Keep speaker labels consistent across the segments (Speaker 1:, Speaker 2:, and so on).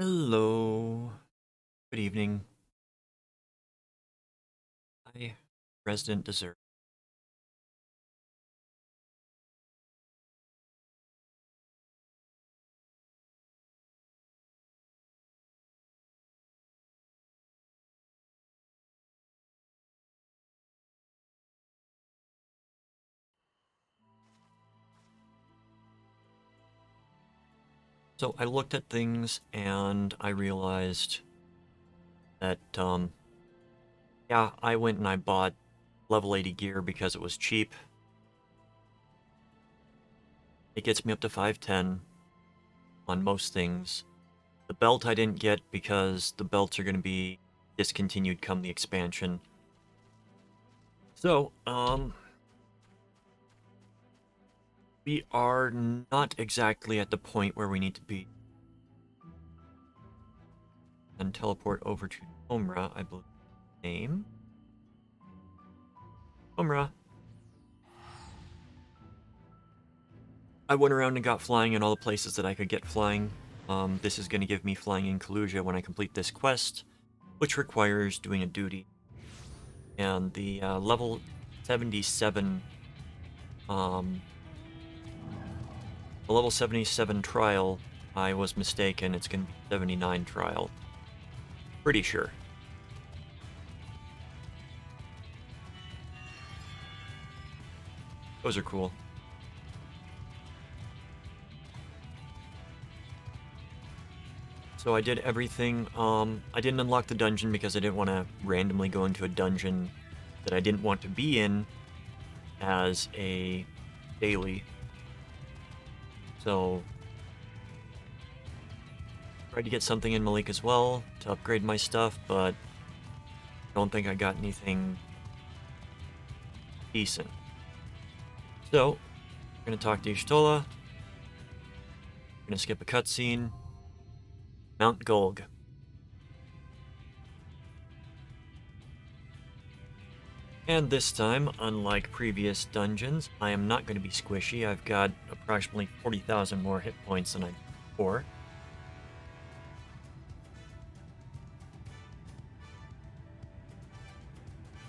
Speaker 1: Hello. Good evening. Hi, Resident Dessert. So I looked at things and I realized that, yeah, I went and I bought level 80 gear because it was cheap. It gets me up to 510 on most things. The belt I didn't get because the belts are going to be discontinued come the expansion. So, we are not exactly at the point where we need to be. And teleport over to Omra, I believe. Name? Omra. I went around and got flying in all the places that I could get flying. This is going to give me flying in Kalusia when I complete this quest, which requires doing a duty. And the level 77, the level 77 trial, I was mistaken. It's going to be 79 trial. Pretty sure. Those are cool. So I did everything. I didn't unlock the dungeon because I didn't want to randomly go into a dungeon that I didn't want to be in as a daily. So tried to get something in Malik as well to upgrade my stuff, but don't think I got anything decent. So, we're gonna talk to Ishtola. We're gonna skip a cutscene. Mount Golg. And this time, unlike previous dungeons, I am not going to be squishy. I've got approximately 40,000 more hit points than I did before.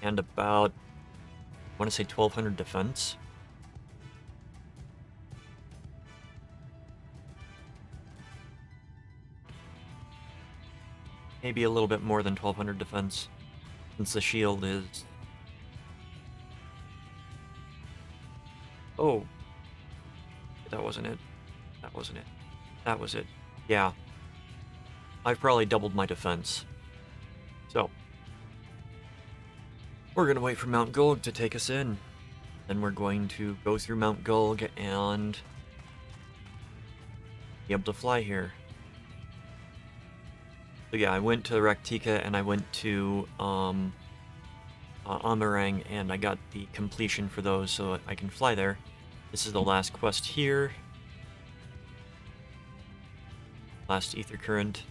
Speaker 1: And about, I want to say 1,200 defense. Maybe a little bit more than 1,200 defense, since the shield is... Oh. That wasn't it. That wasn't it. That was it. Yeah. I've probably doubled my defense. So, we're going to wait for Mount Golg to take us in. Then we're going to go through Mount Golg and be able to fly here. So yeah, I went to Raktika and I went to Amarang and I got the completion for those so I can fly there. This is the last quest here. Last Ether Current.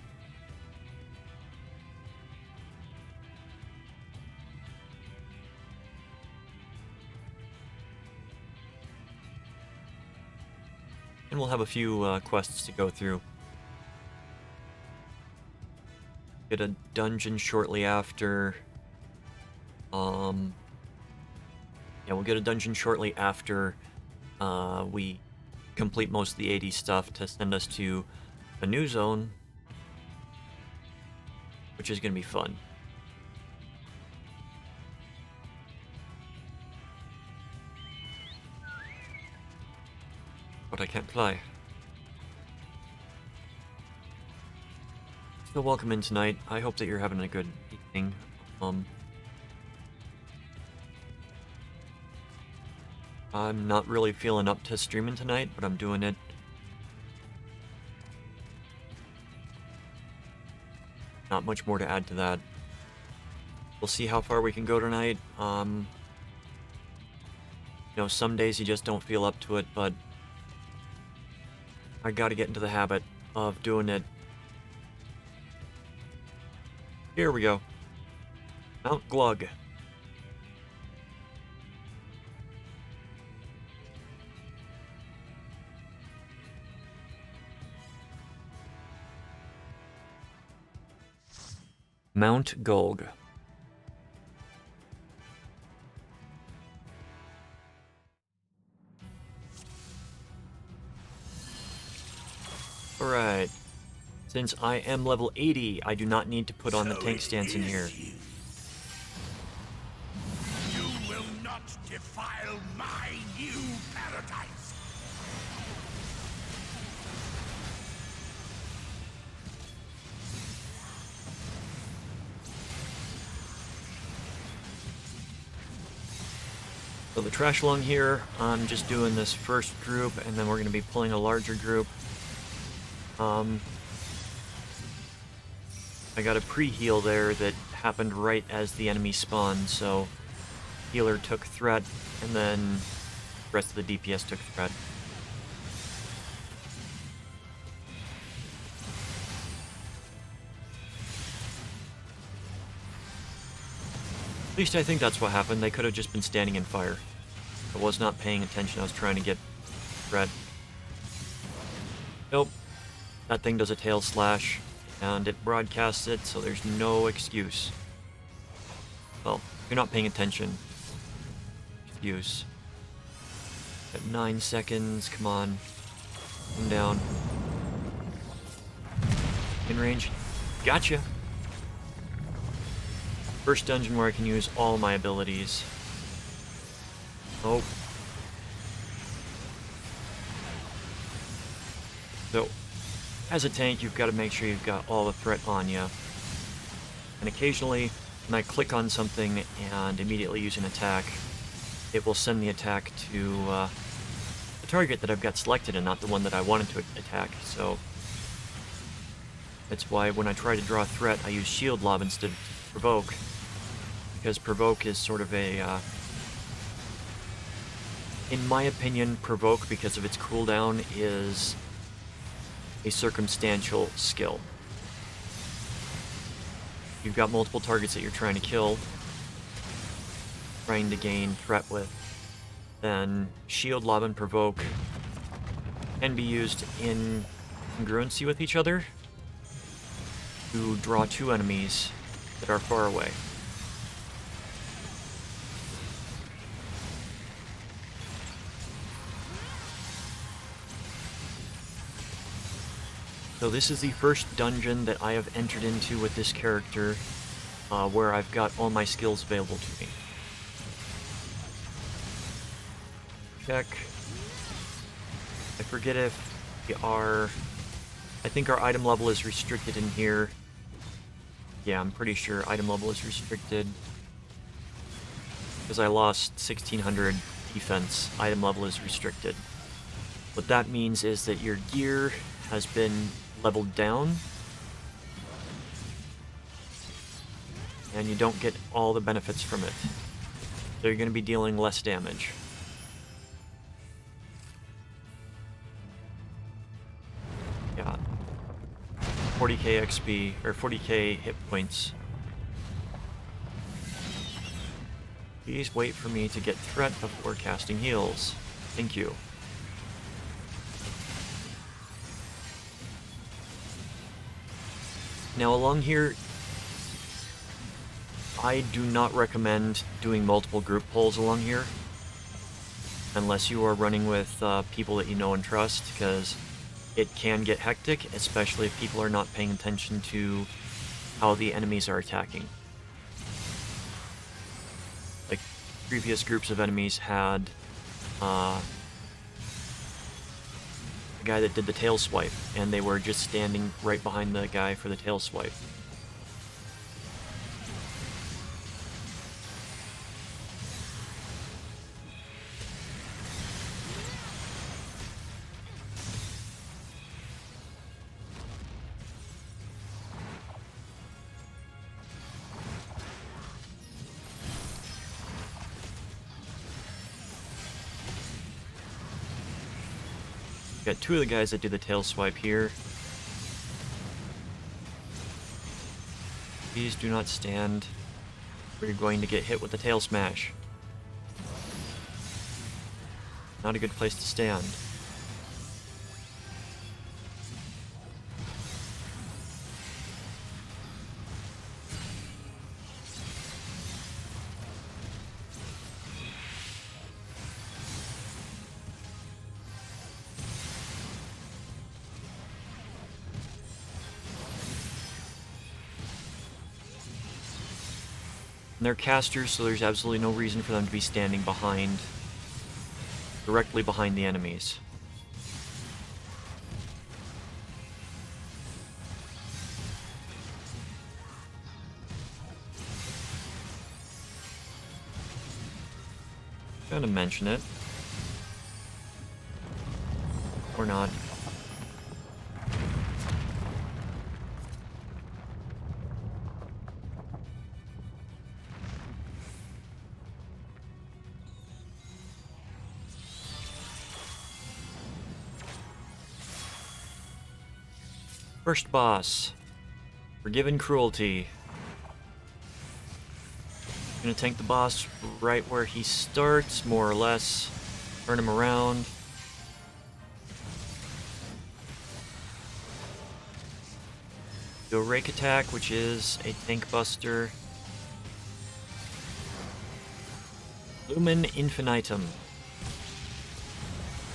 Speaker 1: And we'll have a few quests to go through. Get a dungeon shortly after. Yeah, we'll get a dungeon shortly after we complete most of the 80 stuff to send us to a new zone, which is going to be fun. But I can't fly. So welcome in tonight. I hope that you're having a good evening. I'm not really feeling up to streaming tonight, but I'm doing it. Not much more to add to that. We'll see how far we can go tonight. You know, some days you just don't feel up to it, but I gotta get into the habit of doing it. Here we go. Mount Glug. Mount Golg. Alright. Since I am level 80, I do not need to put on the tank stance in here.
Speaker 2: You will not defile my new paradise.
Speaker 1: So the trash along here, I'm just doing this first group, and then we're going to be pulling a larger group. I got a pre-heal there that happened right as the enemy spawned, so healer took threat, and then the rest of the DPS took threat. At least I think that's what happened. They could have just been standing in fire. I was not paying attention. I was trying to get threat. Nope. That thing does a tail slash, and it broadcasts it, so there's no excuse. Well, if you're not paying attention, excuse. Got 9 seconds, come on. Come down. In range. Gotcha! First dungeon where I can use all my abilities. Oh. So, as a tank, you've got to make sure you've got all the threat on you. And occasionally, when I click on something and immediately use an attack, it will send the attack to the target that I've got selected and not the one that I wanted to attack. So, that's why when I try to draw a threat, I use Shield Lob instead of Provoke. Because Provoke is sort of a, in my opinion, Provoke, because of its cooldown, is a circumstantial skill. You've got multiple targets that you're trying to kill, trying to gain threat with, then Shield Lob and Provoke can be used in congruency with each other to draw two enemies that are far away. So this is the first dungeon that I have entered into with this character, where I've got all my skills available to me. Check. I forget if we are... I think our item level is restricted in here. Yeah, I'm pretty sure item level is restricted. Because I lost 1600 defense, item level is restricted. What that means is that your gear has been leveled down, and you don't get all the benefits from it. So you're going to be dealing less damage. Yeah. 40k XP, or 40k hit points. Please wait for me to get threat before casting heals. Thank you. Now along here, I do not recommend doing multiple group pulls along here, unless you are running with people that you know and trust, because it can get hectic, especially if people are not paying attention to how the enemies are attacking. Like, previous groups of enemies had the guy that did the tail swipe, and they were just standing right behind the guy for the tail swipe. Got two of the guys that do the tail swipe here. Please do not stand, or you're going to get hit with the tail smash. Not a good place to stand. And they're casters, so there's absolutely no reason for them to be standing directly behind the enemies. Gonna mention it. Or not. First boss. Forgiven Cruelty. Gonna tank the boss right where he starts, more or less. Turn him around. Do a rake attack, which is a tank buster. Lumen Infinitum.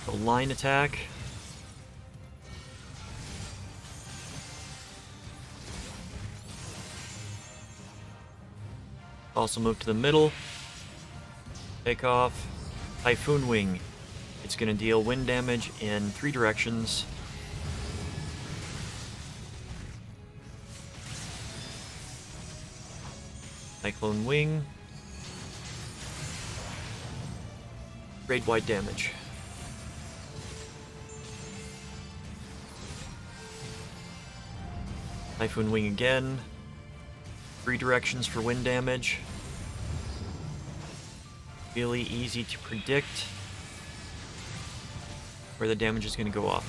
Speaker 1: A line attack. Also move to the middle. Take off. Typhoon Wing. It's going to deal wind damage in 3 directions. Cyclone Wing. Raid-wide damage. Typhoon Wing again. 3 directions for wind damage. Really easy to predict where the damage is going to go off.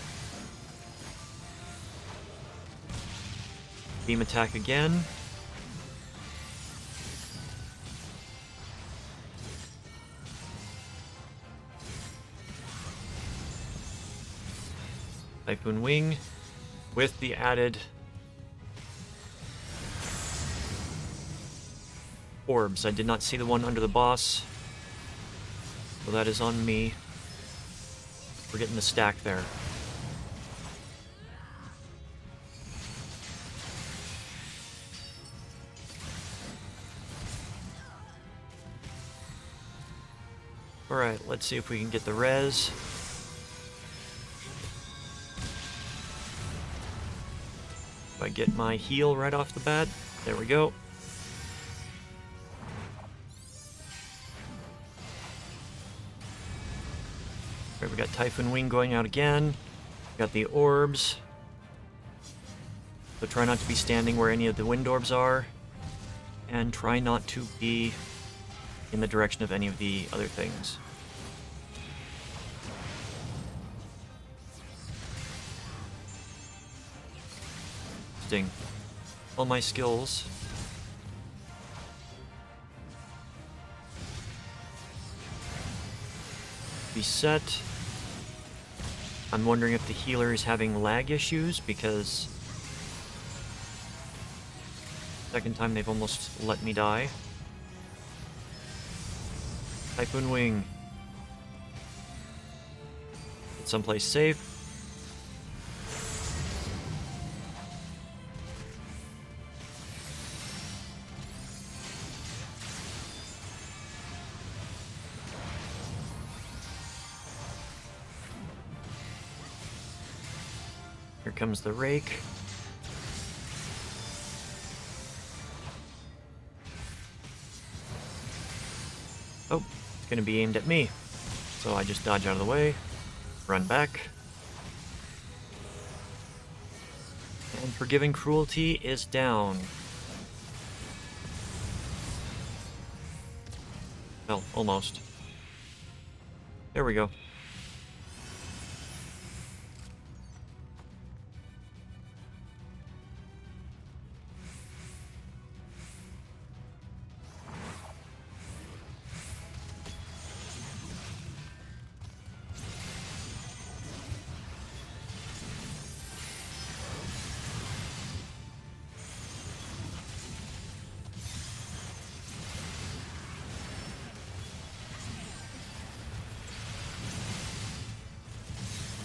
Speaker 1: Beam attack again. Typhoon Wing with the added orbs. I did not see the one under the boss, so that is on me. We're getting the stack there. Alright, let's see if we can get the res. If I get my heal right off the bat, there we go. Alright, we got Typhoon Wing going out again. Got the orbs. So try not to be standing where any of the wind orbs are. And try not to be in the direction of any of the other things. Sting. All my skills. Be set. I'm wondering if the healer is having lag issues, because second time they've almost let me die. Typhoon Wing. Get someplace safe. Here comes the rake. Oh, it's gonna be aimed at me. So I just dodge out of the way, run back. And Forgiving Cruelty is down. Well, almost. There we go.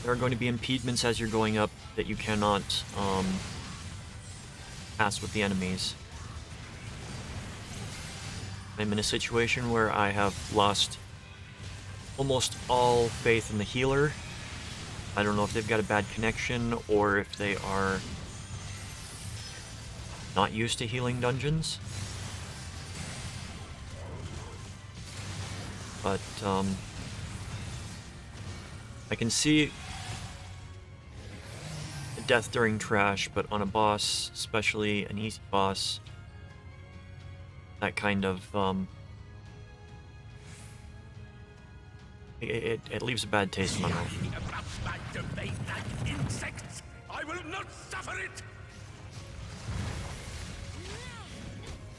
Speaker 1: There are going to be impediments as you're going up that you cannot pass with the enemies. I'm in a situation where I have lost almost all faith in the healer. I don't know if they've got a bad connection or if they are not used to healing dungeons. But, I can see death during trash, but on a boss, especially an easy boss, that kind of, it leaves a bad taste in my mouth.
Speaker 2: I will not suffer it!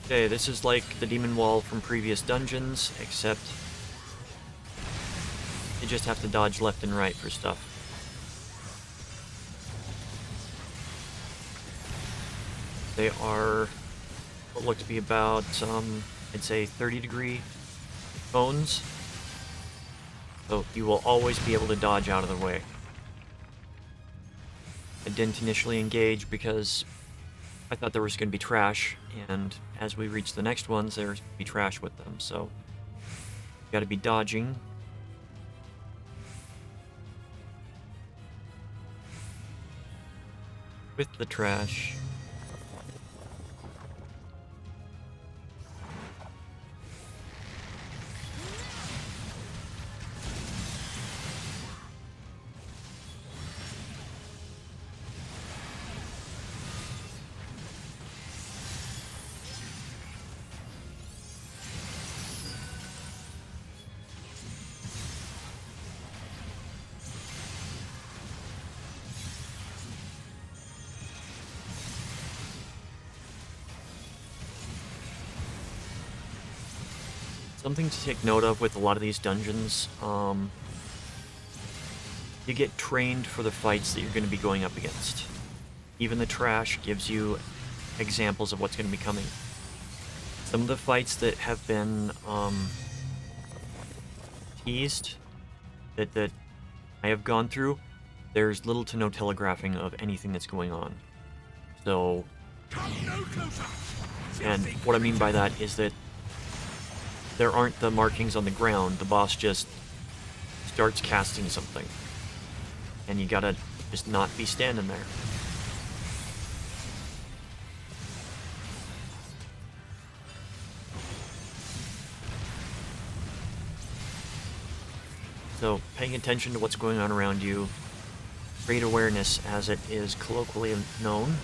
Speaker 1: Okay, this is like the demon wall from previous dungeons, except you just have to dodge left and right for stuff. They are what look to be about, I'd say 30-degree cones. So you will always be able to dodge out of the way. I didn't initially engage because I thought there was going to be trash, and as we reach the next ones, there's going to be trash with them, so you gotta be dodging. With the trash. Something to take note of with a lot of these dungeons, you get trained for the fights that you're going to be going up against. Even the trash gives you examples of what's going to be coming. Some of the fights that have been teased, that I have gone through, there's little to no telegraphing of anything that's going on. So, and what I mean by that is that there aren't the markings on the ground. The boss just starts casting something. And you gotta just not be standing there. So, paying attention to what's going on around you, great awareness as it is colloquially known.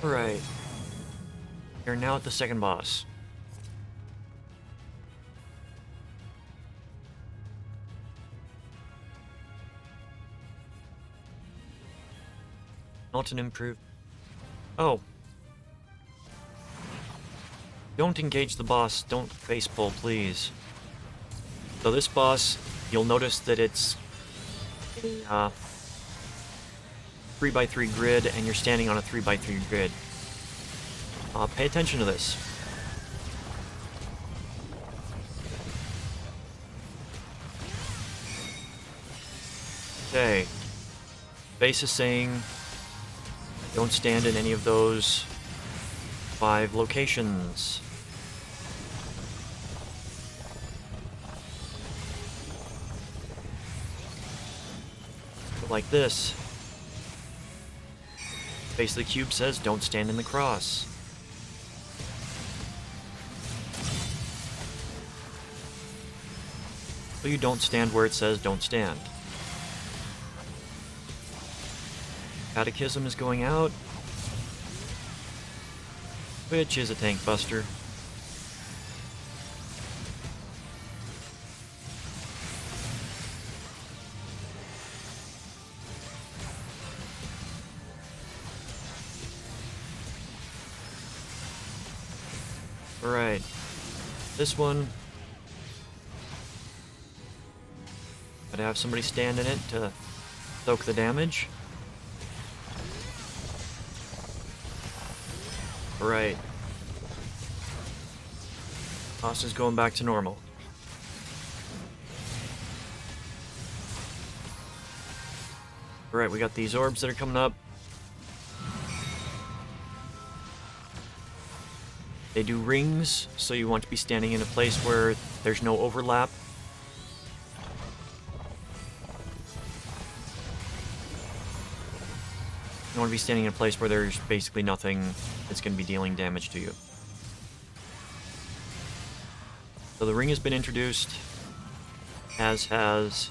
Speaker 1: Alright. You're now at the second boss. Not an improved. Oh. Don't engage the boss. Don't face pull, please. So this boss, you'll notice that it's 3x3 grid, and you're standing on a 3x3 grid. Pay attention to this. Okay. Base is saying don't stand in any of those 5 locations. Like this. Base of the cube says don't stand in the cross. So you don't stand where it says don't stand. Catechism is going out, which is a tank buster. Alright. This one. Gotta have somebody stand in it to soak the damage. Alright. Boss is going back to normal. Alright, we got these orbs that are coming up. They do rings, so you want to be standing in a place where there's no overlap. You want to be standing in a place where there's basically nothing that's going to be dealing damage to you. So the ring has been introduced, as has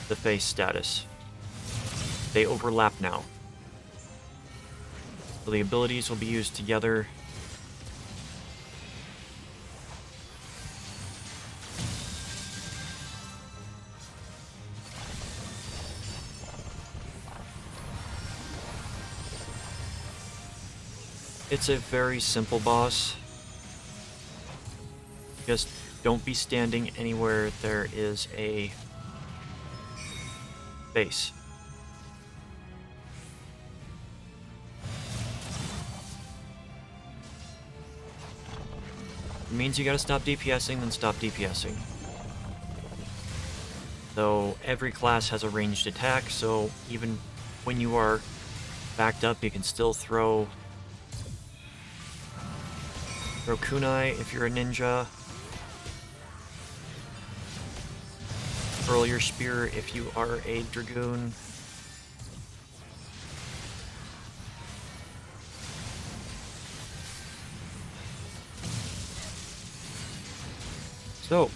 Speaker 1: the face status. They overlap now. So the abilities will be used together. It's a very simple boss. Just don't be standing anywhere there is a base. It means you gotta stop DPSing, then stop DPSing. Though every class has a ranged attack, so even when you are backed up, you can still throw kunai if you're a ninja. Hurl your spear if you are a dragoon. So,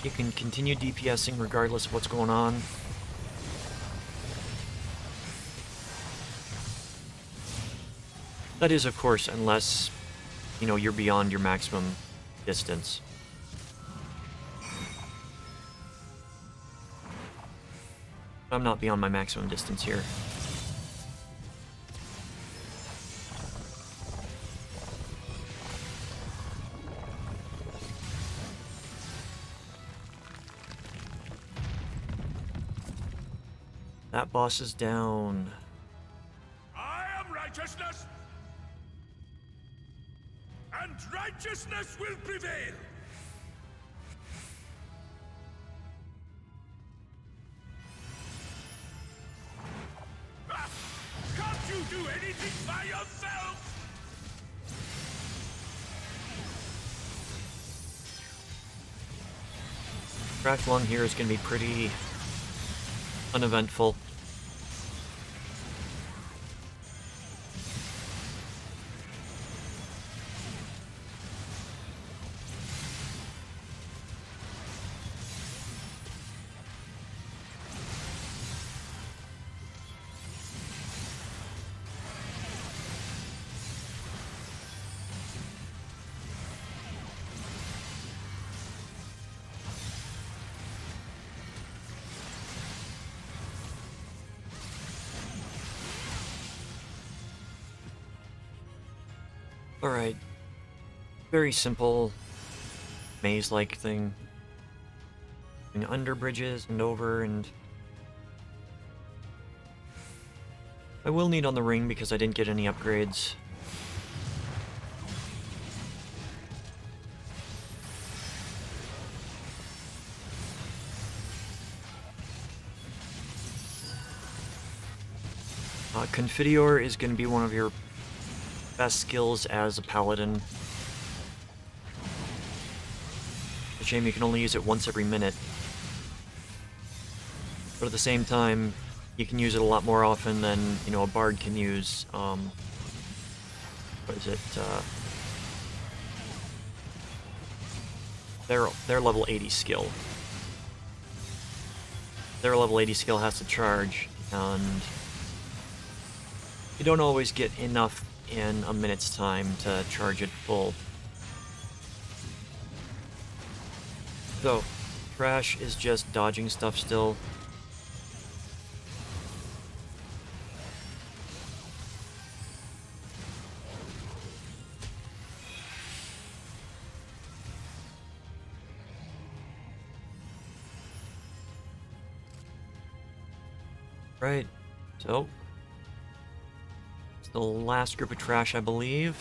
Speaker 1: you can continue DPSing regardless of what's going on. That is, of course, unless, you know, you're beyond your maximum distance. I'm not beyond my maximum distance here. That boss is down.
Speaker 2: I am righteousness, and righteousness will prevail. Ah, can't you do anything by yourself?
Speaker 1: Cracked lung here is going to be pretty uneventful. Alright. Very simple maze-like thing. Going under bridges and over, and I will need on the ring because I didn't get any upgrades. Confidior is going to be one of your best skills as a paladin. It's a shame you can only use it once every minute. But at the same time, you can use it a lot more often than, you know, a bard can use, what is it, their level 80 skill. Their level 80 skill has to charge, and you don't always get enough in a minute's time to charge it full. So, Trash is just dodging stuff still. Right. So, it's the last group of trash, I believe.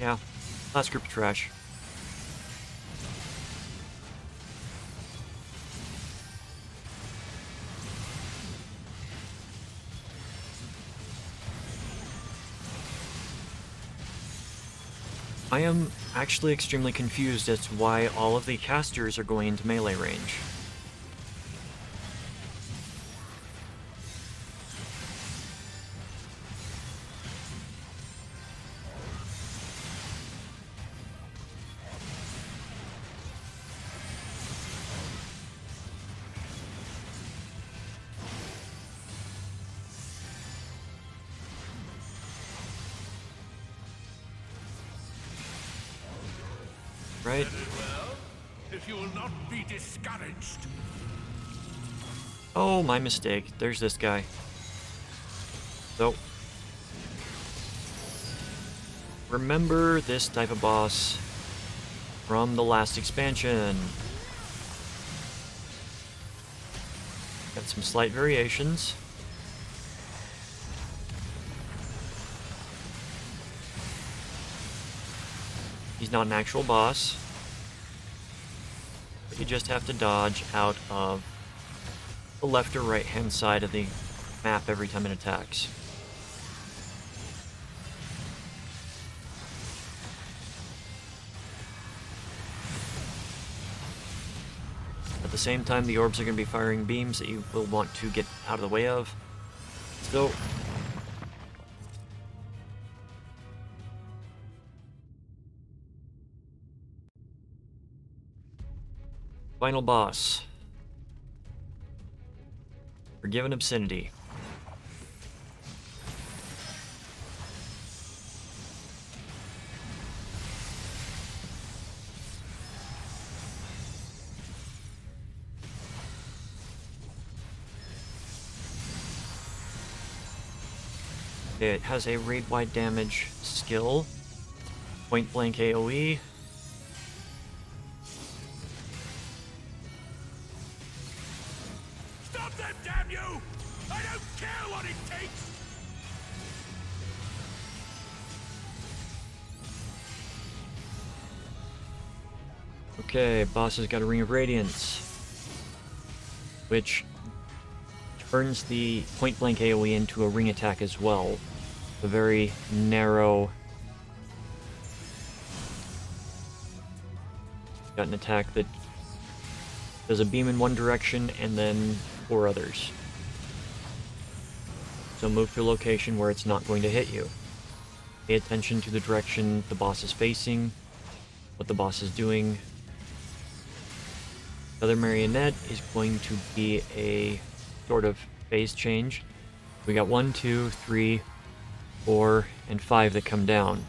Speaker 1: Yeah, last group of trash. I am actually extremely confused as to why all of the casters are going into melee range. Right?
Speaker 2: Well, if you will not be discouraged.
Speaker 1: Oh, my mistake. There's this guy. So, remember this type of boss from the last expansion. Got some slight variations. He's not an actual boss. But you just have to dodge out of the left or right hand side of the map every time it attacks. At the same time, the orbs are going to be firing beams that you will want to get out of the way of. So, final boss. Forgiven Obscenity. It has a raid-wide damage skill, point-blank AoE.
Speaker 2: Stop them, damn you! I don't care what it takes!
Speaker 1: Okay, boss has got a Ring of Radiance, which turns the point-blank AoE into a ring attack as well. A very narrow... Got an attack that does a beam in one direction and then 4 others. So move to a location where it's not going to hit you. Pay attention to the direction the boss is facing, what the boss is doing. The other marionette is going to be a sort of phase change. We got 1, 2, 3, 4, and 5 that come down.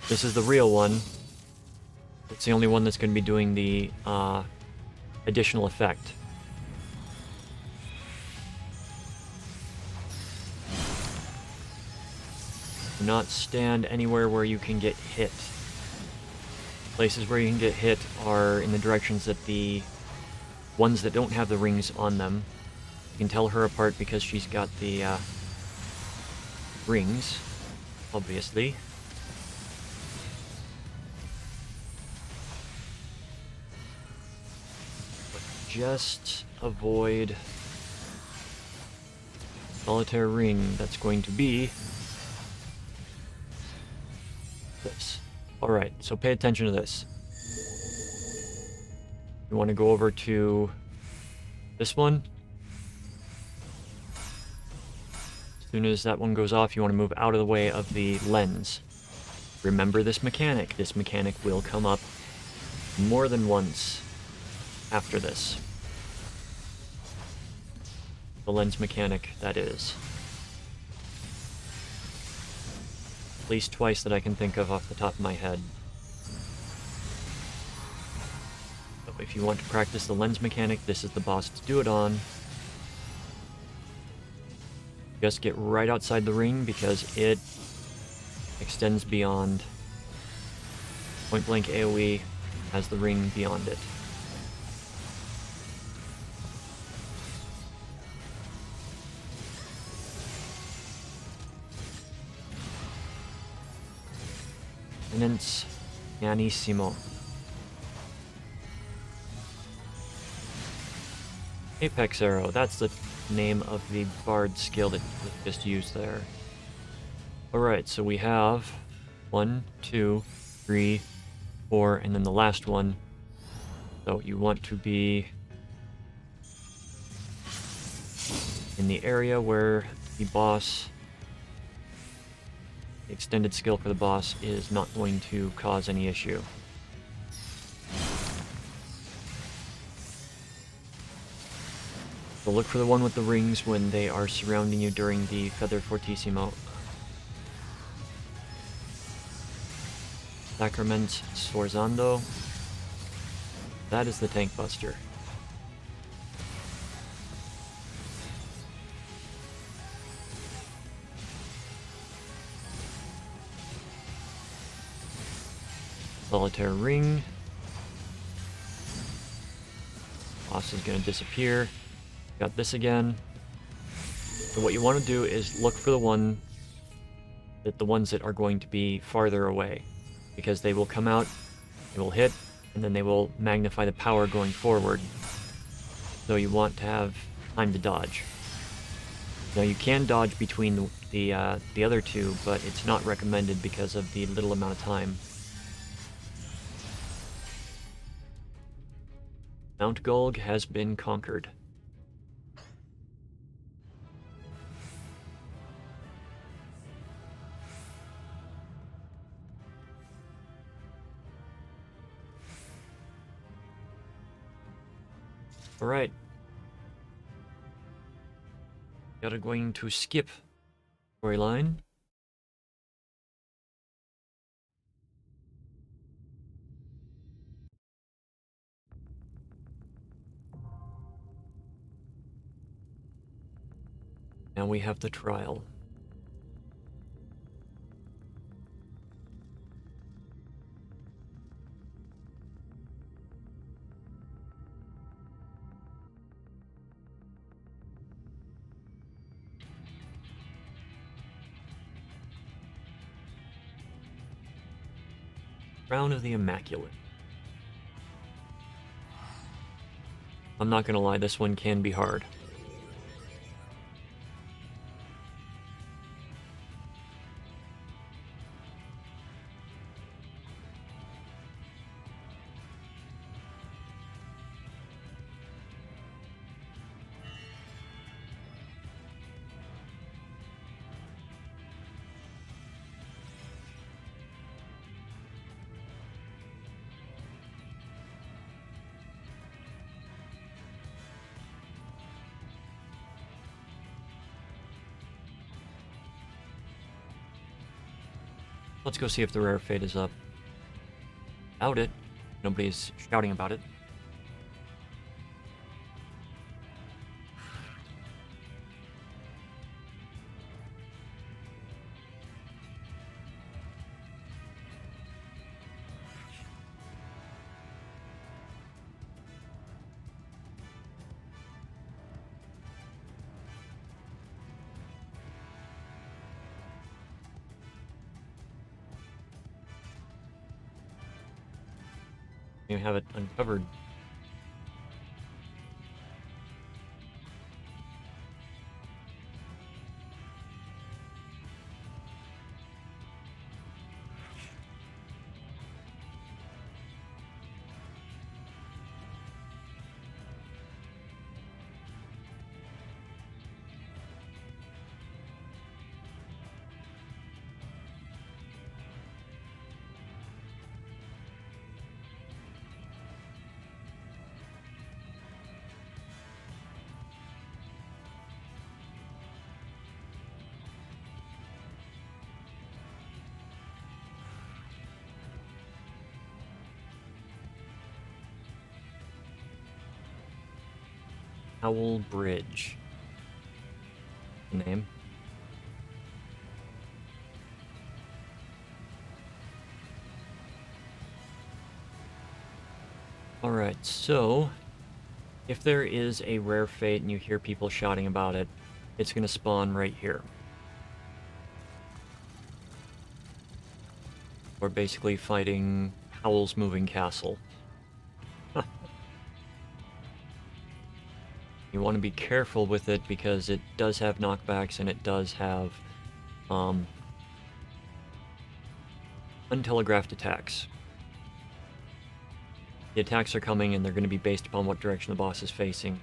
Speaker 1: This is the real one. It's the only one that's going to be doing the additional effect. Do not stand anywhere where you can get hit. Places where you can get hit are in the directions that the ones that don't have the rings on them. You can tell her apart because she's got the rings, obviously. But just avoid solitaire ring. That's going to be this. Alright, so pay attention to this. You want to go over to this one. As soon as that one goes off, you want to move out of the way of the lens. Remember this mechanic. This mechanic will come up more than once after this. The lens mechanic, that is. least twice that I can think of off the top of my head. So if you want to practice the lens mechanic, this is the boss to do it on. Just get right outside the ring because it extends beyond. Point blank AoE has the ring beyond it. Eminence Pianissimo. Apex Arrow, that's the name of the bard skill that was just used there. Alright, so we have 1, 2, 3, 4, and then the last one. So you want to be in the area where the boss, the extended skill for the boss, is not going to cause any issue. So look for the one with the rings when they are surrounding you during the Feather Fortissimo. Sacrament Sforzando. That is the tank buster. Solitaire Ring. Boss is going to disappear. Got this again. So what you want to do is look for the ones that are going to be farther away, because they will come out, they will hit, and then they will magnify the power going forward. So you want to have time to dodge. Now you can dodge between the other two, but it's not recommended because of the little amount of time. Mount Gulg has been conquered. Alright. Gotta going to skip storyline. Now we have the trial. Crown of the Immaculate. I'm not gonna lie, this one can be hard. Let's go see if the rare fate is up. Doubt it. Nobody's shouting about it. You have it uncovered. Owl Bridge. The name. Alright, so if there is a rare fate and you hear people shouting about it, it's going to spawn right here. We're basically fighting Howl's Moving Castle. You want to be careful with it because it does have knockbacks and it does have untelegraphed attacks. The attacks are coming and they're going to be based upon what direction the boss is facing.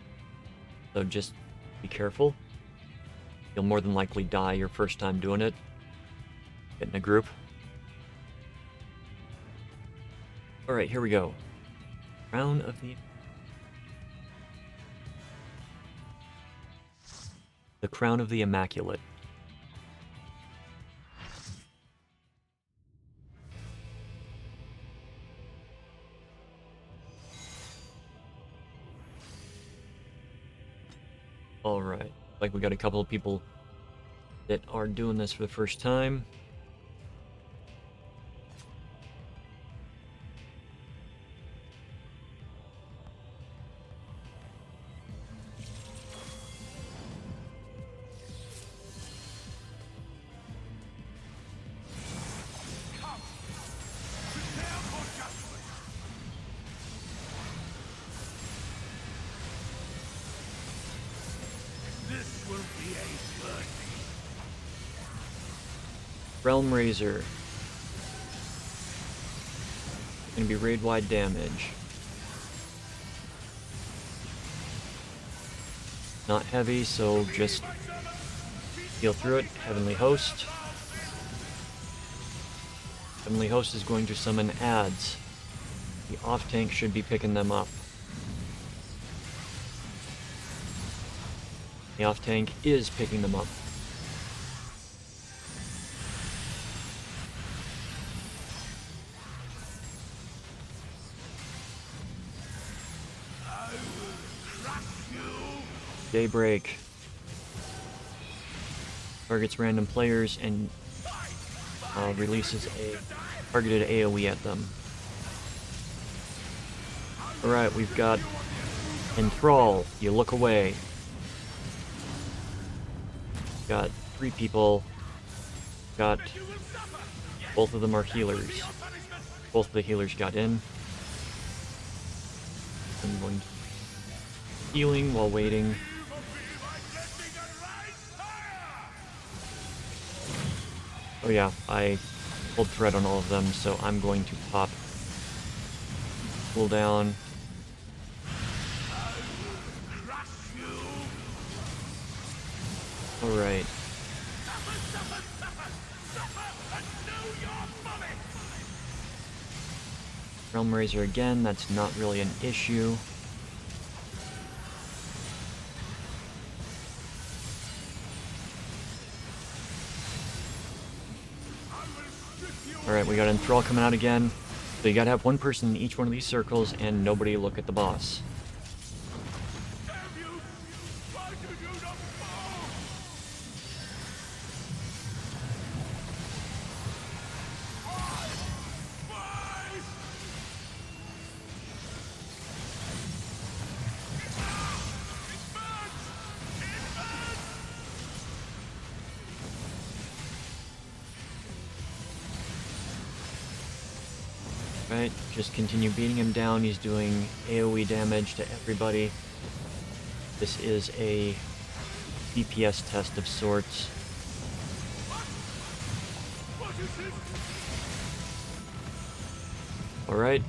Speaker 1: So just be careful. You'll more than likely die your first time doing it. Get in a group. Alright, here we go. Crown of the... The Crown of the Immaculate. Alright, like we got a couple of people that are doing this for the first time. Realm Razor. Gonna be raid-wide damage. Not heavy, so just heal through it. Heavenly Host. Heavenly Host is going to summon adds. The off-tank should be picking them up. The off-tank is picking them up. Daybreak. Targets random players and releases a targeted AoE at them. Alright, we've got Enthrall. You look away. Got 3 people. Got... Both of them are healers. Both of the healers got in. I'm going to... Healing while waiting. Oh yeah, I pulled thread on all of them, so I'm going to pop cooldown. Alright. Realm Razor again, that's not really an issue. Alright, we got Enthrall coming out again. So you gotta have one person in each one of these circles and nobody look at the boss. Right, just continue beating him down. He's doing AoE damage to everybody. This is a DPS test of sorts. Alright.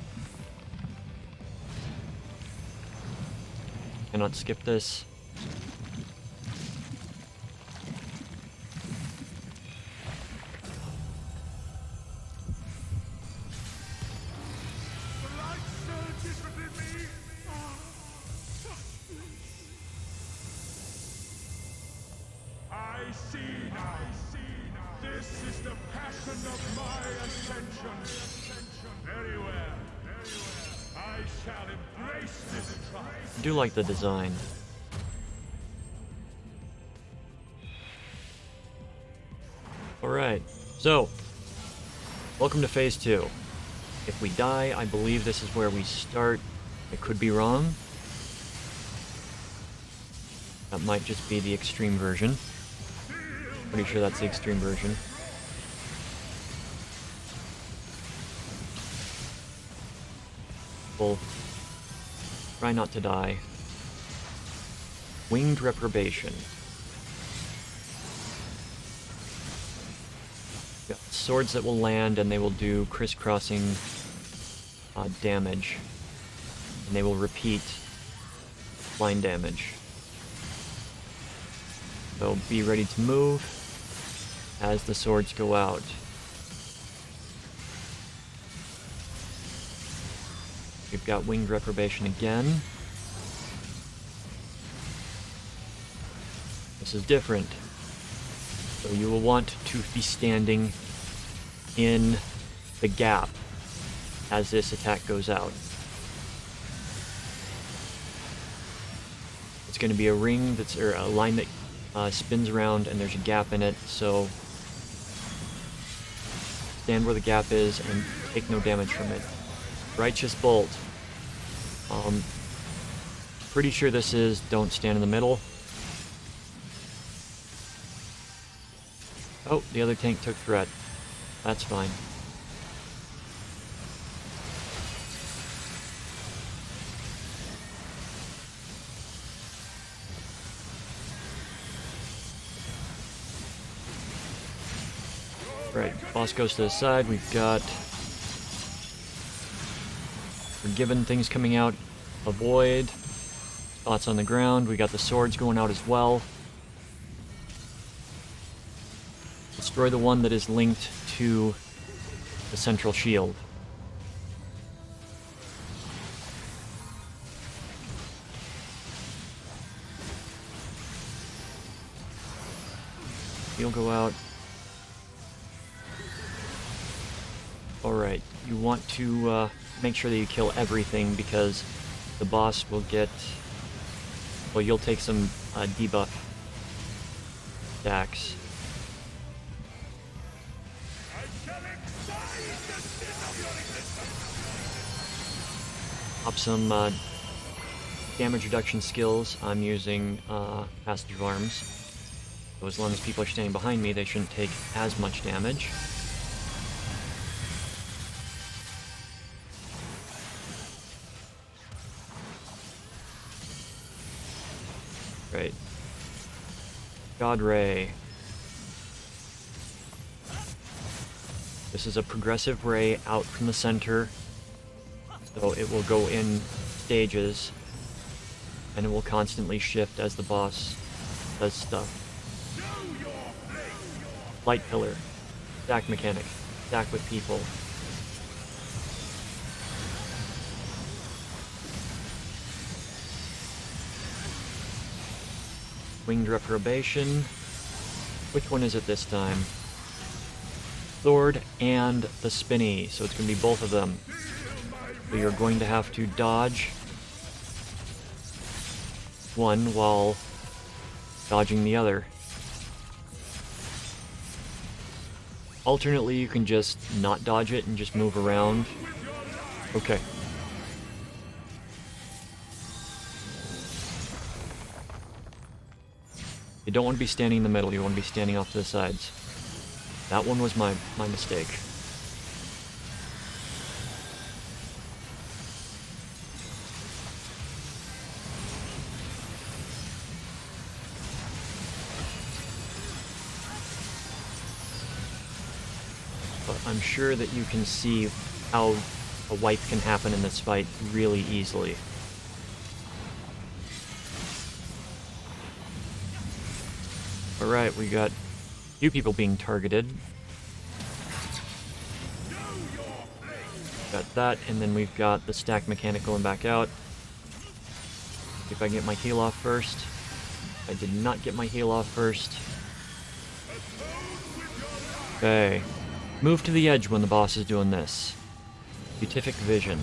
Speaker 1: Cannot skip this.
Speaker 2: I see now. This is the passion of my ascension. Very well. I shall embrace this trial.
Speaker 1: I do like the design. Alright, so, welcome to Phase 2. If we die, I believe this is where we start. I could be wrong. That might just be the extreme version. Pretty sure that's the extreme version. We'll try not to die. Winged Reprobation. Got swords that will land and they will do crisscrossing damage. And they will repeat line damage. So be ready to move as the swords go out. We've got Winged Reprobation again. This is different. So you will want to be standing in the gap as this attack goes out. It's going to be a ring that's, or a line that spins around and there's a gap in it, so stand where the gap is and take no damage from it. Righteous Bolt. Pretty sure this is don't stand in the middle. Oh, the other tank took threat. That's fine. Right, boss goes to the side. We've got Forgiven things coming out. Avoid. Spots on the ground. We got the swords going out as well. Destroy the one that is linked to the central shield. He'll go out. Alright, you want to make sure that you kill everything because the boss will get... Well, you'll take some debuff stacks. Up some damage reduction skills. I'm using Passage of Arms. So as long as people are standing behind me, they shouldn't take as much damage. Right. God Ray. This is a progressive ray out from the center. So it will go in stages. And it will constantly shift as the boss does stuff. Light Pillar. Stack mechanic. Stack with people. Winged Reprobation. Which one is it this time? Sword and the Spinny. So it's going to be both of them. So you're going to have to dodge one while dodging the other. Alternately, you can just not dodge it and just move around. Okay. You don't want to be standing in the middle, you want to be standing off to the sides. That one was my mistake. But I'm sure that you can see how a wipe can happen in this fight really easily. Alright, we got a few people being targeted. Got that, and then we've got the stack mechanic going back out. See if I can get my heal off first. I did not get my heal off first. Okay. Move to the edge when the boss is doing this. Beatific Vision.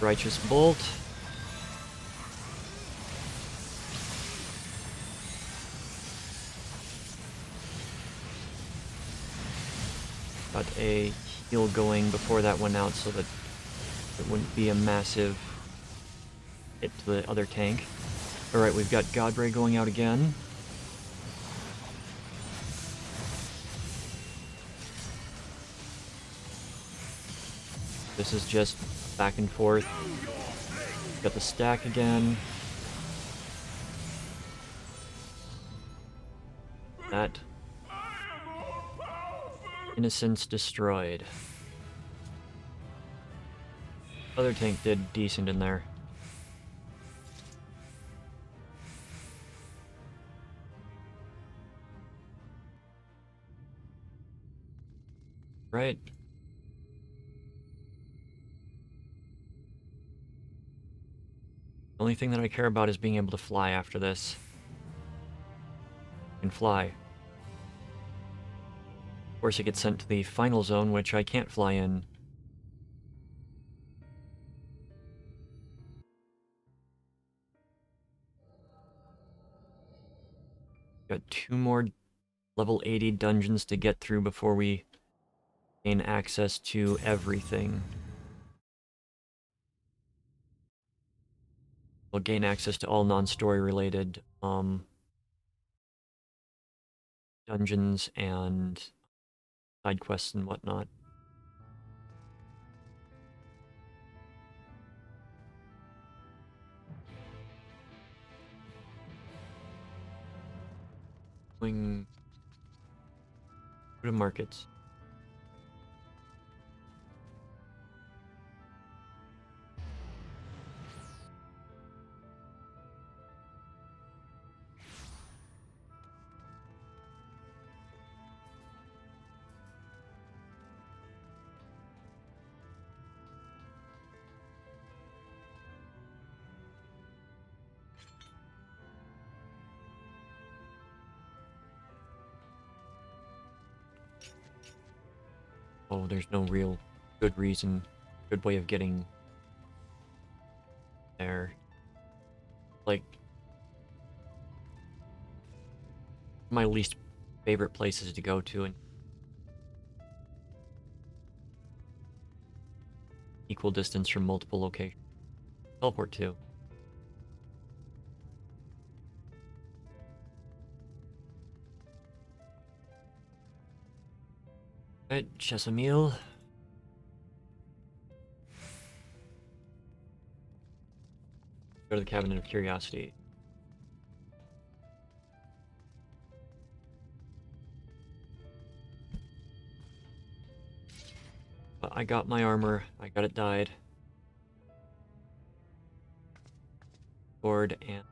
Speaker 1: Righteous Bolt. Got a heal going before that went out so that it wouldn't be a massive hit to the other tank. Alright, we've got Godbray going out again. This is just back and forth. Got the stack again. That. Innocence destroyed. Other tank did decent in there. Right. The only thing that I care about is being able to fly after this. And fly. Of course, it gets sent to the final zone, which I can't fly in. Got 2 more level 80 dungeons to get through before we gain access to everything. We'll gain access to all non-story related dungeons and side quests and whatnot. Going to markets. Oh, there's no real good reason, good way of getting there. Like, my least favorite places to go to and equal distance from multiple locations. Teleport to. Alright, Chesamil. Go to the Cabinet of Curiosity. But I got my armor. I got it dyed. Sword and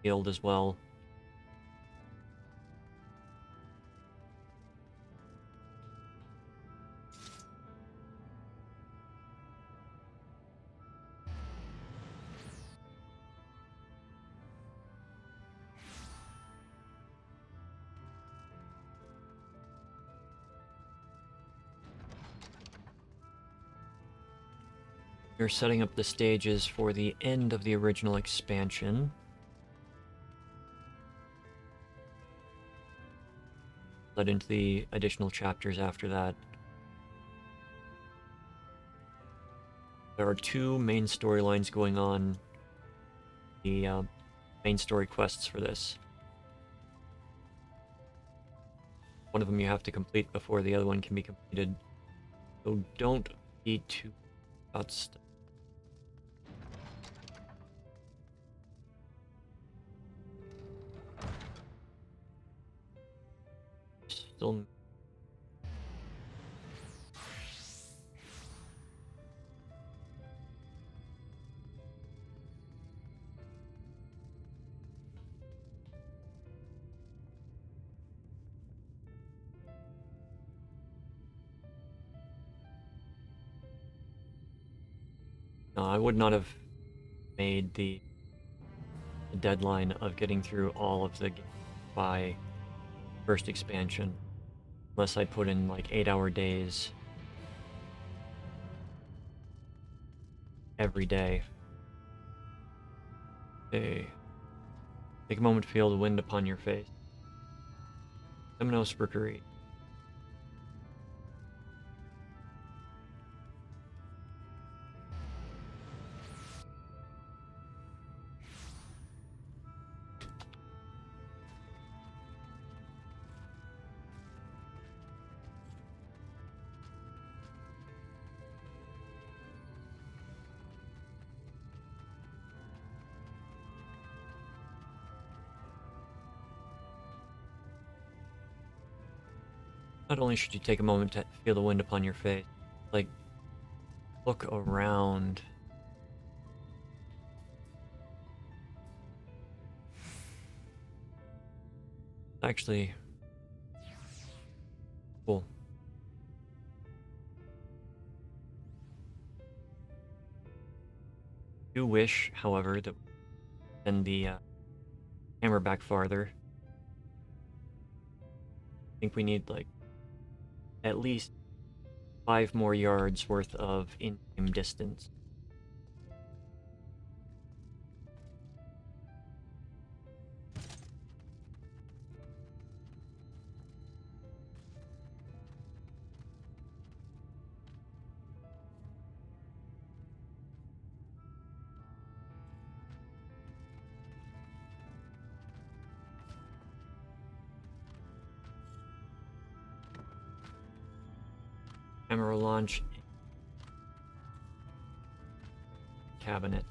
Speaker 1: shield as well. We're setting up the stages for the end of the original expansion. Led into the additional chapters after that. There are 2 main storylines going on. The main story quests for this. One of them you have to complete before the other one can be completed. So don't be too about stuff. Still. No, I would not have made the deadline of getting through all of the games by first expansion, unless I put in like 8-hour days every day. Okay. Take a moment to feel the wind upon your face. Semnos Mercury. Not only should you take a moment to feel the wind upon your face, like, look around. Actually, cool. Do wish, however, that we send the hammer back farther. I think we need, like, at least 5 more yards worth of in-game distance. Camera launch. Cabinet.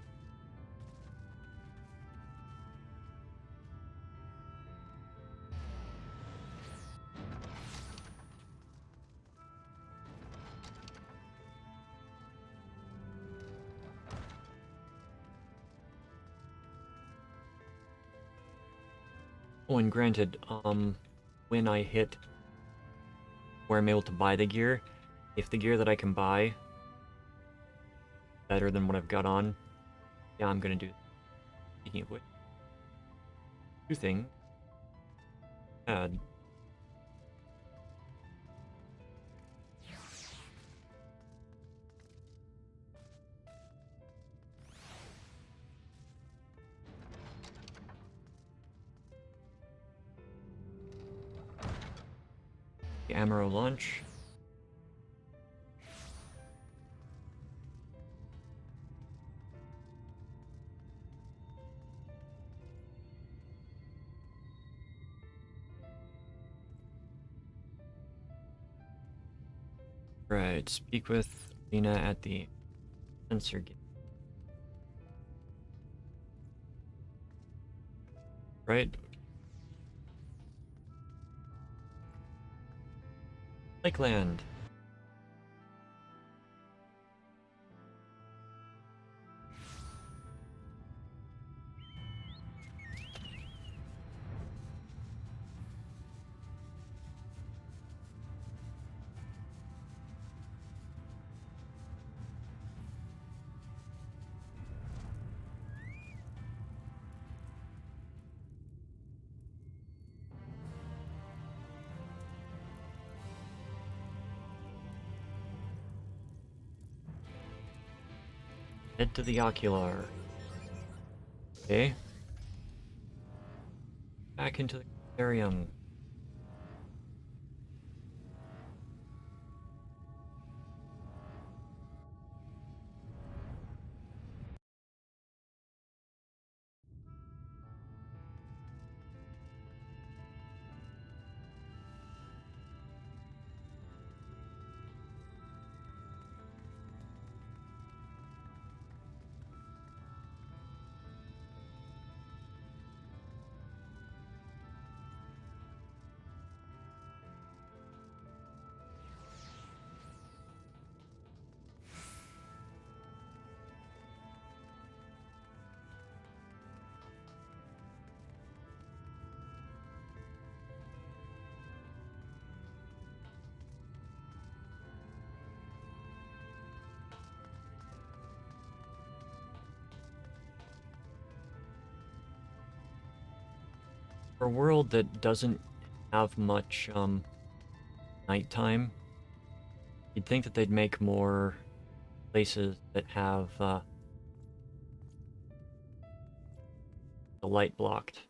Speaker 1: Oh, and granted, when I hit where I'm able to buy the gear, if the gear that I can buy better than what I've got on, yeah, I'm gonna do that. Speaking of which, 2 things. Add. The ammo launch. Right, speak with Lena at the sensor gate. Right? Lakeland. Head to the ocular. Okay. Back into the aquarium. For a world that doesn't have much nighttime, you'd think that they'd make more places that have The light blocked.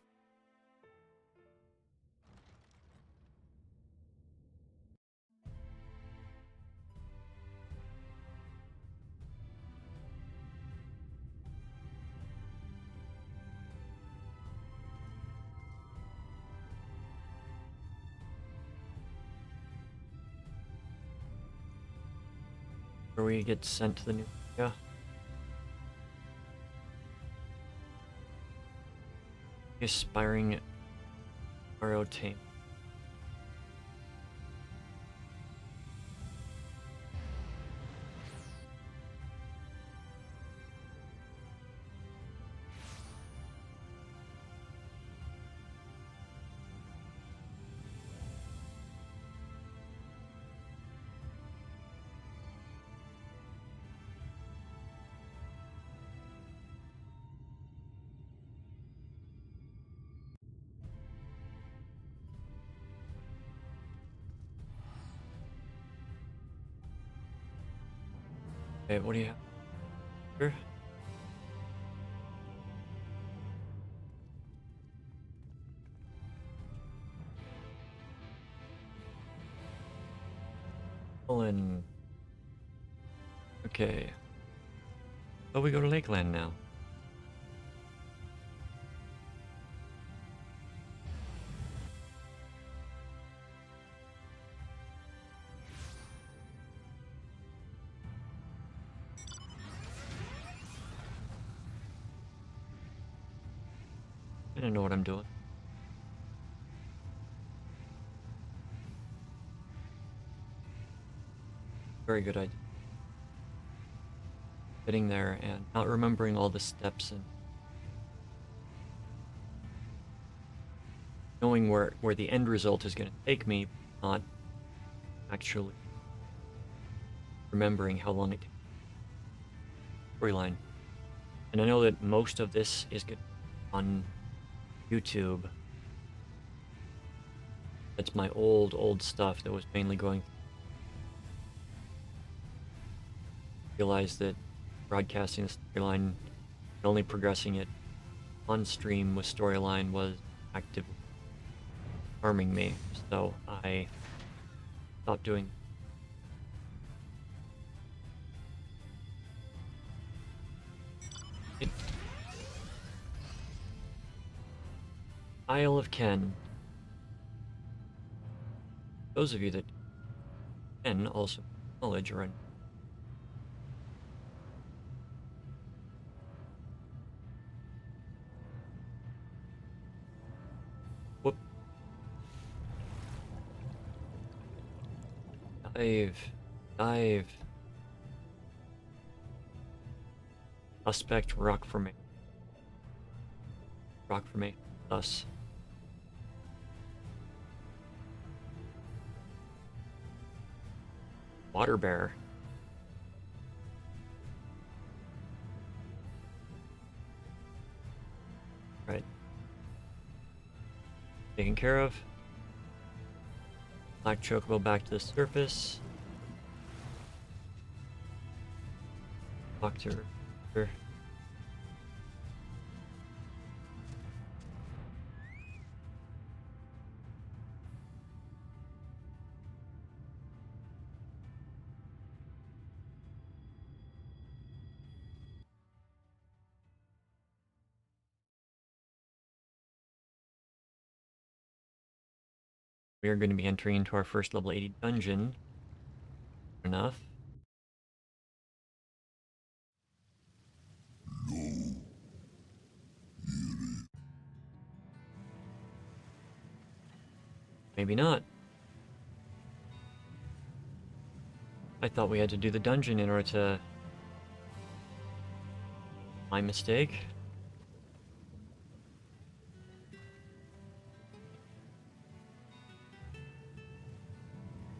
Speaker 1: Where we get sent to the new area. Aspiring RO team. Okay, what do you have here? Colin. Okay. Oh, we go to Lakeland now. I don't know what I'm doing. Very good idea. Sitting there and not remembering all the steps and knowing where the end result is going to take me, not actually remembering how long it takes. Storyline. And I know that most of this is good on YouTube. That's my old stuff that was mainly going. Realized that broadcasting the storyline and only progressing it on stream with storyline was actively harming me, so I stopped doing. It. Isle of Ken. Those of you that can also knowledge or whoop. Dive. Suspect rock formation. Thus. Water bear. Right. Taken care of. Black chocobo back to the surface. Doctor. We are going to be entering into our first level 80 dungeon. Enough. Maybe not. I thought we had to do the dungeon in order to... My mistake.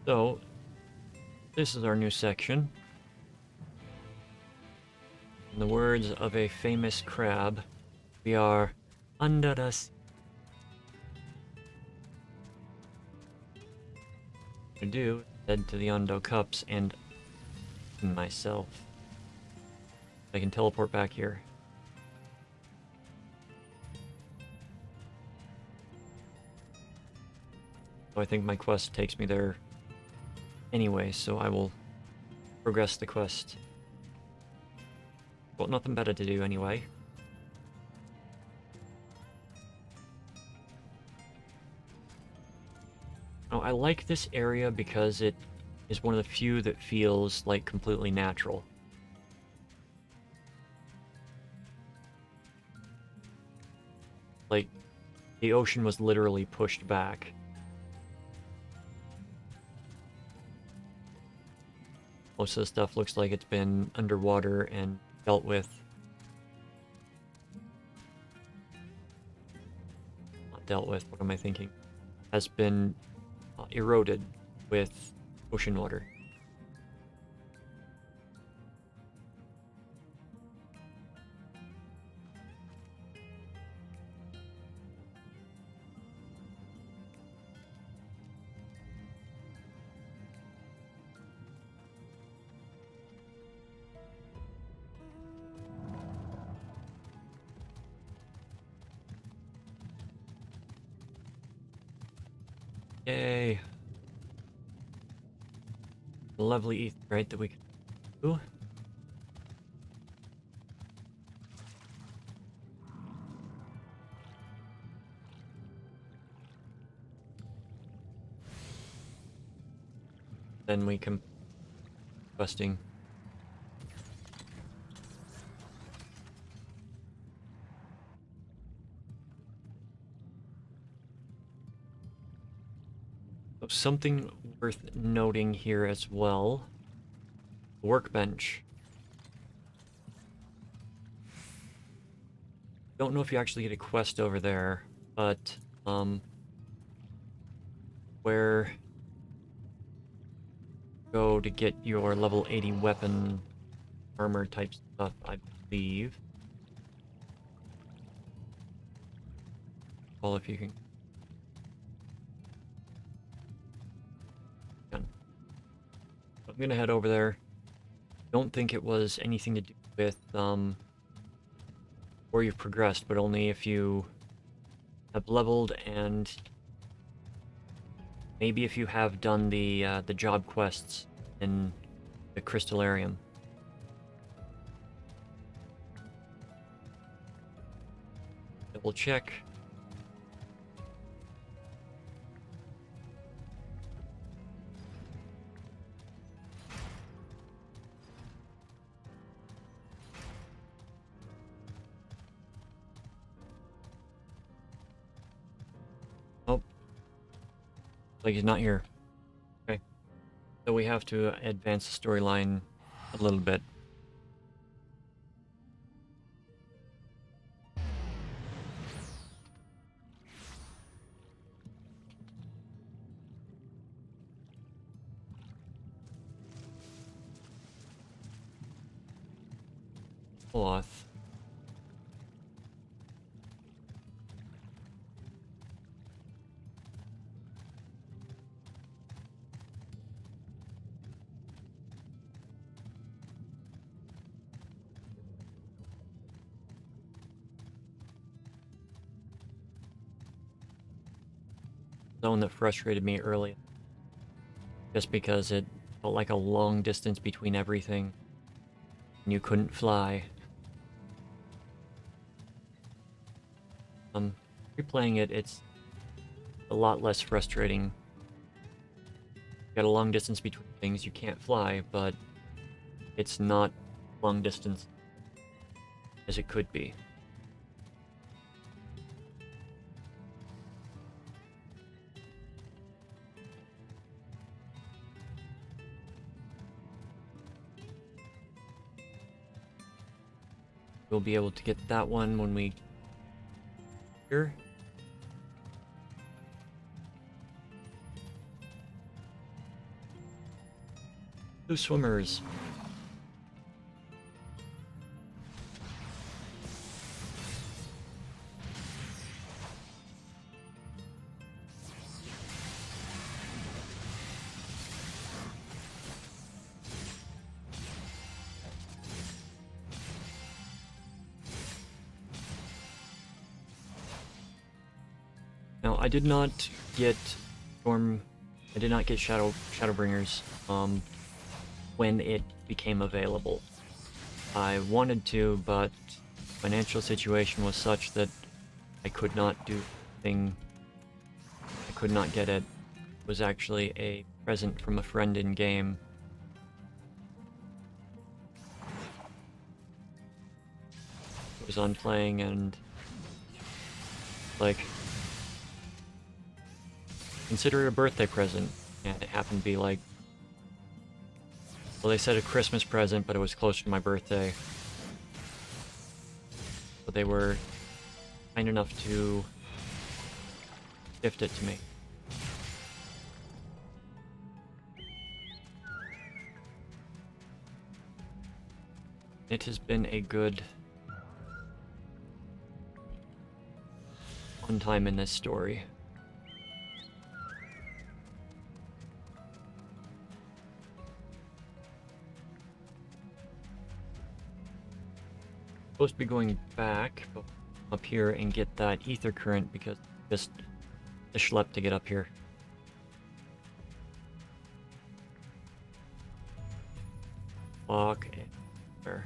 Speaker 1: So, this is our new section. In the words of a famous crab, we are under the sea. To do, head to the Ondo Cups and myself. I can teleport back here. I think my quest takes me there anyway, so I will progress the quest. Well, nothing better to do anyway. Oh, I like this area because it is one of the few that feels like completely natural. Like, the ocean was literally pushed back. Most of the stuff looks like it's been underwater and dealt with. Not dealt with, what am I thinking? Has been eroded with ocean water. Yay. Lovely aetheryte that we can do. Then we can questing. So something worth noting here as well. Workbench. Don't know if you actually get a quest over there, but where go to get your level 80 weapon armor type stuff, I believe. Well, if you can. I'm gonna head over there. Don't think it was anything to do with where you've progressed, but only if you have leveled and maybe if you have done the job quests in the Crystallarium. Double check. Oh. Like he's not here. Okay. So we have to advance the storyline a little bit. Cloth. Zone that frustrated me early. Just because it felt like a long distance between everything. And you couldn't fly. Replaying it, it's a lot less frustrating. You got a long distance between things, you can't fly, but it's not long distance as it could be. We'll be able to get that one when we here. Two swimmers. Now, I did not get Storm. I did not get Shadowbringers when it became available. I wanted to, but financial situation was such that I could not do anything. I could not get it. It was actually a present from a friend in game. It was on playing and like, consider it a birthday present, and it happened to be like, well, they said a Christmas present, but it was closer to my birthday. So they were kind enough to gift it to me. It has been a good fun time in this story. Supposed to be going back up here and get that ether current because just the schlep to get up here. Lock and there.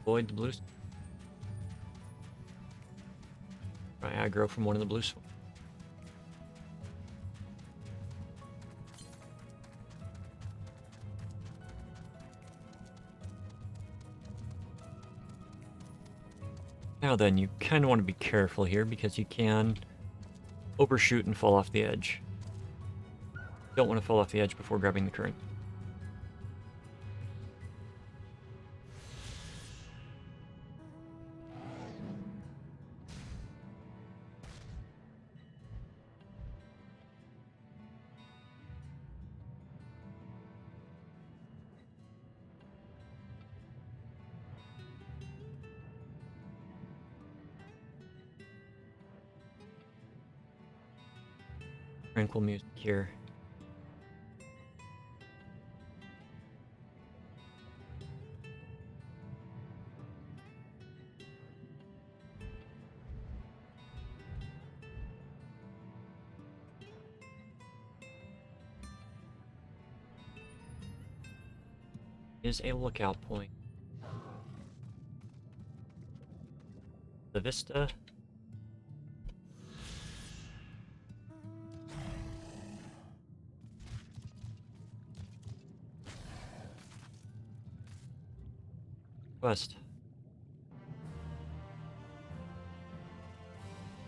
Speaker 1: Avoid the blue. Try aggro from one of the blue swamps. Now then, you kind of want to be careful here because you can overshoot and fall off the edge. Don't want to fall off the edge before grabbing the current. Tranquil music here. Is a lookout point. The vista. Quest.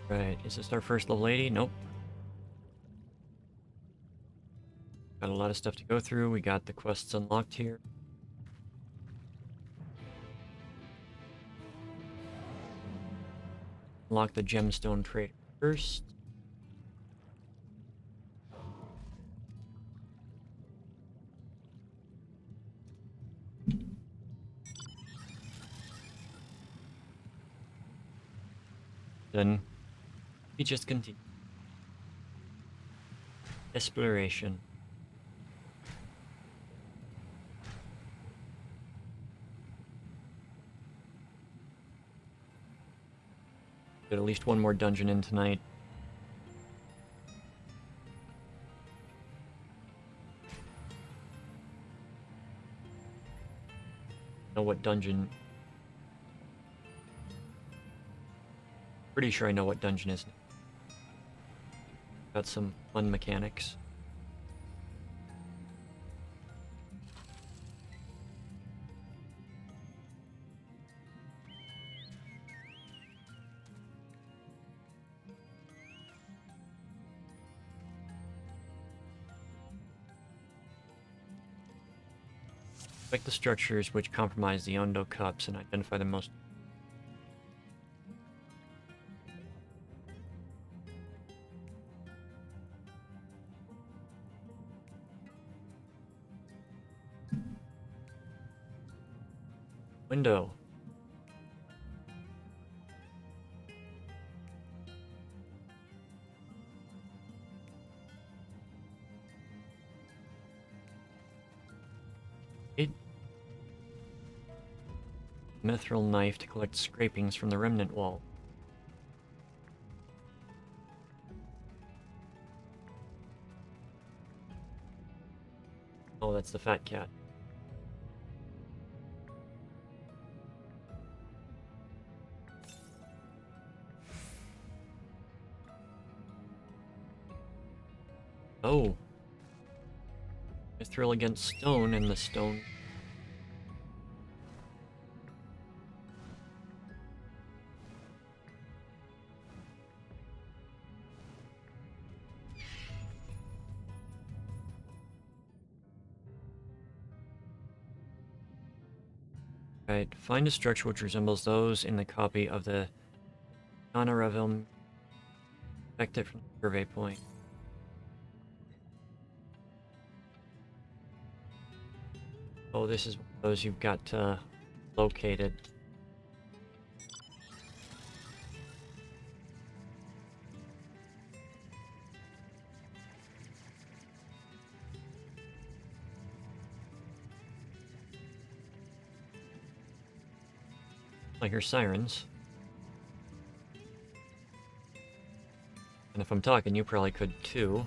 Speaker 1: Right, is this our first level 80? Nope. Got a lot of stuff to go through. We got the quests unlocked here. Unlock the gemstone trade first. Then we just continue. Exploration. Get at least one more dungeon in tonight. Know what dungeon? Pretty sure I know what dungeon is. Got some fun mechanics. Check the structures which compromise the Ondo cups and identify the most. Window. Mithril knife to collect scrapings from the remnant wall. That's the fat cat. Oh. Mithril against stone, and the stone... Right, find a structure which resembles those in the copy of the Honorevum. Select it from the survey point. Oh, this is one of those you've got located. I hear sirens. And if I'm talking, you probably could too.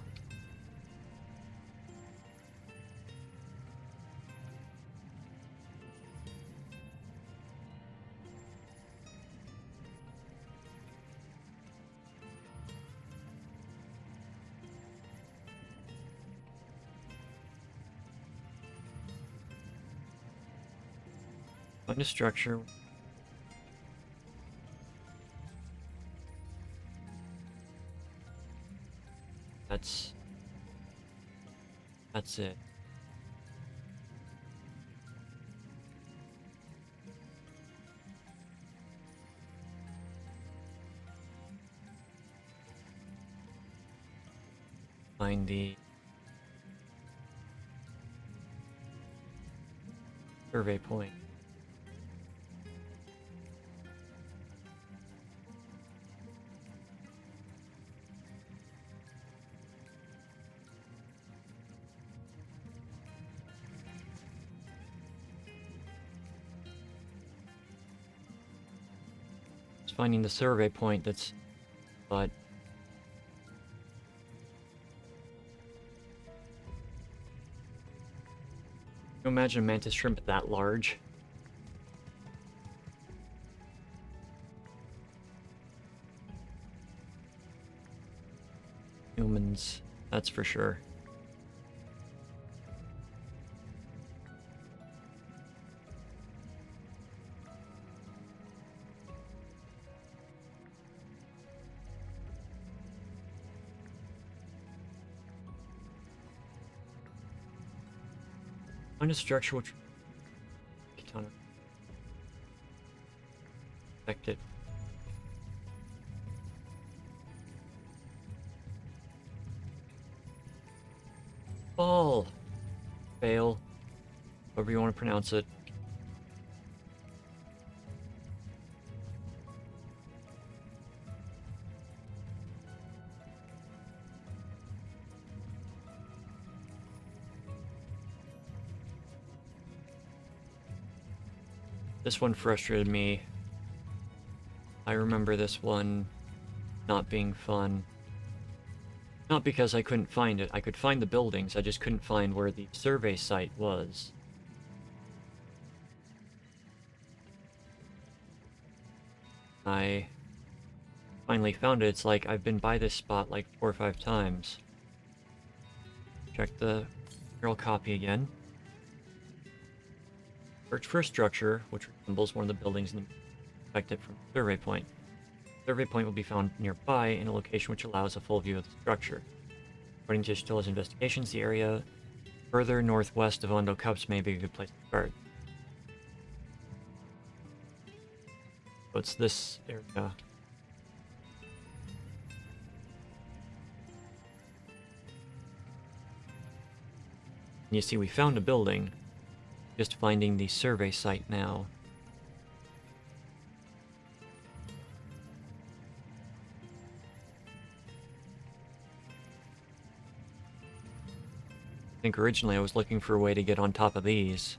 Speaker 1: Find a structure. That's it. Find the survey point. It's finding the survey point that's... but... Can you imagine a mantis shrimp that large? Humans, that's for sure. Find a structure which affect it. Ball. Fail. However you want to pronounce it. This one frustrated me. I remember this one not being fun. Not because I couldn't find it. I could find the buildings, I just couldn't find where the survey site was. I finally found it. It's like I've been by this spot like 4 or 5 times. Check the material copy again. Search for a structure which resembles one of the buildings and select it from the survey point. The survey point will be found nearby in a location which allows a full view of the structure. According to Stilla's investigations, the area further northwest of Ondo Cups may be a good place to start. So it's this area. And you see, we found a building. Just finding the survey site now. I think originally I was looking for a way to get on top of these.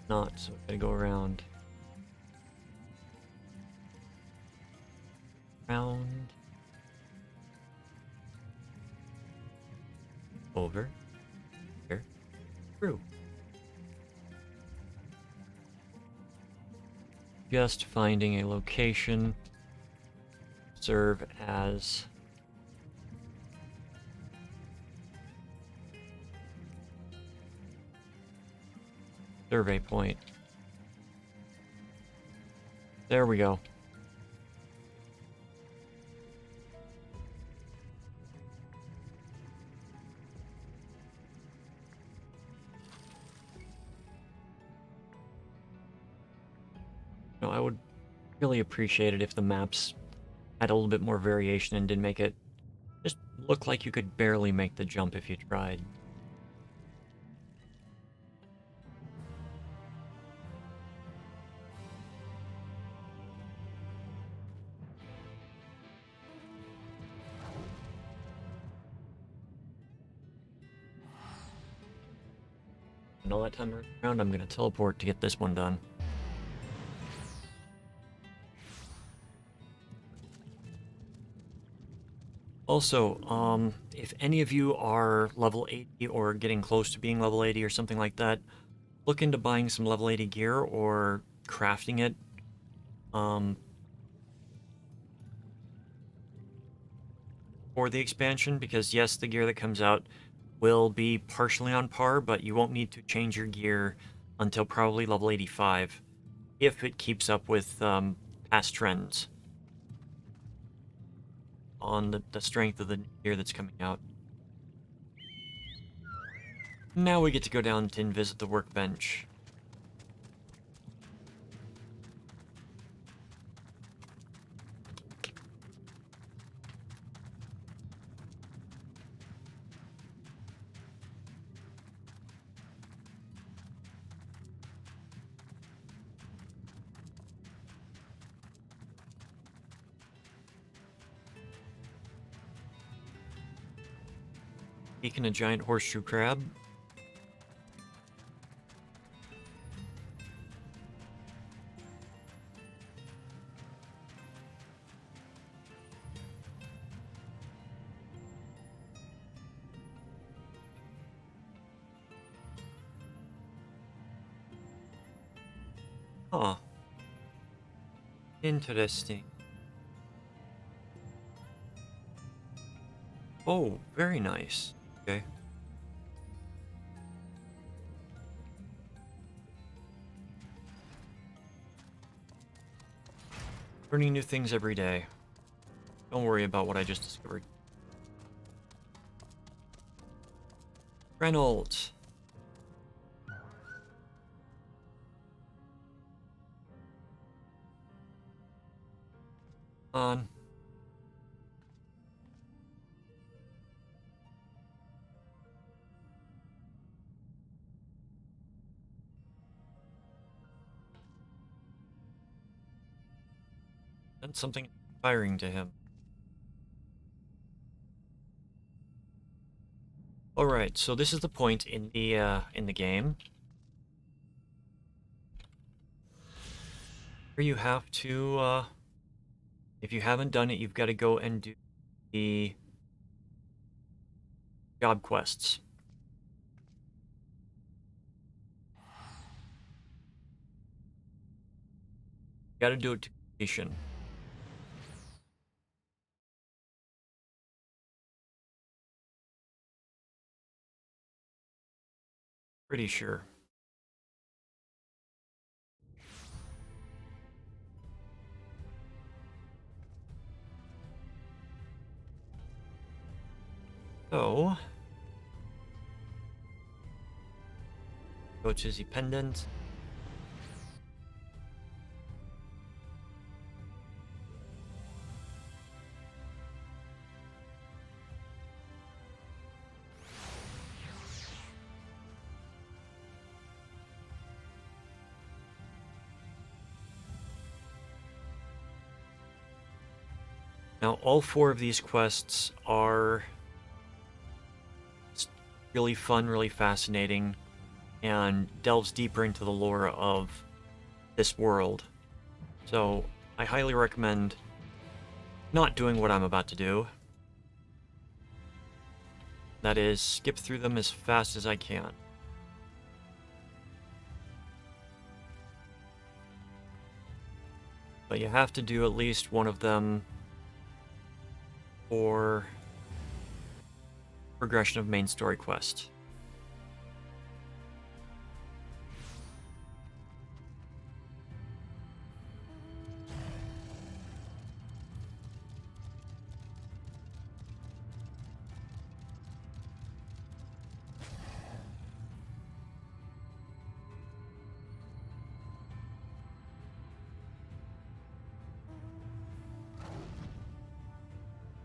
Speaker 1: not, so we gotta go around. Round. Over. Here. Through. Just finding a location. Serve as survey point. There we go. No, I would really appreciate it if the maps had a little bit more variation and didn't make it just look like you could barely make the jump if you tried. And all that time around, I'm gonna teleport to get this one done. Also, if any of you are level 80 or getting close to being level 80 or something like that, look into buying some level 80 gear or crafting it. For the expansion, because yes, the gear that comes out will be partially on par, but you won't need to change your gear until probably level 85, if it keeps up with past trends on the strength of the gear that's coming out. Now we get to go down and visit the workbench. Taking a giant horseshoe crab. Huh. Interesting. Oh, very nice. Okay. Learning new things every day. Don't worry about what I just discovered. Reynolds. On. That's something inspiring to him. All right, so this is the point in the game where you have to, if you haven't done it, you've got to go and do the job quests. You got to do it to completion. Pretty sure. So, go to the pendant. Now, all 4 of these quests are really fun, really fascinating, and delves deeper into the lore of this world. So I highly recommend not doing what I'm about to do. That is, skip through them as fast as I can. But you have to do at least one of them for progression of main story quest.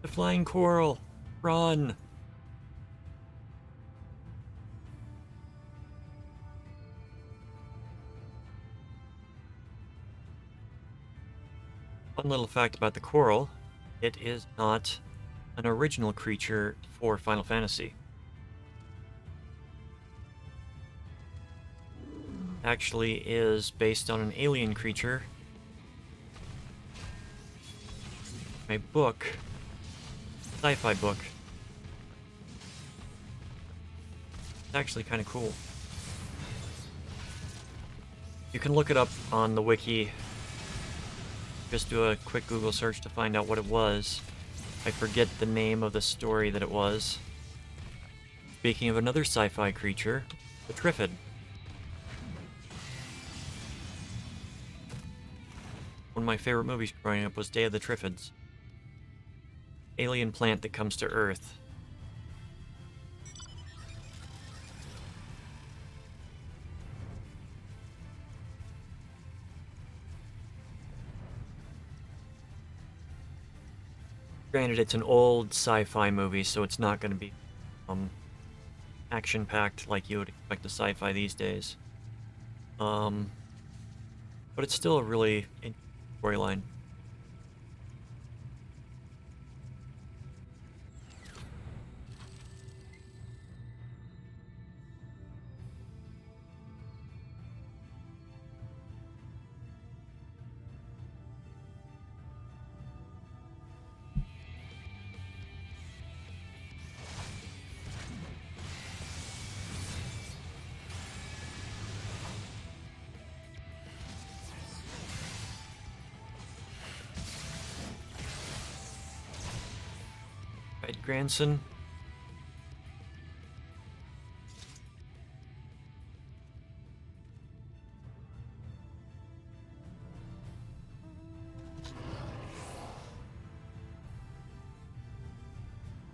Speaker 1: The flying coral! Run! One little fact about the coral, it is not an original creature for Final Fantasy. Actually is based on an alien creature. A book. Sci-fi book. It's actually kind of cool. You can look it up on the wiki. Just do a quick Google search to find out what it was. I forget the name of the story that it was. Speaking of another sci-fi creature, the Triffid. One of my favorite movies growing up was Day of the Triffids. Alien plant that comes to Earth. Granted, it's an old sci-fi movie, so it's not going to be action-packed like you would expect a sci-fi these days. But it's still a really interesting storyline. Right, grandson?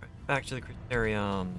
Speaker 1: Right, back to the Crystarium.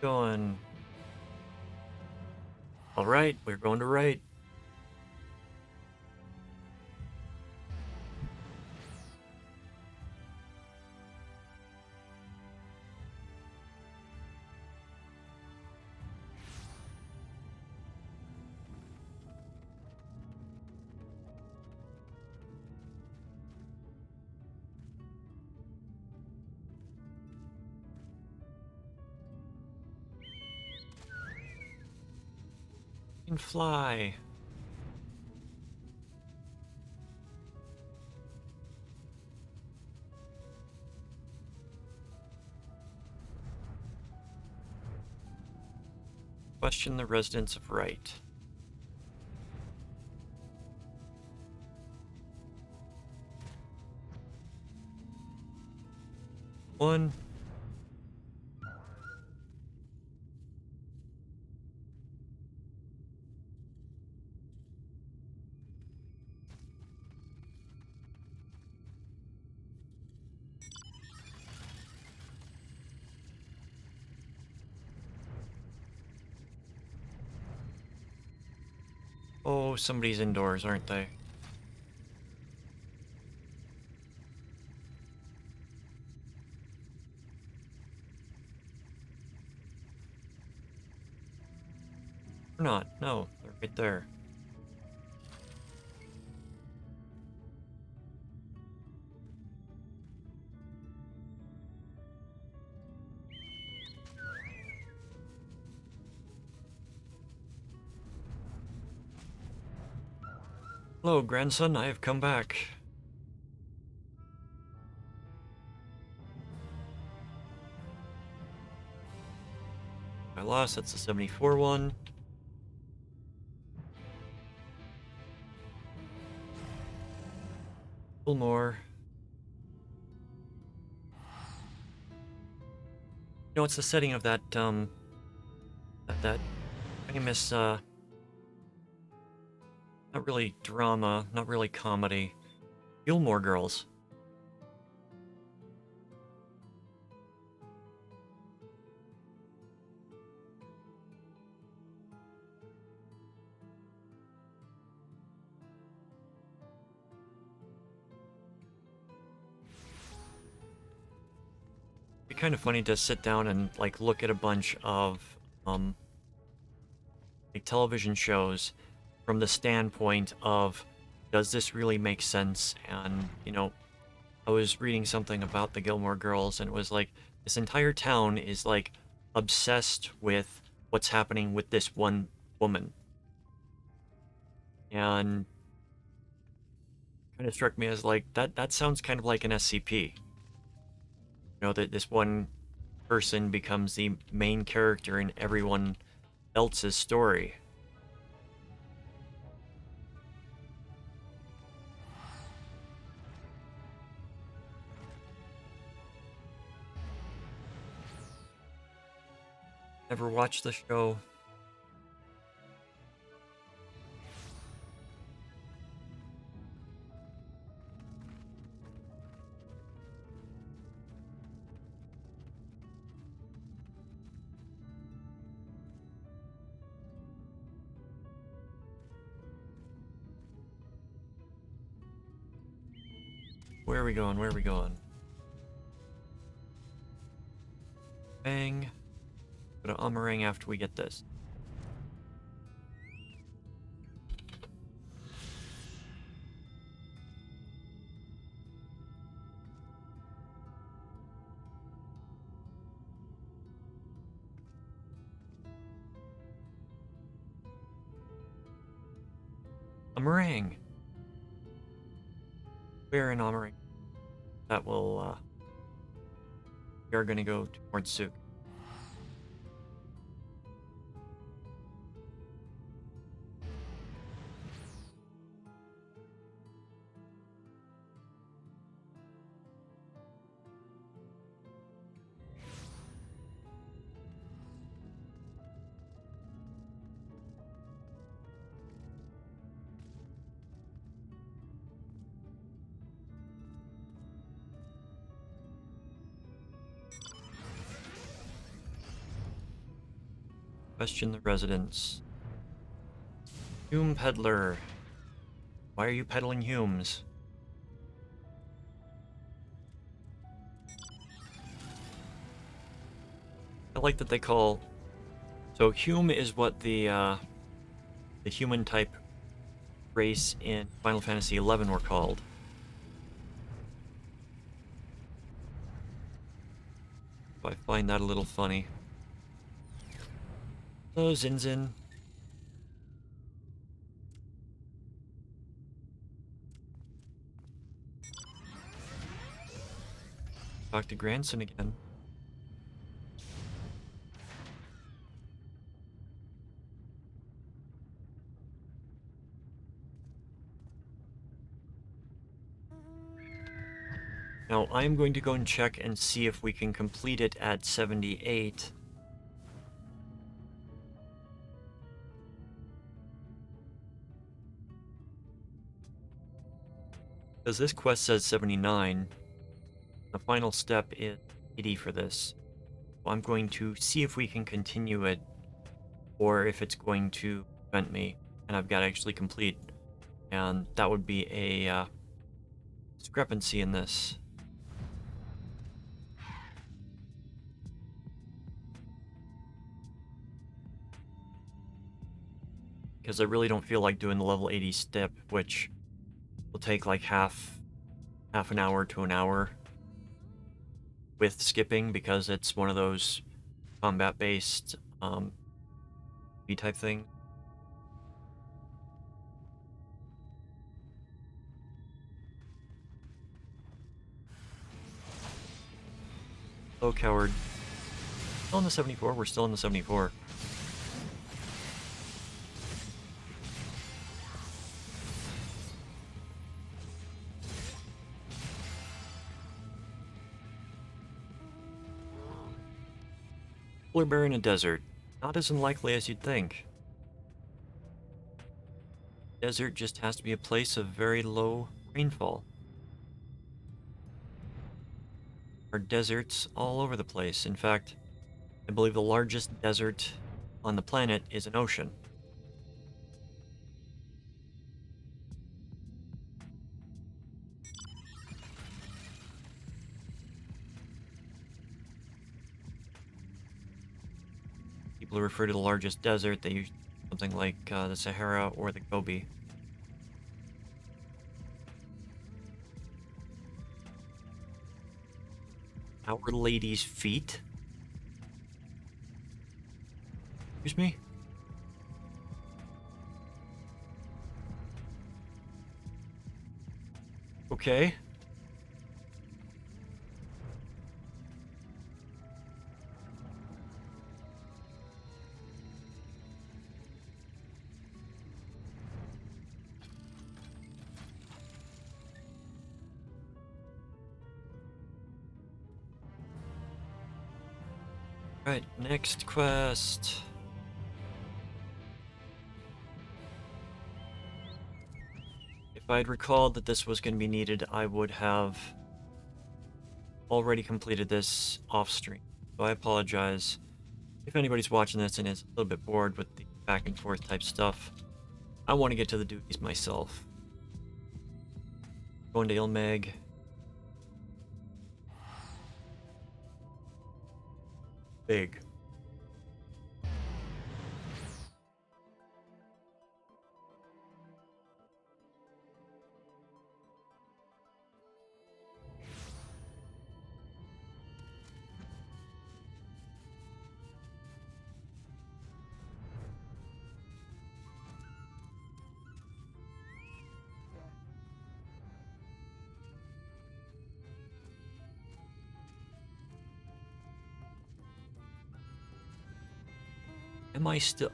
Speaker 1: Going. Alright, we're going to right. You can fly. Question the residents of right. One. Oh, somebody's indoors, aren't they? Or not. No, they're right there. Hello, grandson. I have come back. I lost. That's the 74 one. A little more. You know, it's the setting of that that famous not really drama, not really comedy, Gilmore Girls. It'd be kind of funny to sit down and like look at a bunch of like television shows from the standpoint of, does this really make sense? And you know, I was reading something about the Gilmore Girls, and it was like this entire town is like obsessed with what's happening with this one woman, and kind of struck me as like that sounds kind of like an SCP. You know, that this one person becomes the main character in everyone else's story. Never watched the show. Where are we going? Where are we going? Bang. Go to Umarang after we get this. Umarang. We're in Umarang. That will, we are gonna go towards Suk. Question the residents. Hume peddler. Why are you peddling Humes? I like that they call... So Hume is what the human type race in Final Fantasy XI were called. I find that a little funny. Hello, Zinzin. Talk to grandson again. Now, I'm going to go and check and see if we can complete it at 78. Because this quest says 79. The final step is 80 for this. So I'm going to see if we can continue it, or if it's going to prevent me, and I've got to actually complete. And that would be a discrepancy in this. Because I really don't feel like doing the level 80 step, which will take like half an hour to an hour with skipping, because it's one of those combat-based type thing. Oh, coward. Still in the 74? We're still in the 74. Polar bear in a desert. Not as unlikely as you'd think. Desert just has to be a place of very low rainfall. There are deserts all over the place. In fact, I believe the largest desert on the planet is an ocean. People who refer to the largest desert, they use something like the Sahara or the Gobi. Our Lady's feet? Excuse me? Okay. Right, next quest. If I'd recalled that this was going to be needed, I would have already completed this off stream. So I apologize if anybody's watching this and is a little bit bored with the back and forth type stuff. I want to get to the duties myself. Going to Ilmeg. Big.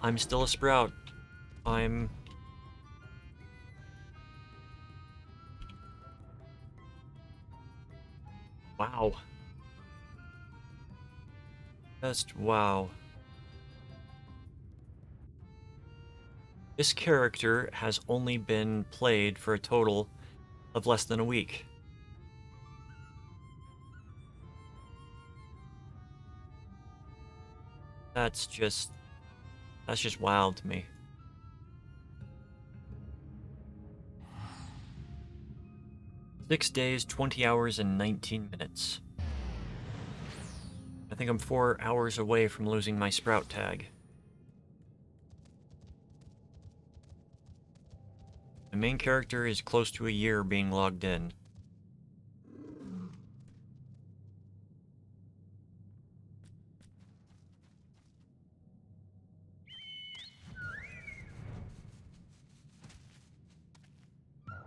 Speaker 1: I'm still a sprout. I'm... Wow. Just wow. This character has only been played for a total of less than a week. That's just wild to me. 6 days, 20 hours, and 19 minutes. I think I'm 4 hours away from losing my sprout tag. My main character is close to a year being logged in.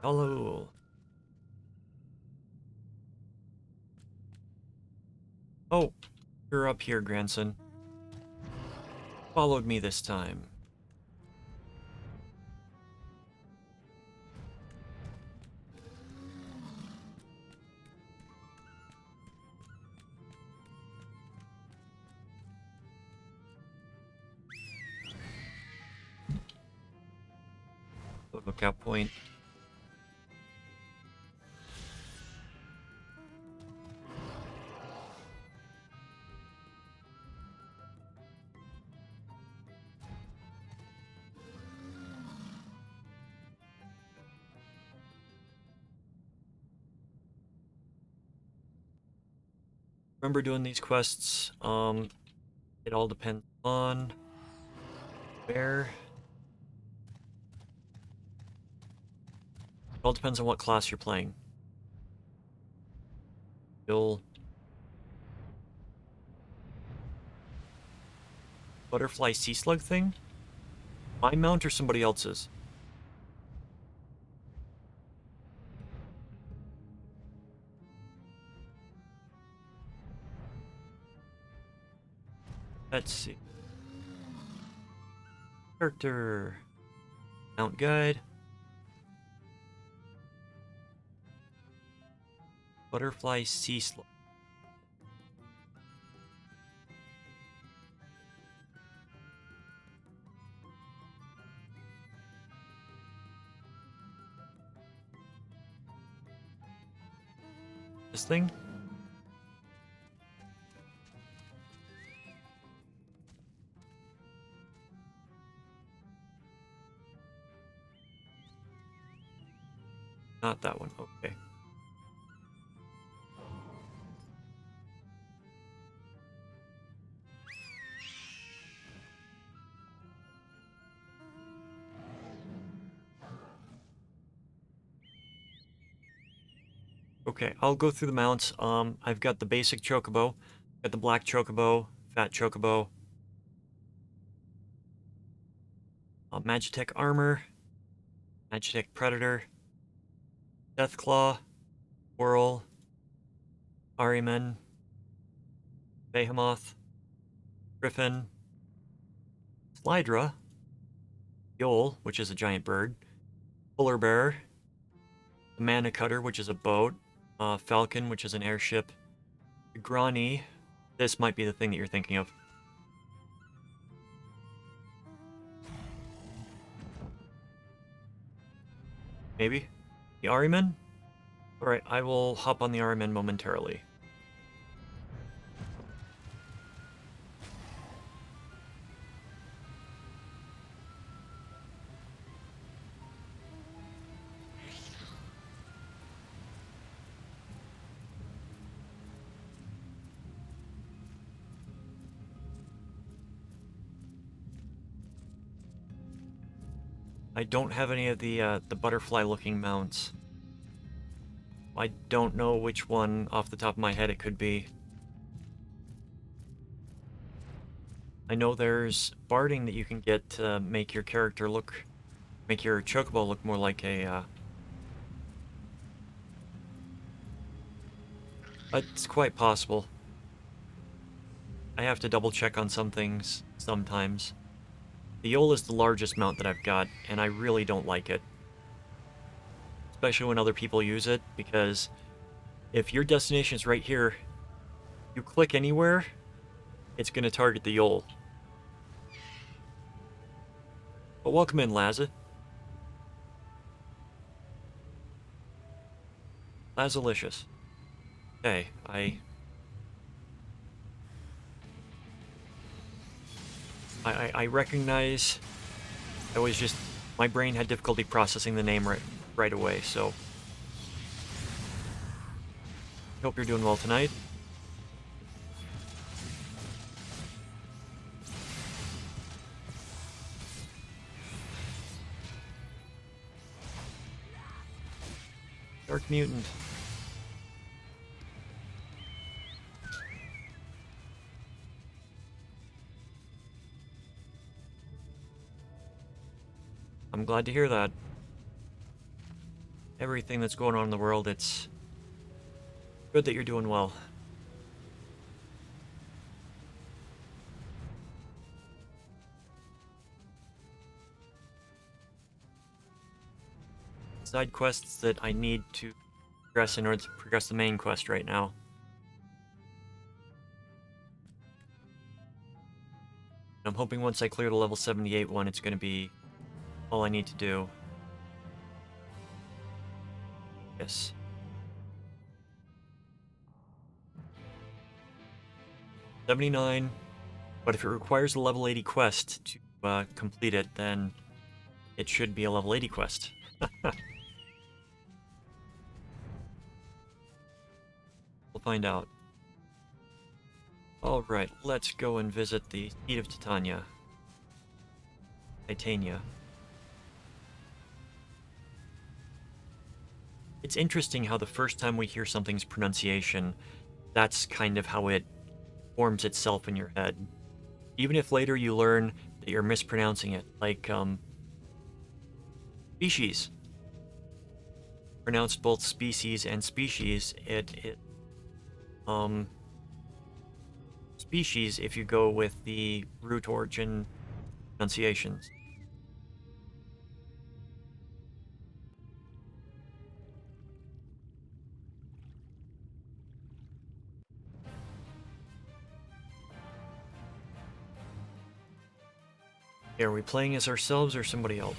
Speaker 1: Hello. Oh, you're up here, grandson. Followed me this time. lookout point. Remember doing these quests. It all depends on where. It all depends on what class you're playing. You'll butterfly sea slug thing? My mount or somebody else's? Let's see. Character. Mount guide. Butterfly sea slug. This thing? Not that one. Okay. Okay, I'll go through the mounts. I've got the basic chocobo, got the black chocobo, fat chocobo, Magitech armor, Magitech predator, Deathclaw, Whirl, Ahriman, Behemoth, Griffin, Slydra, Yol, which is a giant bird, Polar Bear, the Mana Cutter, which is a boat, Falcon, which is an airship, Grani. This might be the thing that you're thinking of. Maybe? The Ahriman? Alright, I will hop on the Ahriman momentarily. I don't have any of the butterfly-looking mounts. I don't know which one off the top of my head it could be. I know there's barding that you can get to make your character look, make your chocobo look more like a, it's quite possible. I have to double check on some things sometimes. The Yol is the largest mount that I've got, and I really don't like it. Especially when other people use it, because if your destination is right here, you click anywhere, it's going to target the Yol. But welcome in, Laza. Lazalicious. Okay, I recognize. I was just, my brain had difficulty processing the name right away, so hope you're doing well tonight. Dark Mutant. I'm glad to hear that. Everything that's going on in the world, it's good that you're doing well. Side quests that I need to progress in order to progress the main quest right now. I'm hoping once I clear the level 78 one, it's going to be all I need to do. Yes. $79, but if it requires a level 80 quest to complete it, then it should be a level 80 quest. We'll find out. Alright, let's go and visit the seat of Titania. Titania. It's interesting how the first time we hear something's pronunciation, that's kind of how it forms itself in your head. Even if later you learn that you're mispronouncing it, like, species. Pronounced both species and species, species if you go with the root origin pronunciations. Are we playing as ourselves or somebody else?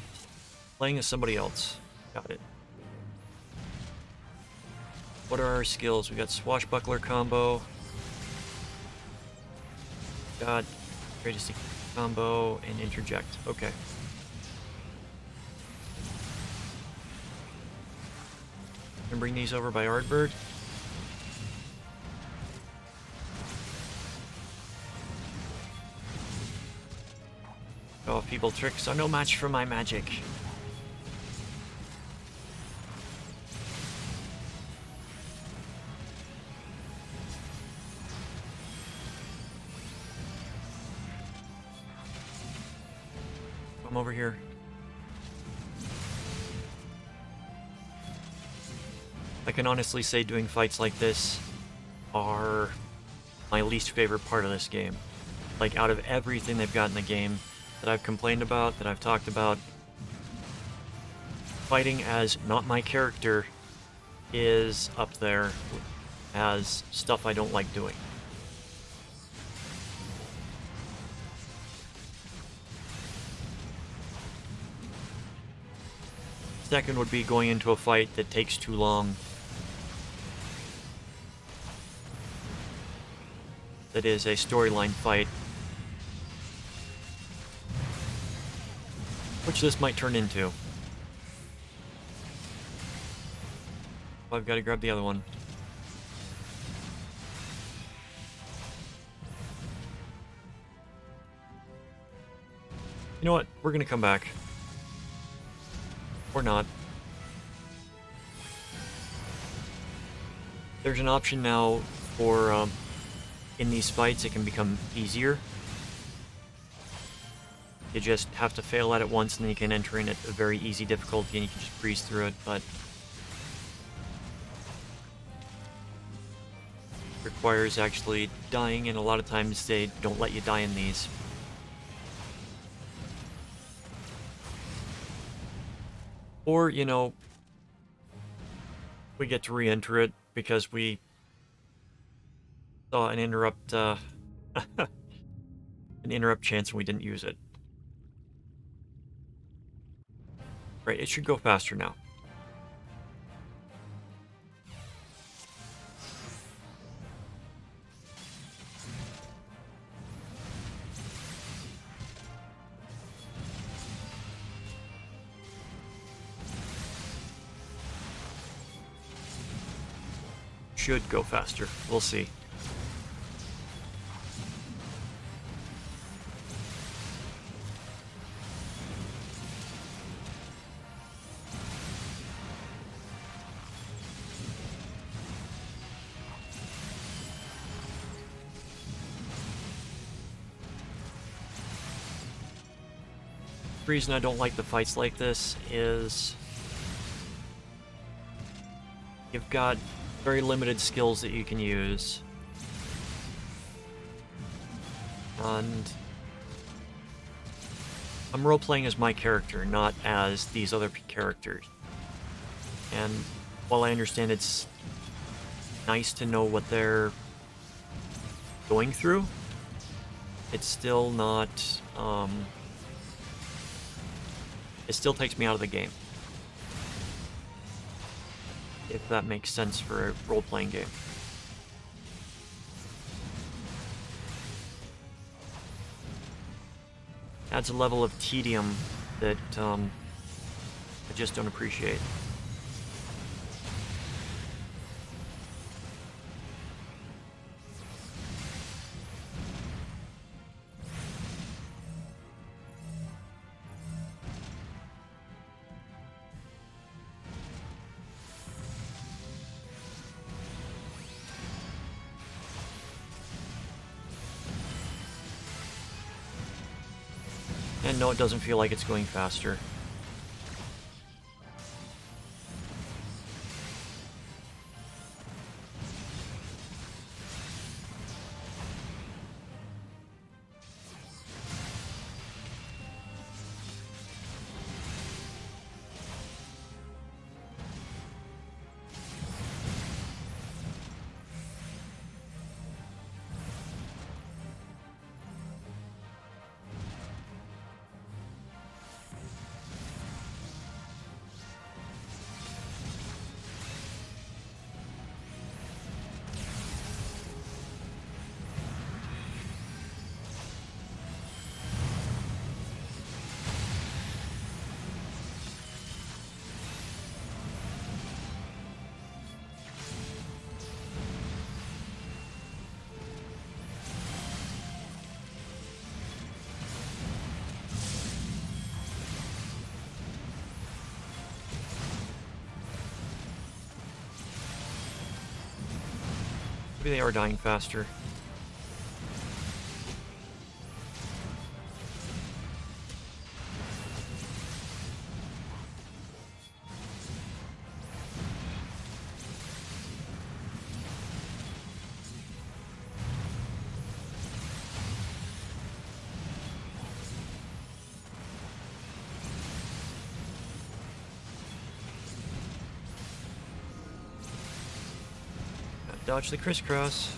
Speaker 1: Playing as somebody else. Got it. What are our skills? We got swashbuckler combo. Got greatest combo and interject. Okay. And bring these over by Ardbird. Oh, feeble tricks are no match for my magic. Come over here. I can honestly say doing fights like this are my least favorite part of this game. Like, out of everything they've got in the game that I've complained about, that I've talked about, fighting as not my character is up there as stuff I don't like doing. Second would be going into a fight that takes too long. That is a storyline fight. Which this might turn into. I've got to grab the other one. You know what? We're gonna come back. Or not. There's an option now for, in these fights, it can become easier. You just have to fail at it once, and then you can enter in at a very easy difficulty, and you can just breeze through it, but requires actually dying, and a lot of times they don't let you die in these. Or, you know, we get to re-enter it because we saw an interrupt, an interrupt chance and we didn't use it. Right, it should go faster now. Should go faster. We'll see. The reason I don't like the fights like this is you've got very limited skills that you can use, and I'm role-playing as my character, not as these other characters. And while I understand it's nice to know what they're going through, it's still not, it still takes me out of the game. if that makes sense for a role-playing game. Adds a level of tedium that I just don't appreciate. And no, it doesn't feel like it's going faster. Maybe they are dying faster. Dodge the crisscross.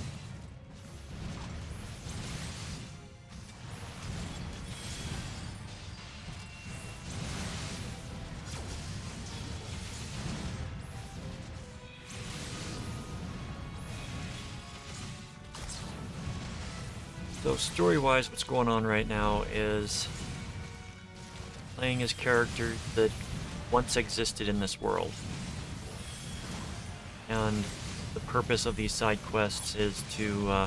Speaker 1: So story-wise, what's going on right now is playing as characters that once existed in this world. And the purpose of these side quests is to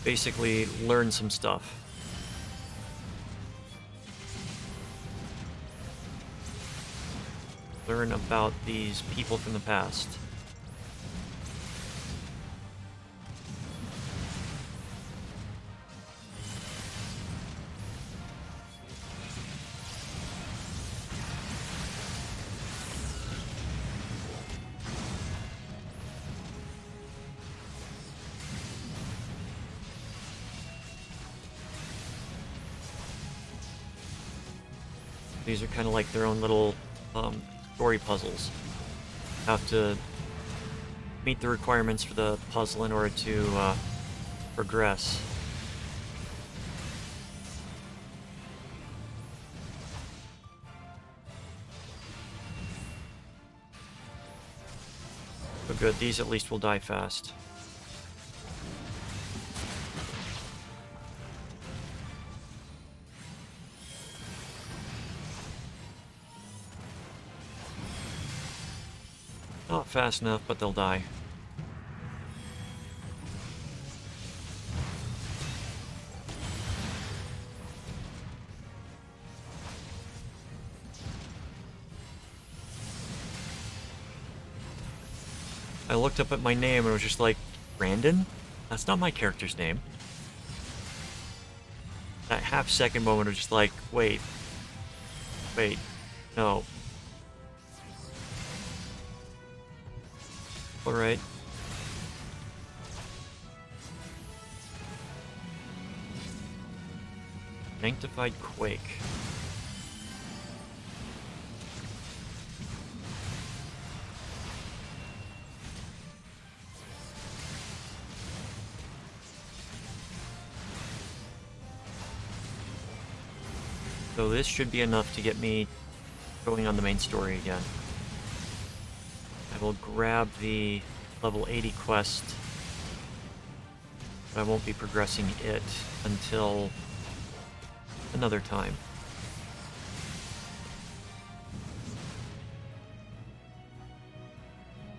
Speaker 1: basically learn some stuff. Learn about these people from the past. These are kind of like their own little story puzzles. Have to meet the requirements for the puzzle in order to progress. So good, these at least will die fast. Not fast enough, but they'll die. I looked up at my name and was just like, Brandon? That's not my character's name. That half-second moment of just like, wait, no. Alright. Sanctified Quake. So this should be enough to get me going on the main story again. I will grab the level 80 quest, but I won't be progressing it until another time.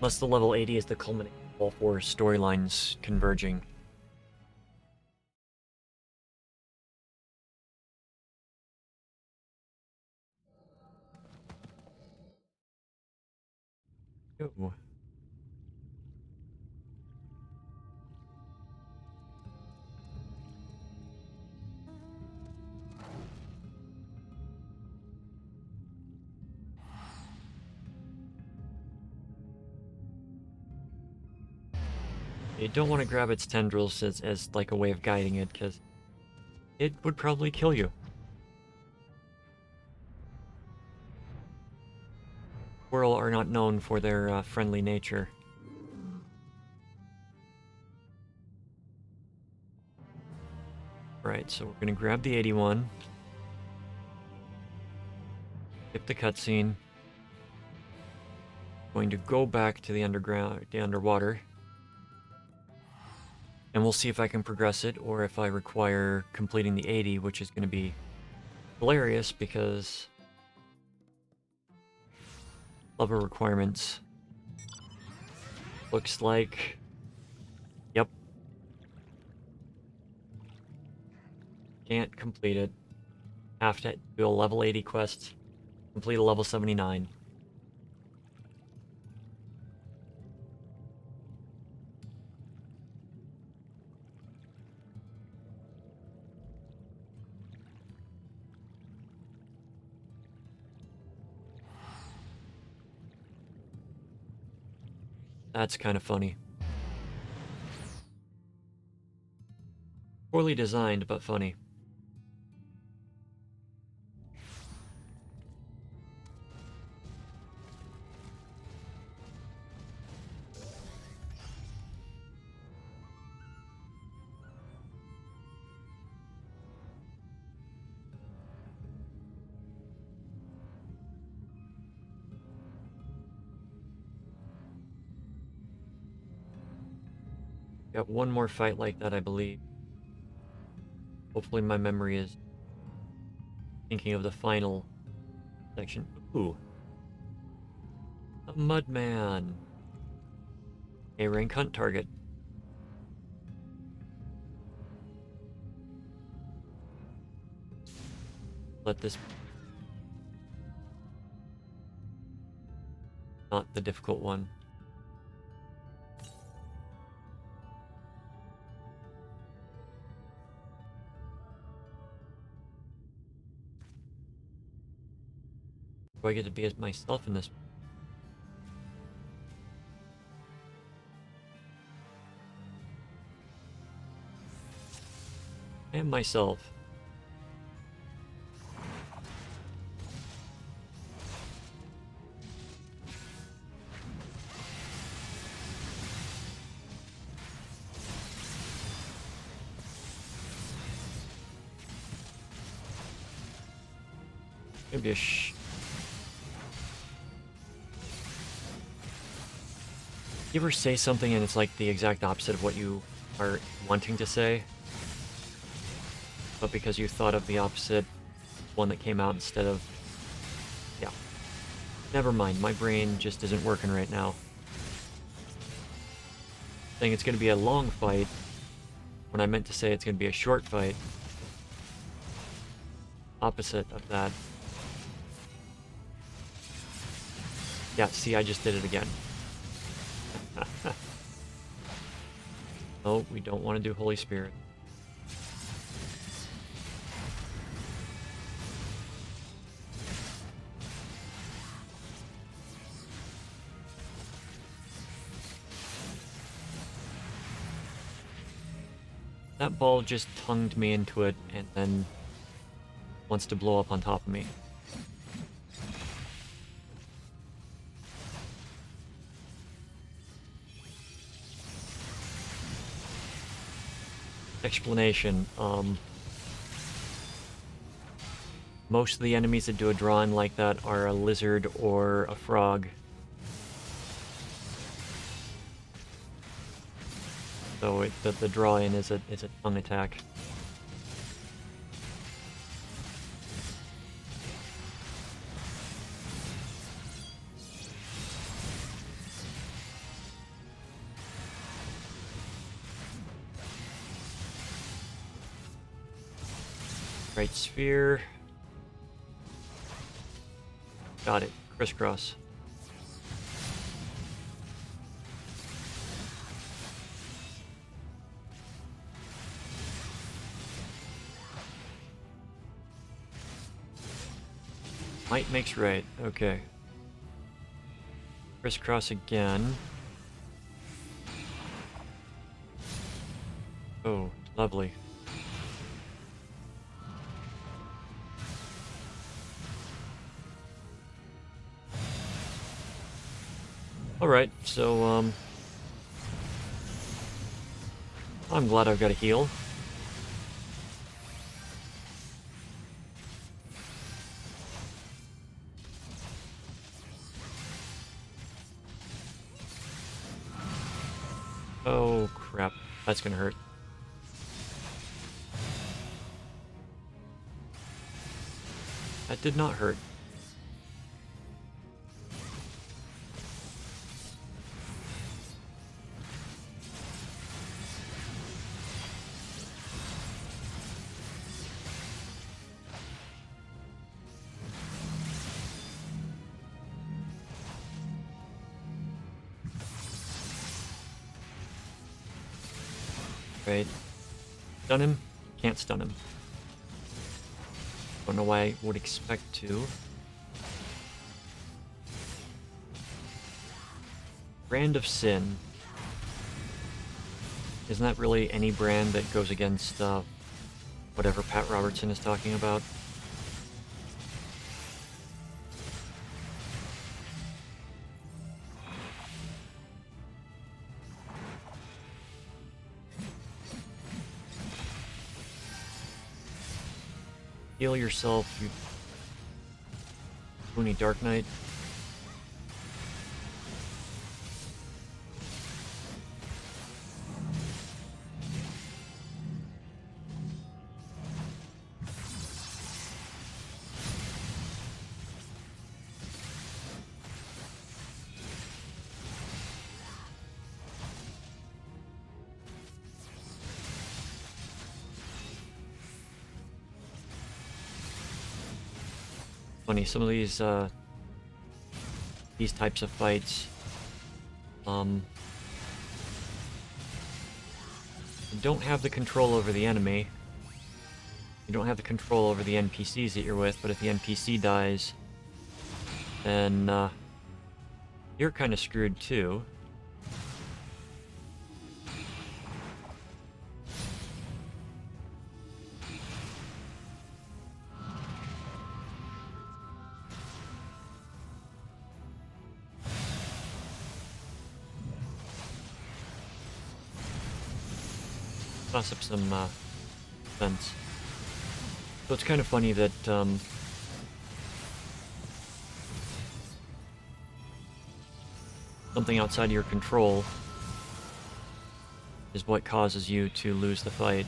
Speaker 1: Unless the level 80 is the culmination of all four storylines converging. Ooh. You don't want to grab its tendrils as like a way of guiding it, because it would probably kill you. Squirrel are not known for their friendly nature. Right, so we're gonna grab the 81. Skip the cutscene. Going to go back to the underwater. And we'll see if I can progress it, or if I require completing the 80, which is going to be hilarious because level requirements. Looks like, yep. Can't complete it. Have to do a level 80 quest, complete a level 79. That's kind of funny. Poorly designed, but funny. Got one more fight like that, I believe. Hopefully my memory is thinking of the final section. Ooh. A Mudman. A rank hunt target. Let this... not the difficult one. Do I get to be as myself in this? I am myself. Gonna be a You ever say something and it's like the exact opposite of what you are wanting to say? But because you thought of the opposite one that came out instead of... Yeah. Never mind, my brain just isn't working right now. Saying it's gonna be a long fight when I meant to say it's gonna be a short fight. Opposite of that. Yeah, see, I just did it again. Oh, we don't want to do Holy Spirit. That ball just tongued me into it and then wants to blow up on top of me. Explanation, most of the enemies that do a draw-in like that are a lizard or a frog. So the draw in is a tongue attack. Right sphere. Got it. Crisscross. Might makes right. Okay. Crisscross again. Oh, lovely. Alright, so, I'm glad I've got a heal. Oh, crap. That's gonna hurt. That did not hurt. Right. Stun him? Can't stun him. Don't know why I would expect to. Brand of Sin. Isn't that really any brand that goes against whatever Pat Robertson is talking about? Heal yourself, you puny Dark Knight. Funny, some of these types of fights, you don't have the control over the enemy. You don't have the control over the NPCs that you're with, but if the NPC dies, then you're kind of screwed too. Toss up some defense. So it's kind of funny that something outside your control is what causes you to lose the fight.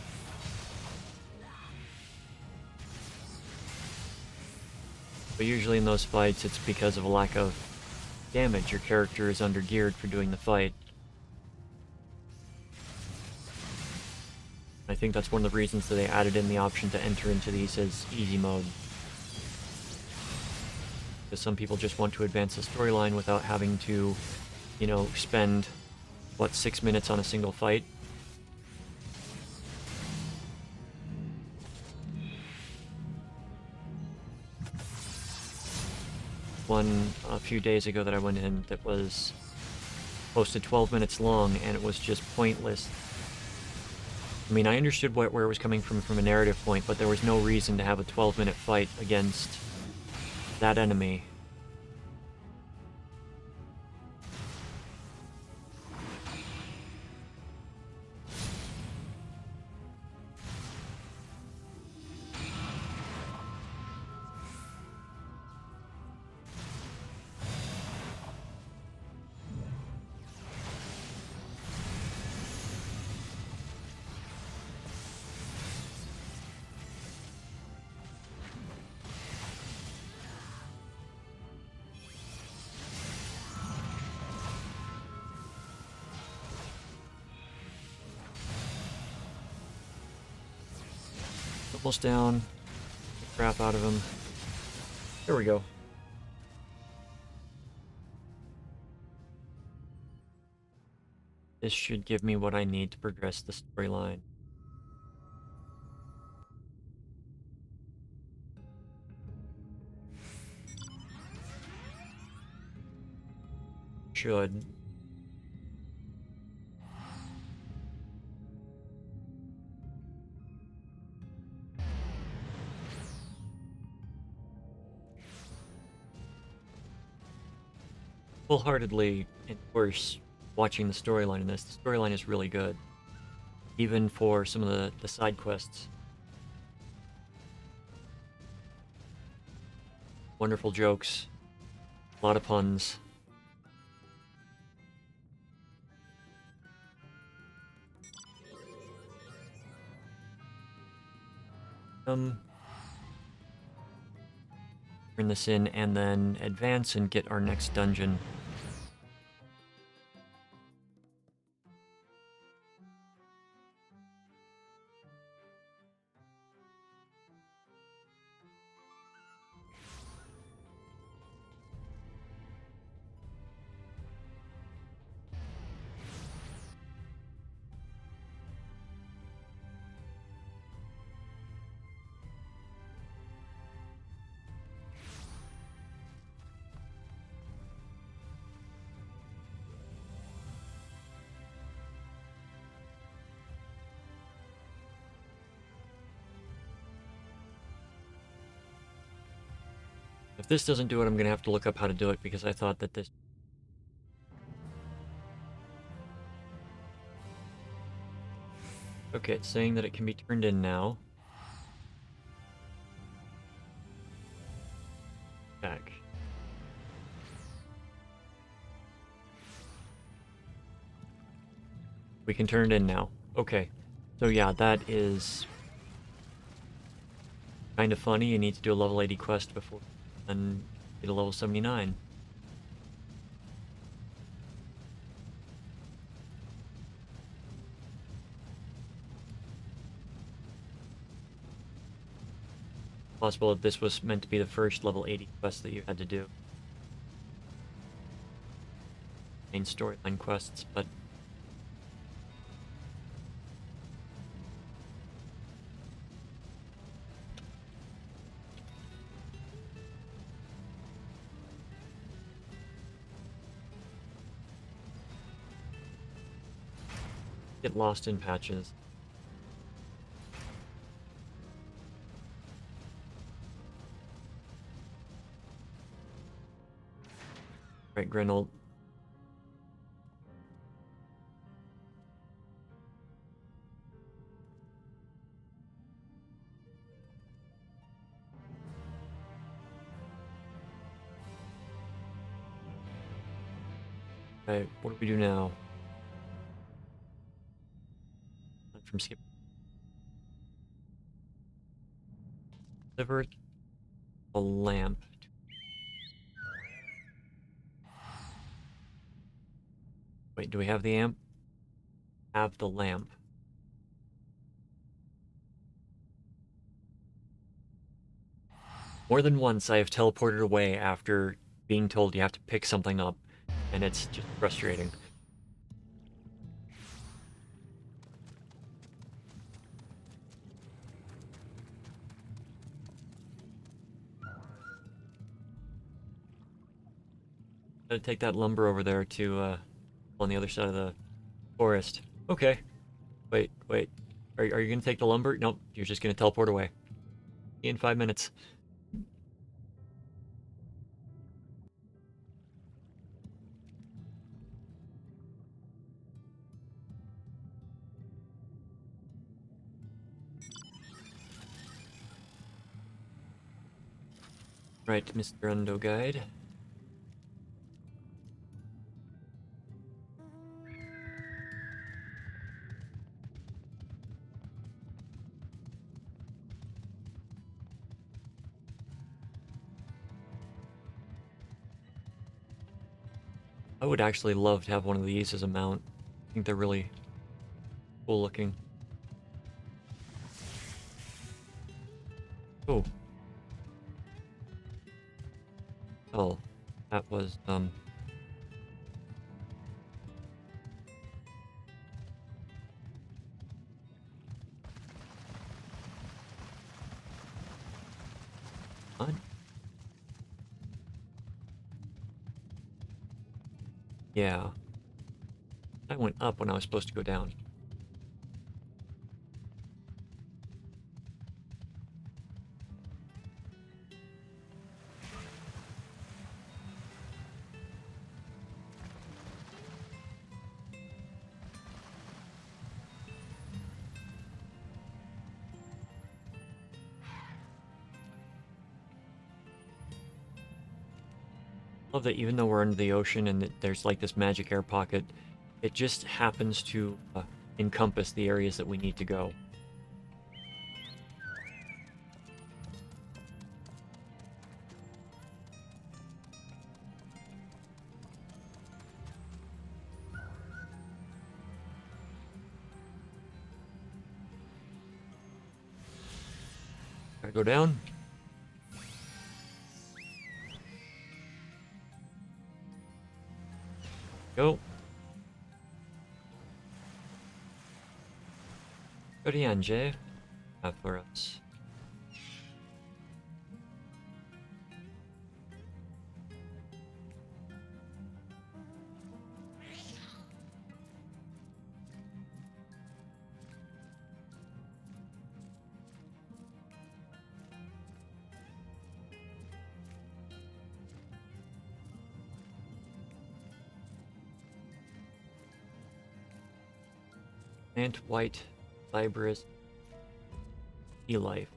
Speaker 1: But usually in those fights it's because of a lack of damage. Your character is undergeared for doing the fight. I think that's one of the reasons that they added in the option to enter into these as easy mode. Because some people just want to advance the storyline without having to, you know, spend, what, 6 minutes on a single fight? One a few days ago that I went in that was close to 12 minutes long, and it was just pointless. I mean, I understood where it was coming from a narrative point, but there was no reason to have a 12-minute fight against that enemy. Almost down. Get the crap out of him. There we go. This should give me what I need to progress the storyline. Should. Wholeheartedly endorse watching the storyline in this. The storyline is really good. Even for some of the side quests. Wonderful jokes. A lot of puns. Turn this in and then advance and get our next dungeon. If this doesn't do it, I'm going to have to look up how to do it because I thought that this... Okay, it's saying that it can be turned in now. Back. We can turn it in now. Okay. So yeah, that is kind of funny. You need to do a level 80 quest before and get a level 79. Possible that this was meant to be the first level 80 quest that you had to do. Main storyline quests, but get lost in patches. Right, Grenold. Right, what do we do now? From skip. Deliver a lamp. Wait, do we have the amp? Have the lamp. More than once I have teleported away after being told you have to pick something up, and it's just frustrating. Gotta take that lumber over there to, on the other side of the forest. Okay. Wait. Are you gonna take the lumber? Nope, you're just gonna teleport away. In 5 minutes. Right, Mr. Undo Guide. I would actually love to have one of these as a mount. I think they're really cool looking. Oh. Oh, that was, what? Yeah. I went up when I was supposed to go down. Love that even though we're under the ocean and there's like this magic air pocket, it just happens to encompass the areas that we need to go. Gotta go down. Go. What do you have for us? Plant white, fibrous, e-life.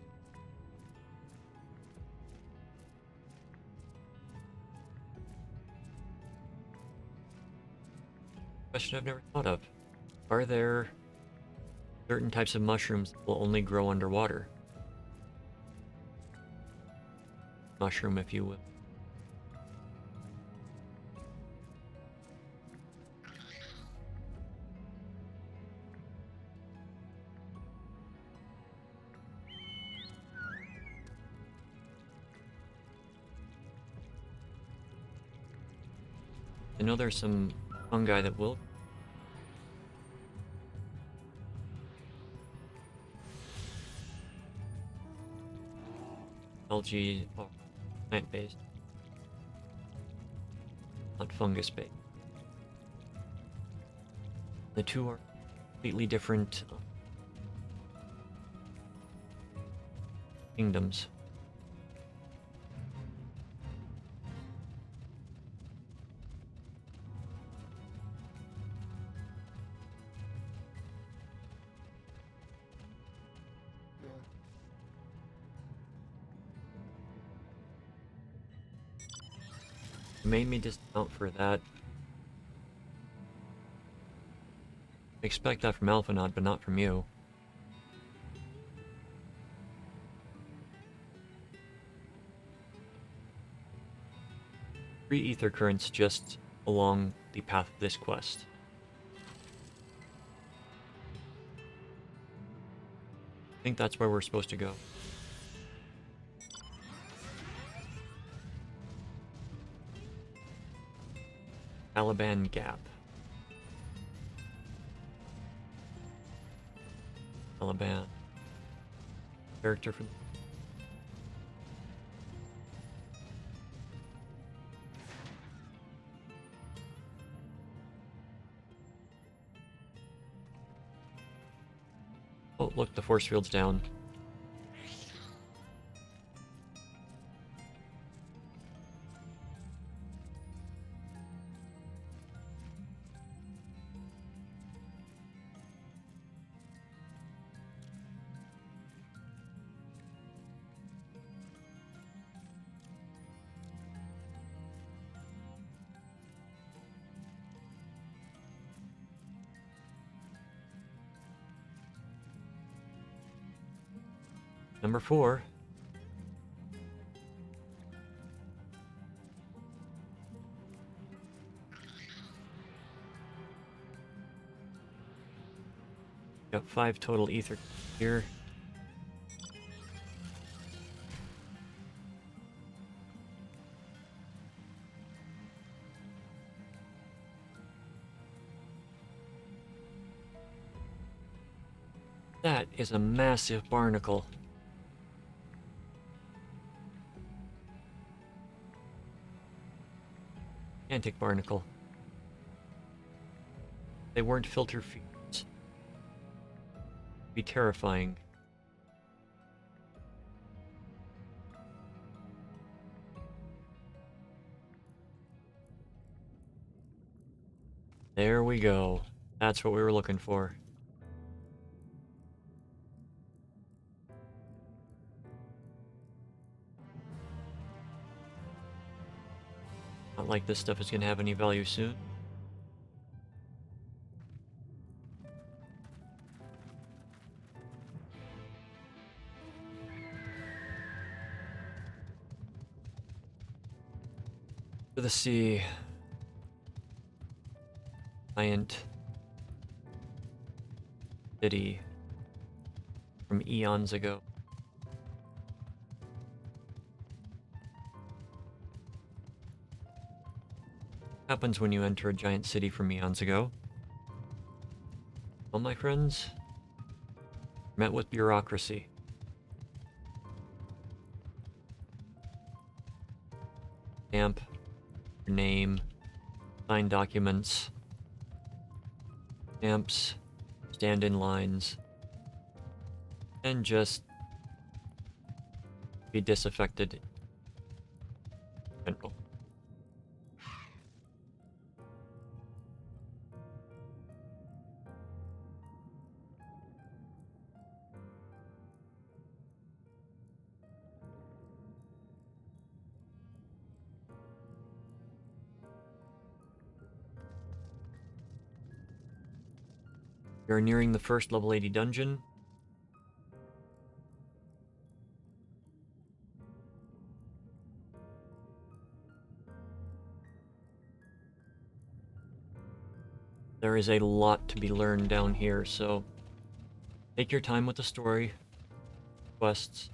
Speaker 1: Question I've never thought of. Are there certain types of mushrooms that will only grow underwater? Mushroom, if you will. I know there's some fungi that will. Algae are plant-based, not fungus-based. The two are completely different kingdoms. You made me dismount for that. Expect that from Alphanaud, but not from you. Three ether currents just along the path of this quest. I think that's where we're supposed to go. Caliban Gap. Caliban. Character from. Oh, look, the force field's down. Number 4. Got 5 total ether here. That is a massive barnacle. Gigantic barnacle. They weren't filter feeds. Be terrifying. There we go. That's what we were looking for. Not like this stuff is gonna have any value soon. To the sea. Giant city from eons ago. Happens when you enter a giant city from eons ago. Well, my friends, met with bureaucracy. Stamp, your name, sign documents, stamps, stand in lines, and just be disaffected. General. You're nearing the first level 80 dungeon. There is a lot to be learned down here, so take your time with the story, quests.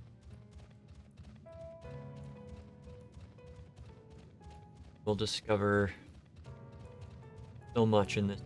Speaker 1: We'll discover so much in this.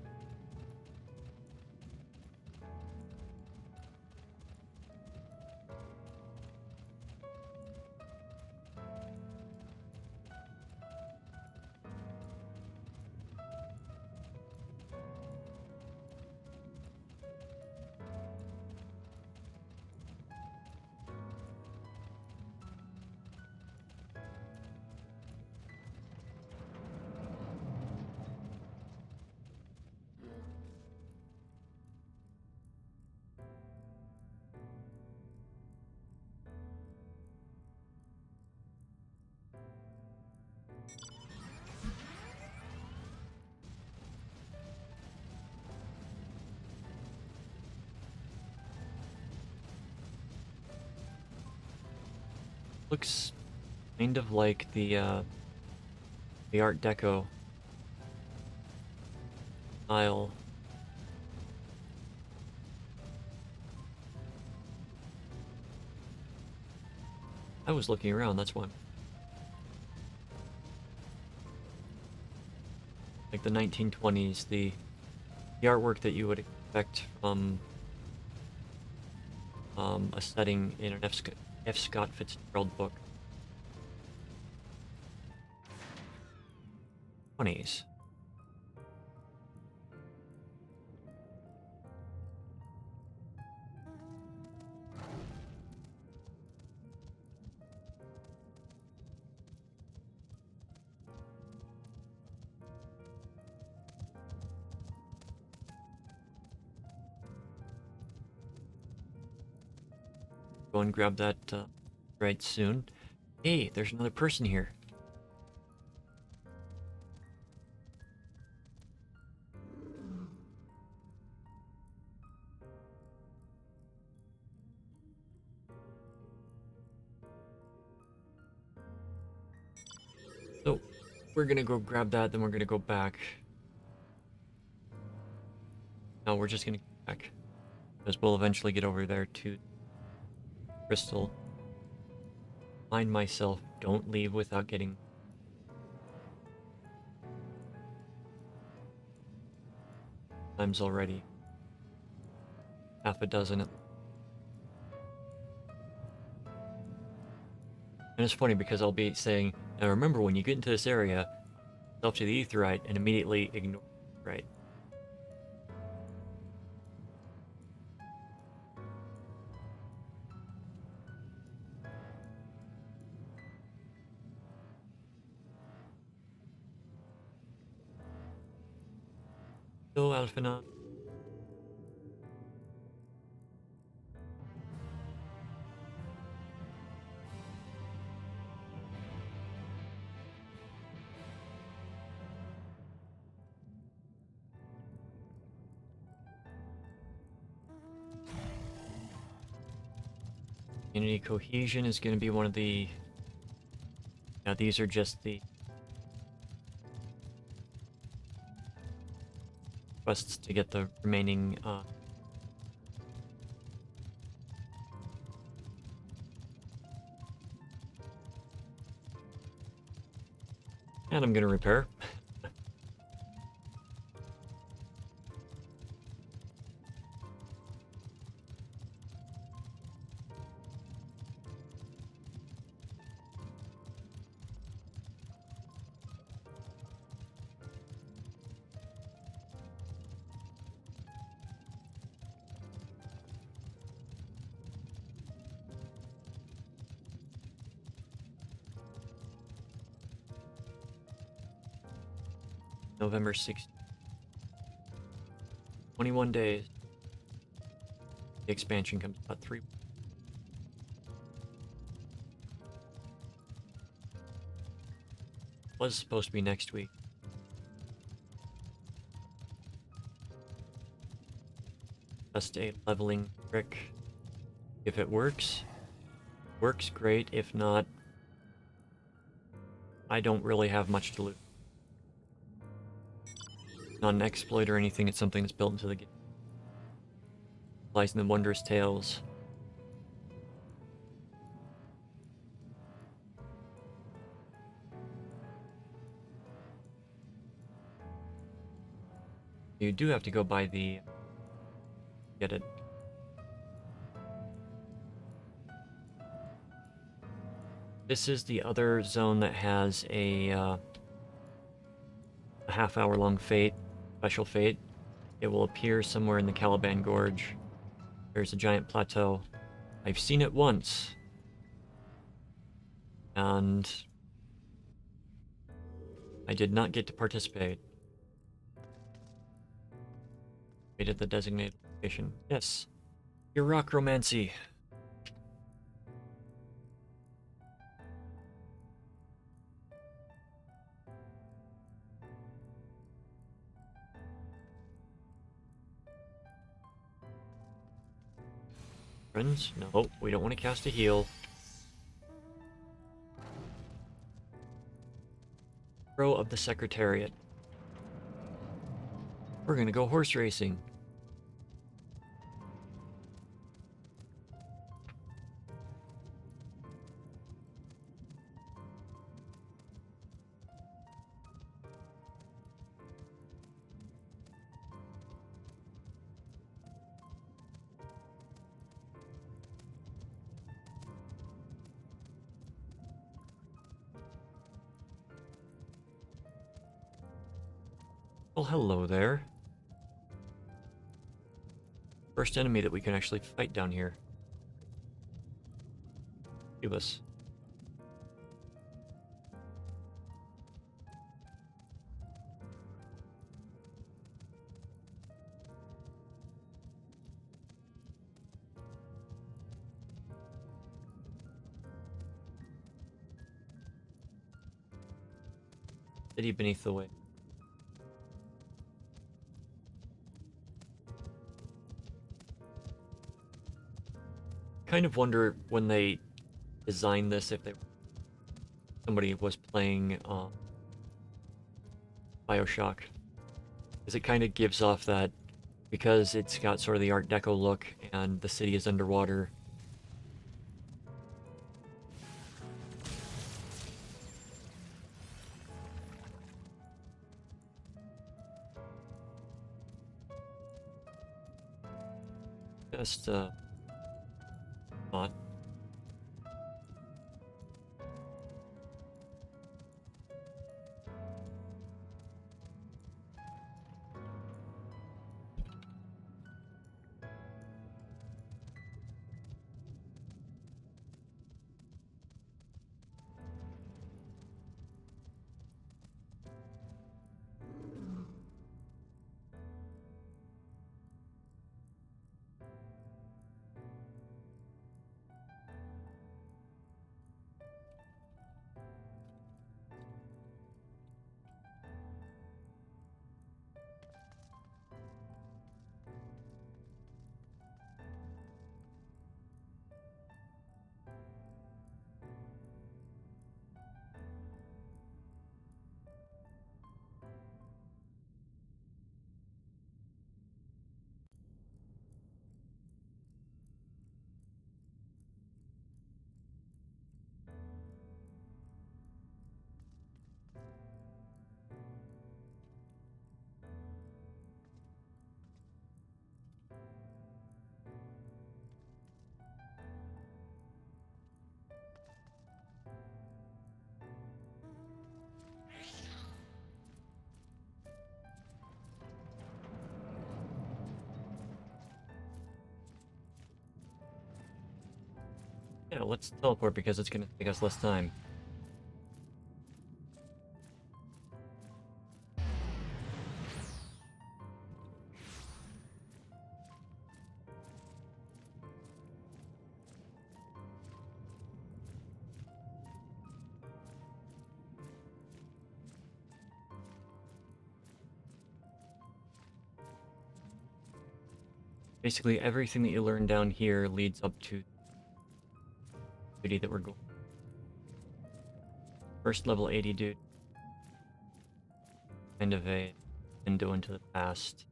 Speaker 1: Looks kind of like the Art Deco style. I was looking around, that's why. Like the 1920s, the artwork that you would expect from a setting in an F. Scott Fitzgerald book. 20s. Go and grab that right soon. Hey, there's another person here. So, we're gonna go grab that, then we're gonna go back. No, we're just gonna go back. Because we'll eventually get over there to Crystal. Find myself, don't leave without getting... Times already. Half a dozen at least. And it's funny because I'll be saying, now remember when you get into this area, self to the Aetheryte and immediately ignore it, right? So, Alphina. Community cohesion is going to be one of the... Now these are just the quests to get the remaining and I'm gonna repair. November 6th. 21 days. The expansion comes about 3. Was supposed to be next week. Just a leveling trick. If it works, works great. If not, I don't really have much to lose. Not an exploit or anything, it's something that's built into the game. Lies in the wondrous tales. You do have to go by the... get it. This is the other zone that has a half-hour long fate, special fate. It will appear somewhere in the Caliban Gorge. There's a giant plateau. I've seen it once. And I did not get to participate. Wait at the designated location. Yes. Your rockromancy. Friends? No, we don't want to cast a heal. Row of the Secretariat. We're gonna go horse racing. Well, hello there. First enemy that we can actually fight down here. Give us. City beneath the way. Kind of wonder when they designed this if somebody was playing Bioshock, because it kind of gives off that, because it's got sort of the Art Deco look and the city is underwater. Just thought. Yeah, let's teleport because it's gonna take us less time. Basically, everything that you learn down here leads up to the duty that we're going. First level 80 dude. Kind of a window into the past.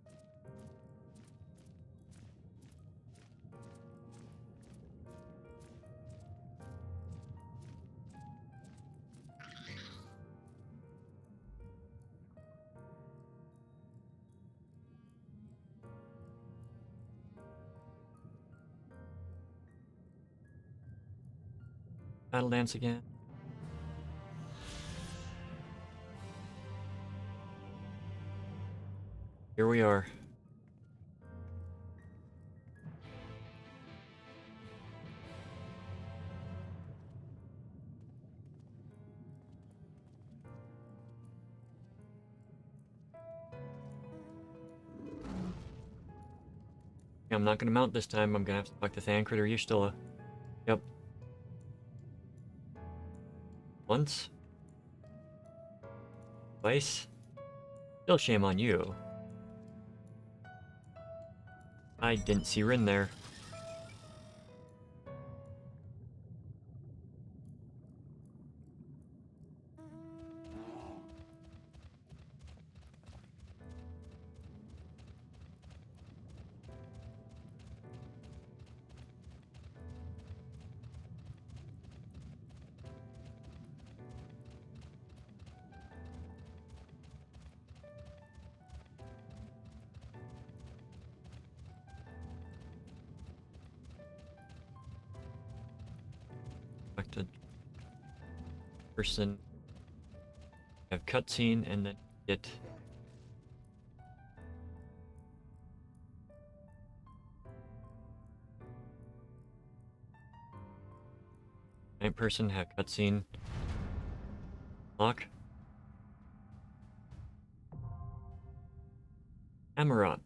Speaker 1: Battle dance again. Here we are. I'm not gonna mount this time. I'm gonna have to talk to Thancred or Ystilla. Yep. Once. Twice. Still shame on you. I didn't see Rin there. Back to person. Have cutscene and then get night person, have cutscene. Lock. Amarat.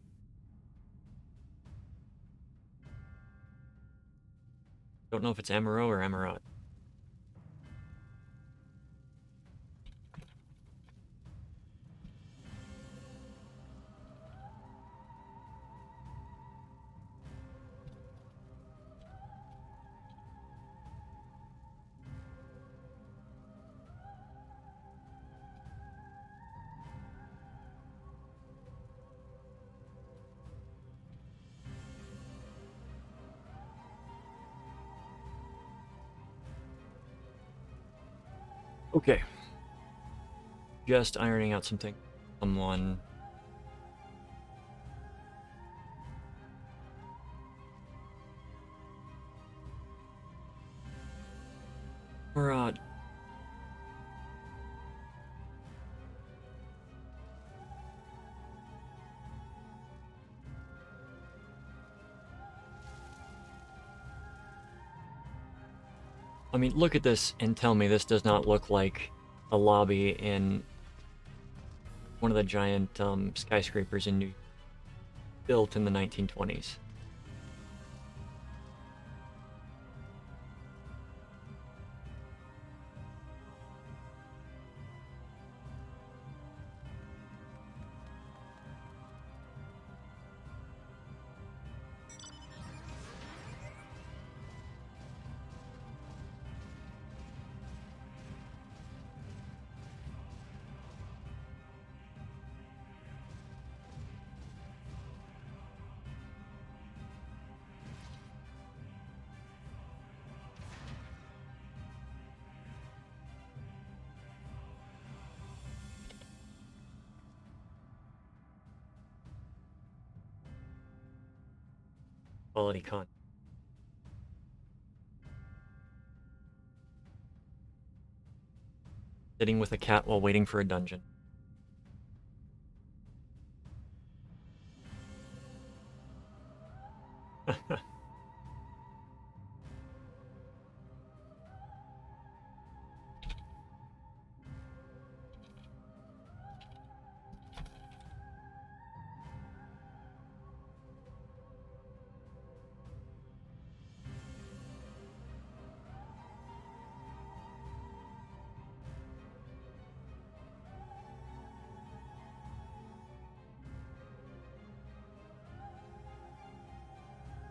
Speaker 1: Don't know if it's Amaro or Amarat. Okay. Just ironing out something. Someone. Amarat. I mean, look at this and tell me this does not look like a lobby in one of the giant skyscrapers in New York, built in the 1920s. Quality con. Sitting with a cat while waiting for a dungeon.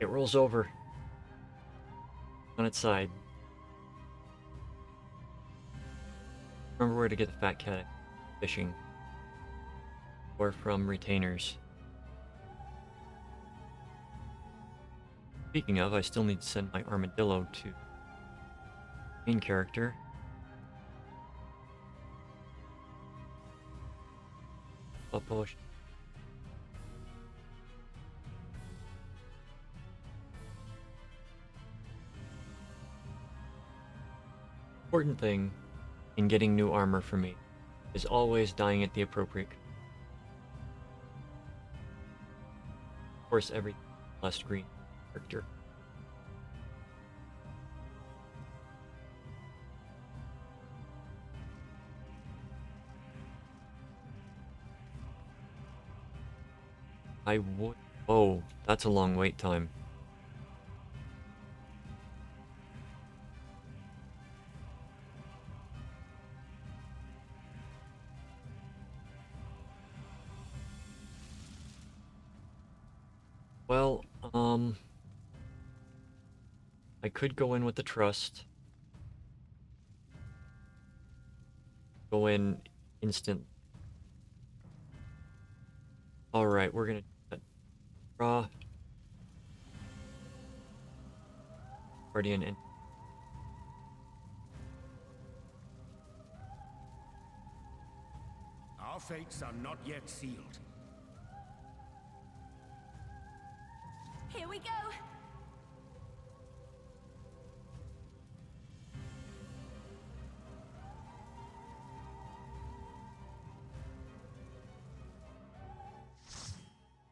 Speaker 1: It rolls over on its side. Remember where to get the fat cat fishing. Or from retainers. Speaking of, I still need to send my armadillo to main character. Publish. Important thing in getting new armor for me is always dying at the appropriate. Of course, every less green character. I would. Oh, that's a long wait time. Well, I could go in with the trust. Go in instant. Alright, we're gonna draw Guardian and
Speaker 2: Our fates are not yet sealed.
Speaker 3: Here we go!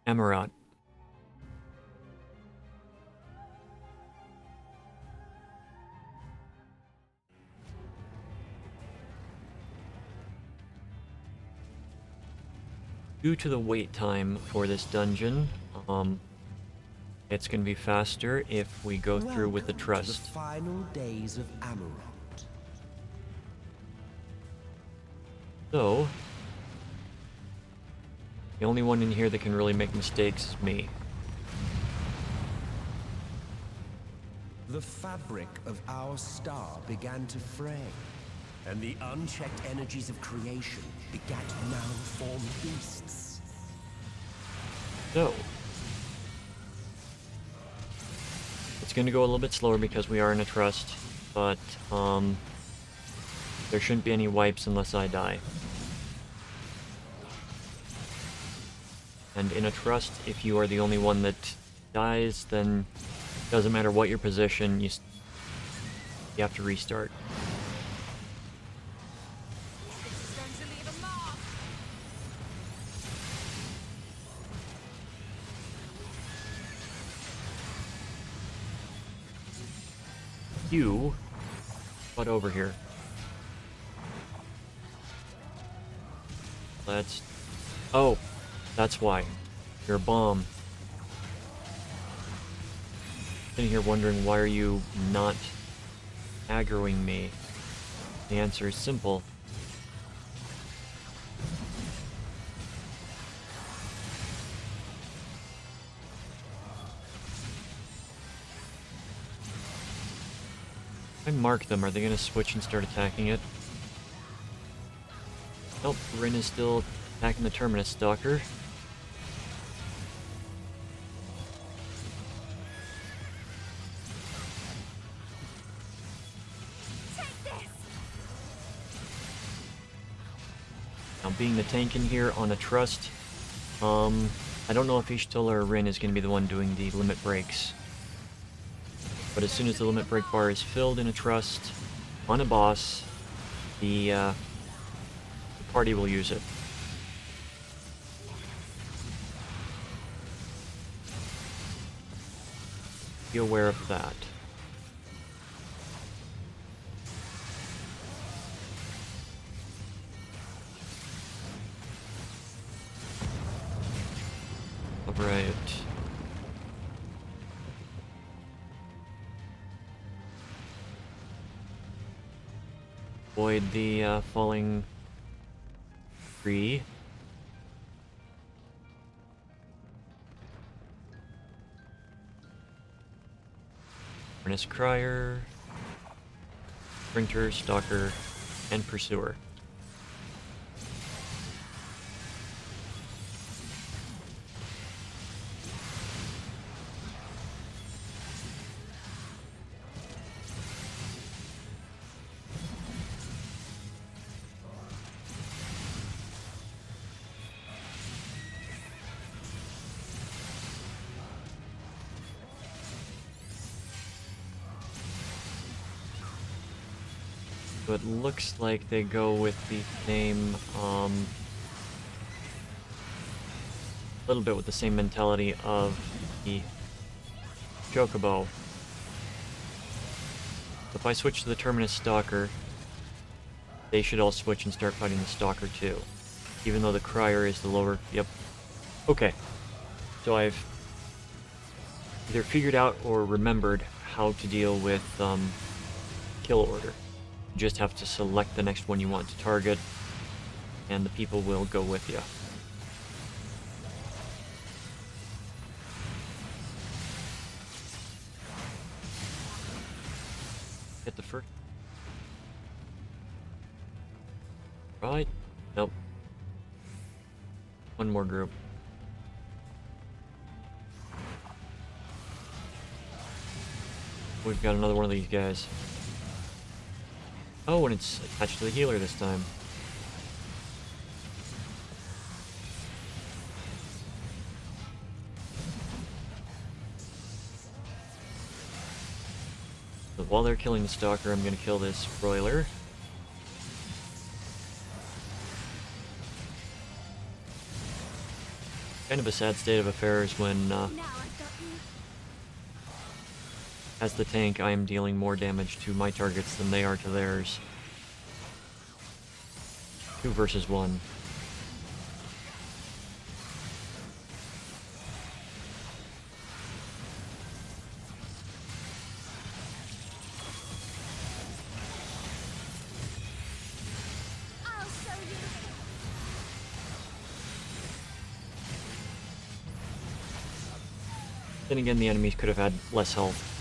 Speaker 1: Amarat. Due to the wait time for this dungeon, it's gonna be faster if we go through with the
Speaker 4: Welcome to
Speaker 1: trust.
Speaker 4: the final days of Amarat.
Speaker 1: So, the only one in here that can really make mistakes is me.
Speaker 4: The fabric of our star began to fray, and the unchecked energies of creation began to malform beasts.
Speaker 1: So, it's going to go a little bit slower because we are in a trust, but there shouldn't be any wipes unless I die. And in a trust, if you are the only one that dies, then it doesn't matter what your position, you have to restart.
Speaker 3: This is going to leave a mark!
Speaker 1: You, but over here. Let's. Oh, that's why. You're a bomb. Sitting here wondering why are you not aggroing me? The answer is simple. If I mark them, are they gonna switch and start attacking it? Nope, Rin is still attacking the Terminus Stalker.
Speaker 3: Take this!
Speaker 1: Now, being the tank in here on a trust, I don't know if Ishtola or Rin is gonna be the one doing the limit breaks. But as soon as the limit break bar is filled in a trust on a boss, the party will use it. Be aware of that. Alright. Avoid the falling tree. Terminus Crier, Sprinter, Stalker, and Pursuer. So it looks like they go with the same, little bit with the same mentality of the Chocobo. If I switch to the Terminus Stalker, they should all switch and start fighting the Stalker too. Even though the Crier is the lower... Yep. Okay. So I've either figured out or remembered how to deal with kill order. You just have to select the next one you want to target, and the people will go with you. Hit the first. Right? Nope. One more group. We've got another one of these guys. Oh, and it's attached to the healer this time. So while they're killing the Stalker, I'm gonna kill this broiler. Kind of a sad state of affairs when,
Speaker 3: Now I've got you.
Speaker 1: as the tank, I am dealing more damage to my targets than they are to theirs. 2 versus 1.
Speaker 3: I'll show you.
Speaker 1: Then again, the enemies could have had less health.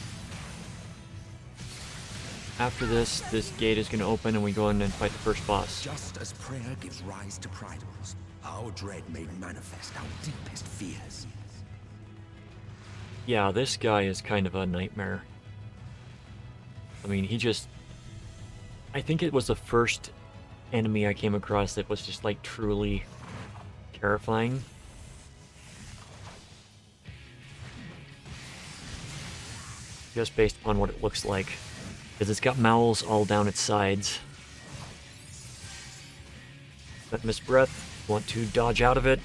Speaker 1: After this gate is going to open and we go in and fight the first boss.
Speaker 4: Just as prayer gives rise to pridables, our dread made manifest our deepest fears.
Speaker 1: Yeah, this guy is kind of a nightmare. I mean, he just... I think it was the first enemy I came across that was just, like, truly terrifying. Just based upon what it looks like. Because it's got mouths all down its sides. Got Miss Breath. Want to dodge out of it.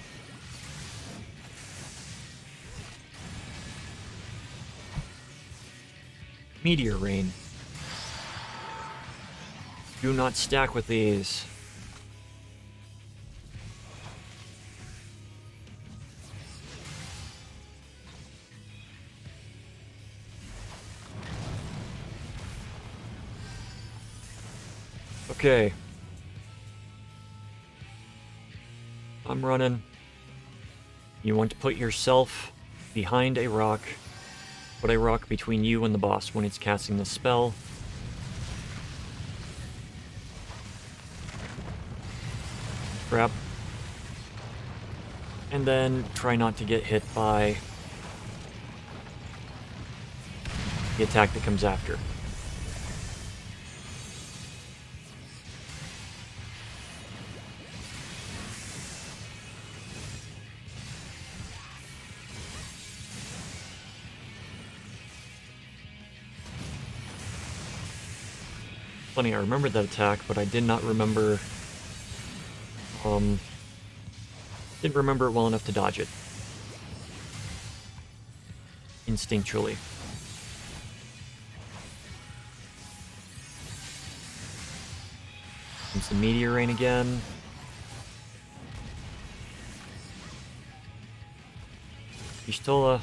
Speaker 1: Meteor Rain. Do not stack with these. Okay. I'm running. You want to put yourself behind a rock. Put a rock between you and the boss when it's casting the spell. Crap. And then try not to get hit by the attack that comes after. Funny, I remembered that attack, but I did not remember... didn't remember it well enough to dodge it. Instinctually. Comes the Meteor Rain again. Pistola.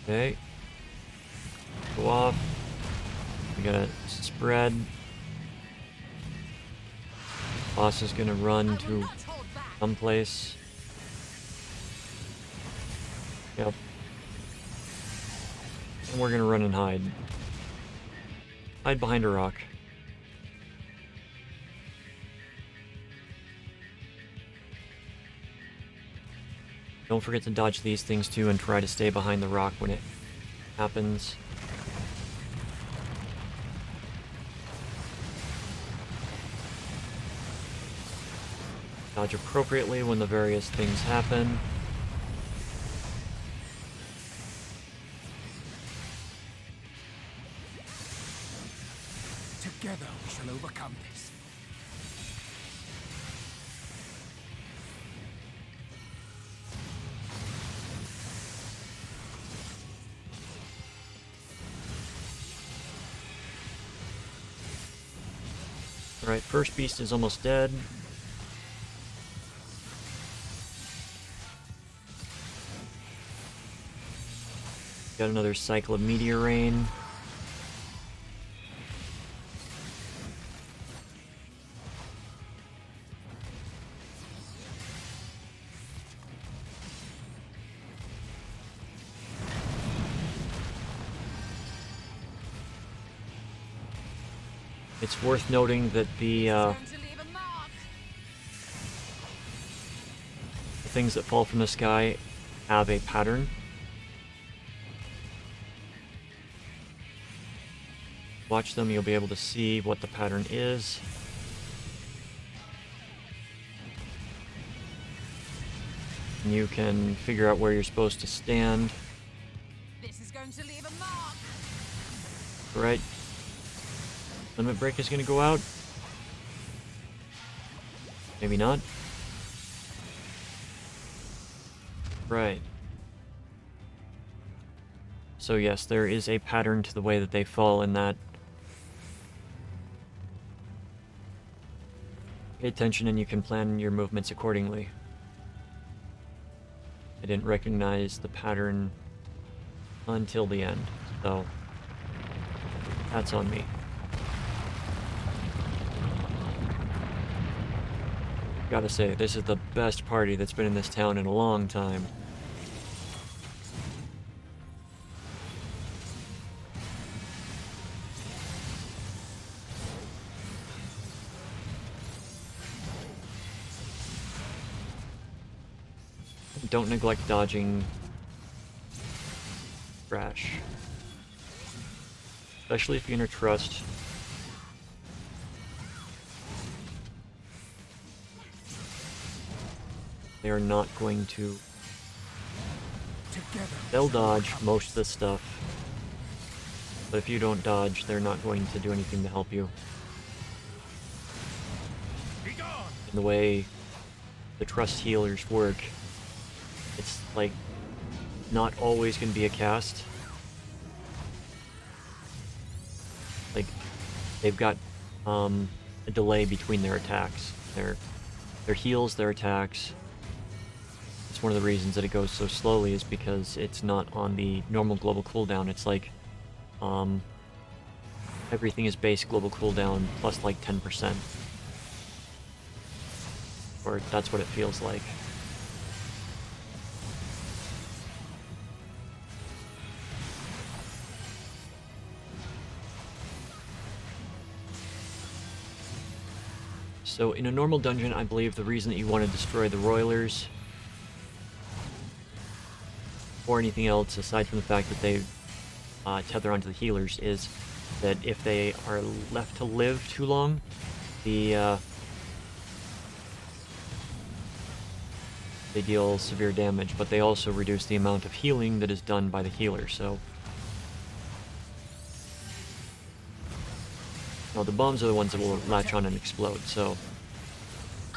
Speaker 1: Okay. Go off. We gotta spread. Boss is gonna run to
Speaker 3: Not hold back.
Speaker 1: someplace. Yep. And we're gonna run and hide. Hide behind a rock. Don't forget to dodge these things too and try to stay behind the rock when it happens. Dodge appropriately when the various things happen.
Speaker 2: Together we shall overcome this.
Speaker 1: Alright, first beast is almost dead. Got another cycle of meteor rain. It's worth noting that the things that fall from the sky have a pattern. Watch them, you'll be able to see what the pattern is. And you can figure out where you're supposed to stand.
Speaker 3: This is going to leave a mark.
Speaker 1: Right. Limit break is going to go out. Maybe not. Right. So yes, there is a pattern to the way that they fall in that. Pay attention and you can plan your movements accordingly. I didn't recognize the pattern until the end, so that's on me. Gotta say, this is the best party that's been in this town in a long time. Don't neglect dodging trash. Especially if you're in a trust. They are not going to... They'll dodge most of the stuff. But if you don't dodge, they're not going to do anything to help you. In the way the trust healers work, it's like not always going to be a cast. Like they've got a delay between their attacks. Their heals, their attacks. It's one of the reasons that it goes so slowly is because it's not on the normal global cooldown. It's like everything is base global cooldown plus like 10%. Or that's what it feels like. So in a normal dungeon, I believe the reason that you want to destroy the Roilers or anything else aside from the fact that they tether onto the healers is that if they are left to live too long, they deal severe damage, but they also reduce the amount of healing that is done by the healer, so... Well, the bombs are the ones that will latch on and explode, so...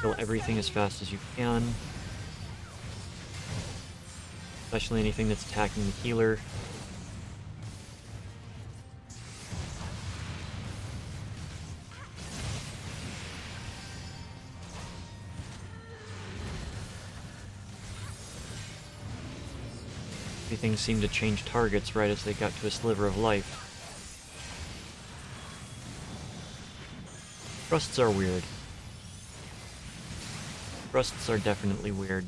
Speaker 1: Kill everything as fast as you can. Especially anything that's attacking the healer. Everything seemed to change targets right as they got to a sliver of life. Trusts are weird. Trusts are definitely weird.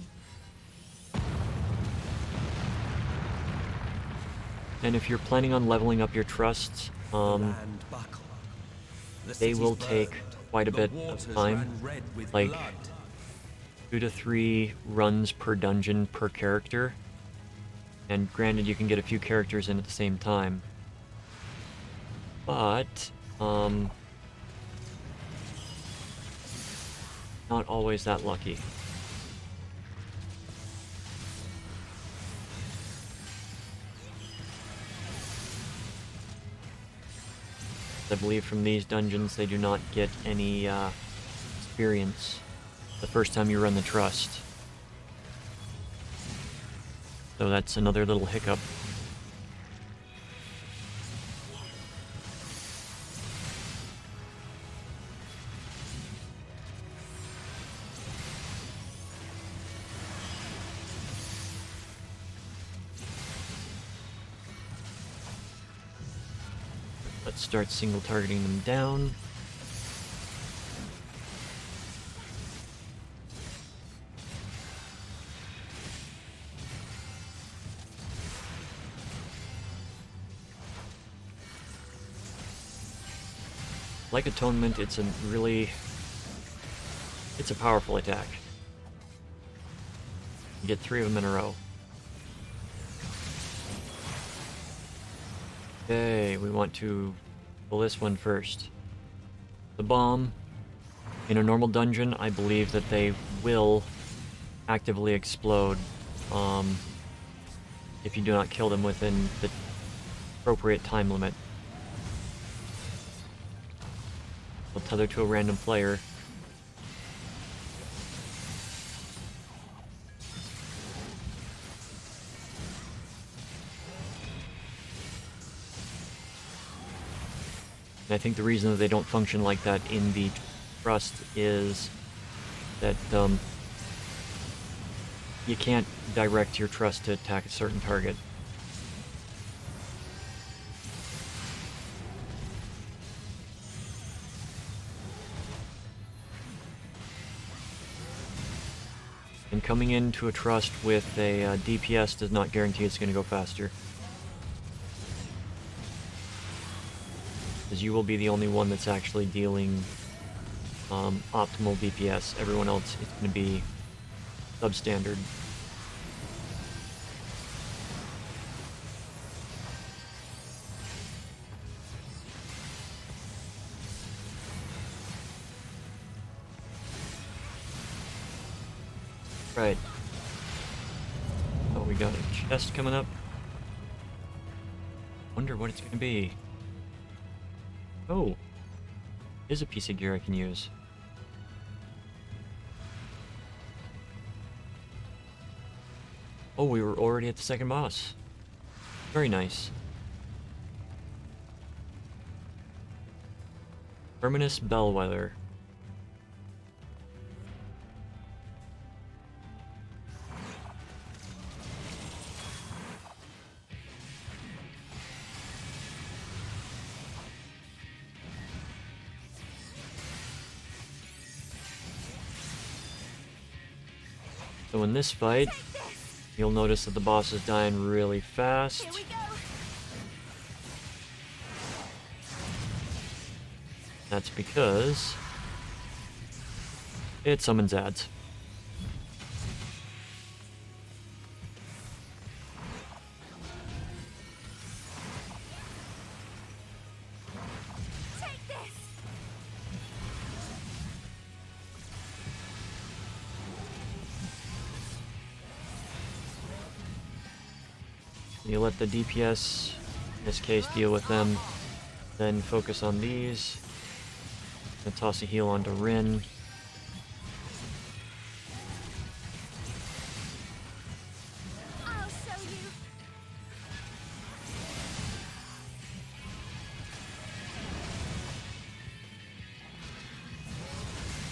Speaker 1: And if you're planning on leveling up your trusts,
Speaker 4: The land buckled. The
Speaker 1: they
Speaker 4: cities
Speaker 1: will take
Speaker 4: burned.
Speaker 1: quite a
Speaker 4: The
Speaker 1: bit
Speaker 4: waters
Speaker 1: of time,
Speaker 4: ran red with
Speaker 1: like
Speaker 4: blood.
Speaker 1: 2 to 3 runs per dungeon per character. And granted, you can get a few characters in at the same time. But, not always that lucky. I believe from these dungeons they do not get any experience the first time you run the trust. So that's another little hiccup. Let's start single targeting them down. Like Atonement, it's a powerful attack. You get 3 of them in a row. Okay, we want to pull this one first. The bomb. In a normal dungeon, I believe that they will actively explode if you do not kill them within the appropriate time limit. They'll tether to a random player. And I think the reason that they don't function like that in the trust is that you can't direct your trust to attack a certain target. And coming into a trust with a DPS does not guarantee it's going to go faster. Because you will be the only one that's actually dealing optimal DPS. Everyone else is going to be substandard. Right. Oh, we got a chest coming up. Wonder what it's going to be. Oh, here's a piece of gear I can use. Oh, we were already at the second boss. Very nice. Terminus Bellwether. So in this fight, you'll notice that the boss is dying really fast.
Speaker 3: Here we go.
Speaker 1: That's because it summons ads.
Speaker 3: Take this.
Speaker 1: You let the DPS, in this case, deal with them, then focus on these. And toss a heal onto Rin.
Speaker 3: I'll show you.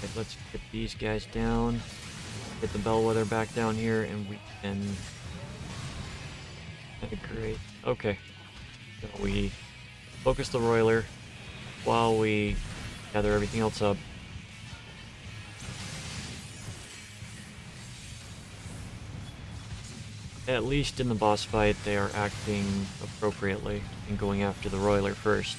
Speaker 1: Okay, let's get these guys down. Get the Bellwether back down here, and we can... Great. Okay. So we focus the Roiler while we gather everything else up. At least in the boss fight, they are acting appropriately and going after the roiler first.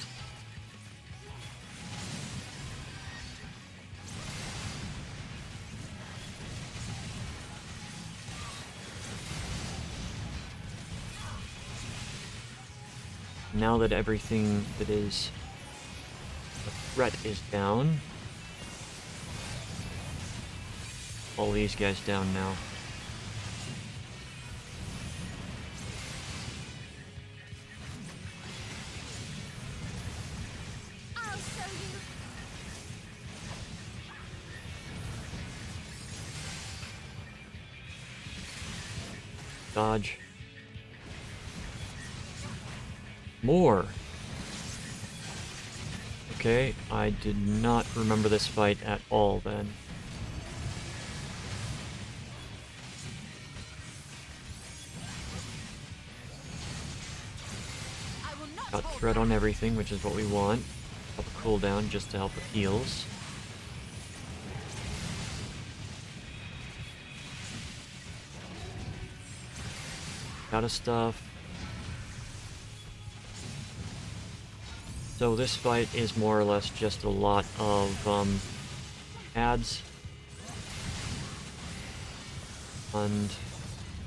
Speaker 1: Now that everything that is a threat is down, all these guys down now.
Speaker 3: I'll show you.
Speaker 1: Dodge. More. Okay, I did not remember this fight at all then.
Speaker 3: I will not
Speaker 1: Got
Speaker 3: hold
Speaker 1: threat
Speaker 3: back.
Speaker 1: on everything, which is what we want. Up a cooldown just to help with heals. Out of stuff. So this fight is more or less just a lot of ads. And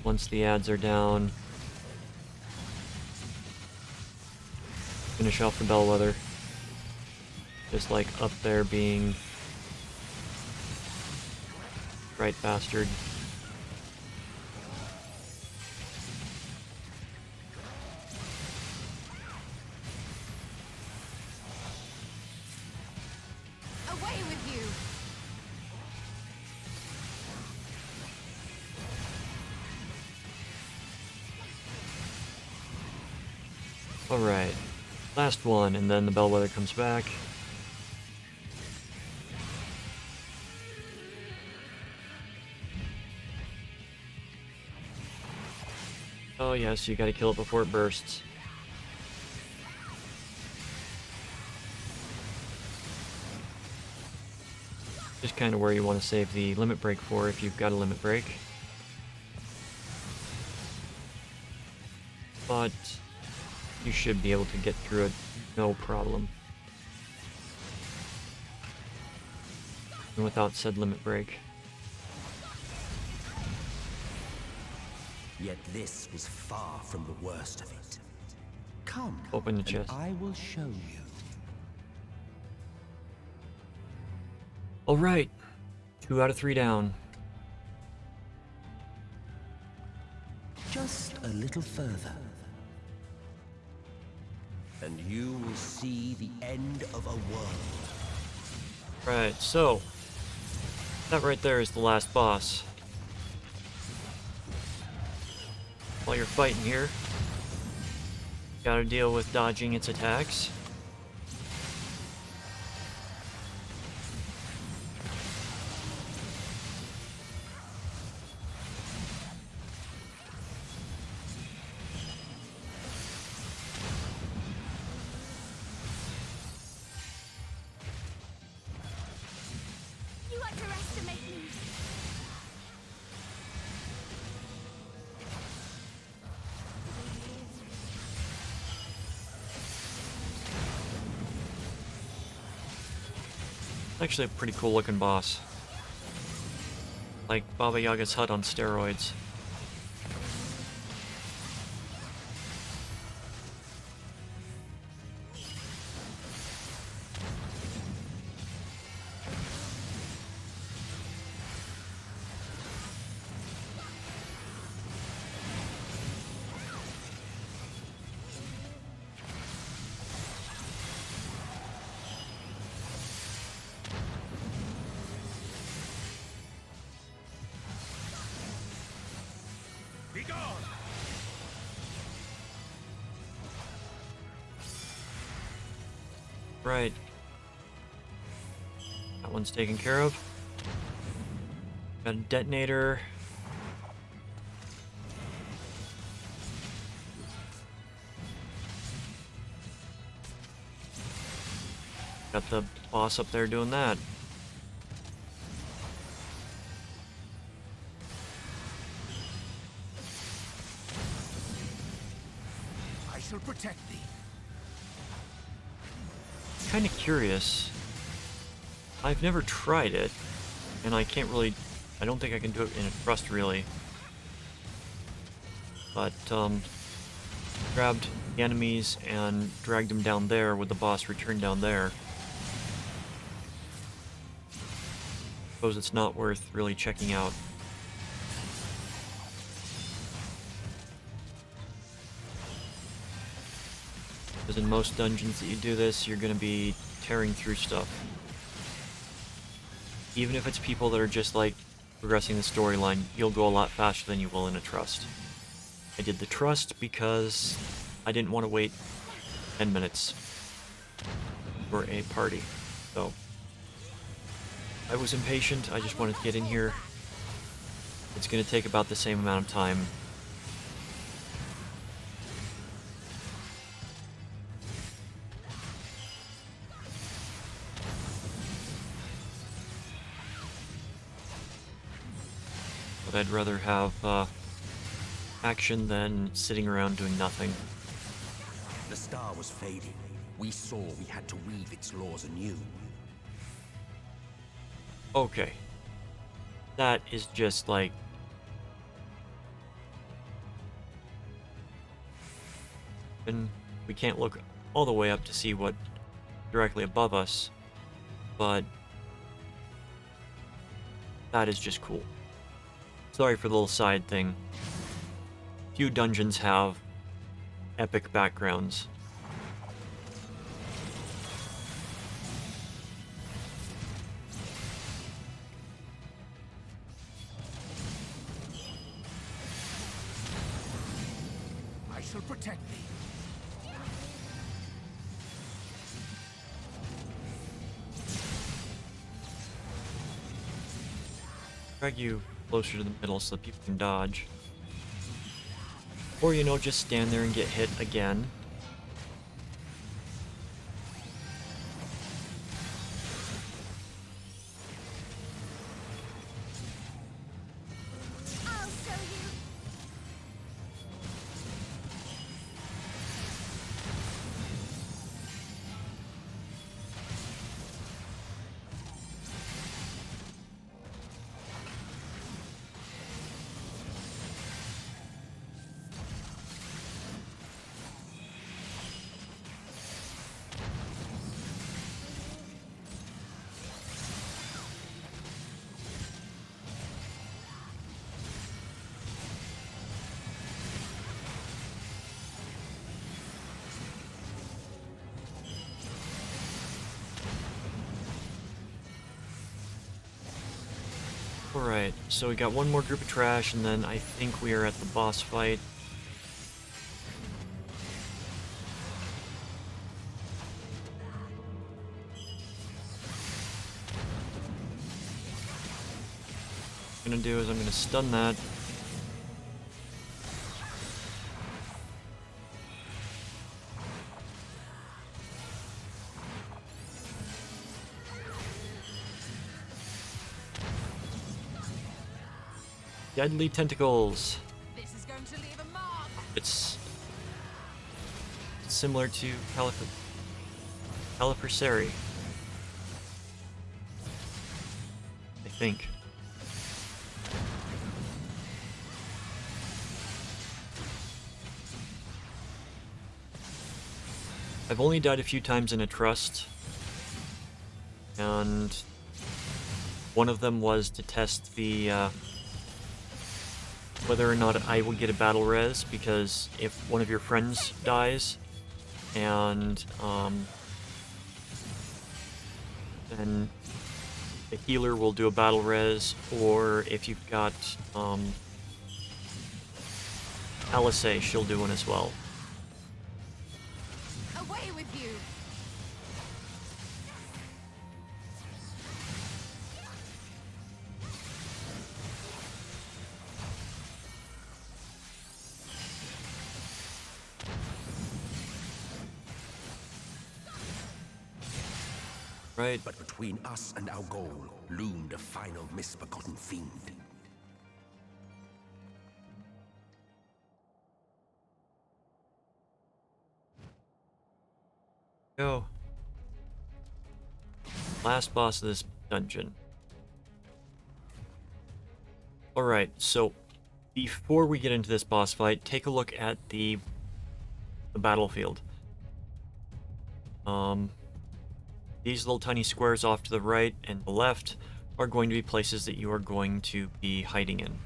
Speaker 1: once the ads are down, finish off the Bellwether. Just like up there being right bastard.
Speaker 3: Away with you.
Speaker 1: Alright. Last one, and then the Bellwether comes back. Oh yes, you gotta kill it before it bursts. Just kind of where you want to save the limit break for if you've got a limit break. But you should be able to get through it no problem. And without said limit break.
Speaker 4: Yet this was far from the worst of it. Come,
Speaker 1: Open the
Speaker 4: and
Speaker 1: chest.
Speaker 4: I will show you.
Speaker 1: Alright. 2 out of 3 down.
Speaker 4: Just a little further. And you will see the end of a world.
Speaker 1: Right, so that right there is the last boss. While you're fighting here, gotta deal with dodging its attacks.
Speaker 3: You underestimate me.
Speaker 1: Actually a pretty cool looking boss. Like Baba Yaga's hut on steroids.
Speaker 2: Be gone!
Speaker 1: Right. That one's taken care of. Got a detonator. Got the boss up there doing that.
Speaker 4: shall protect thee.
Speaker 1: Kind of curious. I've never tried it, and I can't really. I don't think I can do it in a trust really. But grabbed the enemies and dragged them down there with the boss returned down there. Suppose it's not worth really checking out. Because in most dungeons that you do this, you're going to be tearing through stuff. Even if it's people that are just like progressing the storyline, you'll go a lot faster than you will in a trust. I did the trust because I didn't want to wait 10 minutes for a party. So I was impatient, I just wanted to get in here. It's going to take about the same amount of time. But I'd rather have action than sitting around doing nothing.
Speaker 4: The star was fading. We saw we had to weave its laws anew.
Speaker 1: Okay. That is just like... And we can't look all the way up to see what directly above us, but that is just cool. Sorry for the little side thing. Few dungeons have epic backgrounds.
Speaker 4: I shall protect thee.
Speaker 1: Drag you closer to the middle so that people can dodge. Or, you know, just stand there and get hit again.
Speaker 3: I'll show you.
Speaker 1: Alright, so we got one more group of trash, and then I think we are at the boss fight. What I'm gonna do is I'm gonna stun that. Deadly tentacles.
Speaker 3: This is going to leave a mark.
Speaker 1: It's similar to Califursari, I think. I've only died a few times in a trust, and one of them was to test the whether or not I would get a battle res, because if one of your friends dies, and then the healer will do a battle res, or if you've got Alice, she'll do one as well.
Speaker 3: Away with you.
Speaker 1: Right.
Speaker 4: But between us and our goal loomed a final misbegotten fiend.
Speaker 1: Go. Last boss of this dungeon. Alright, so before we get into this boss fight, take a look at the battlefield. These little tiny squares off to the right and the left are going to be places that you are going to be hiding in.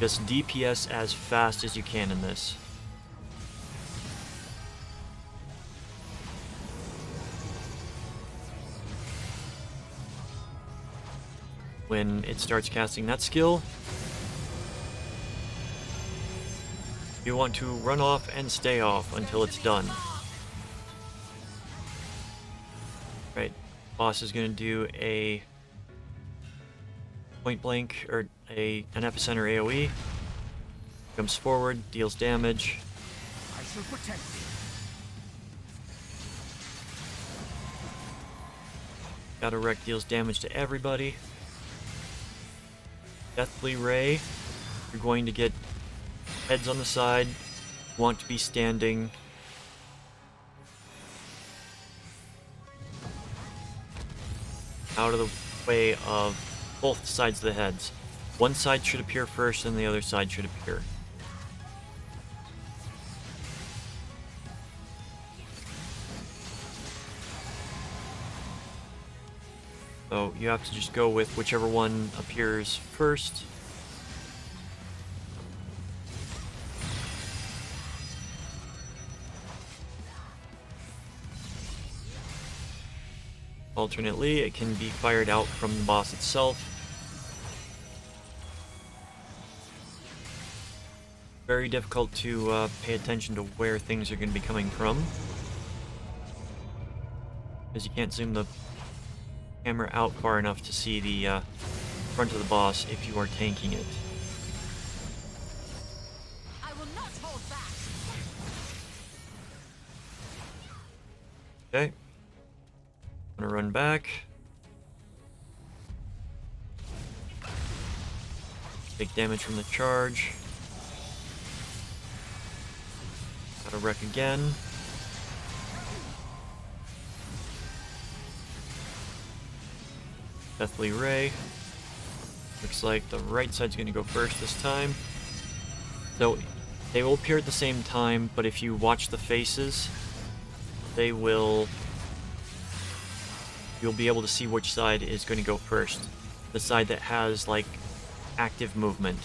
Speaker 1: Just DPS as fast as you can in this. When it starts casting that skill, you want to run off and stay off until it's done. Right, boss is going to do a point blank or an epicenter AoE. Comes forward, deals damage.
Speaker 2: I shall protect you.
Speaker 1: Shadow Wreck deals damage to everybody. Deathly Ray, you're going to get heads on the side, want to be standing. Out of the way of both sides of the heads. One side should appear first and the other side should appear. So you have to just go with whichever one appears first. Alternately, it can be fired out from the boss itself. Very difficult to pay attention to where things are going to be coming from, because you can't zoom the camera out far enough to see the front of the boss if you are tanking it.
Speaker 3: I will not hold back.
Speaker 1: Okay. I'm gonna run back. Take damage from the charge. Gotta wreck again. Deathly Ray. Looks like the right side's going to go first this time. So they will appear at the same time, but if you watch the faces, you'll be able to see which side is going to go first. The side that has like active movement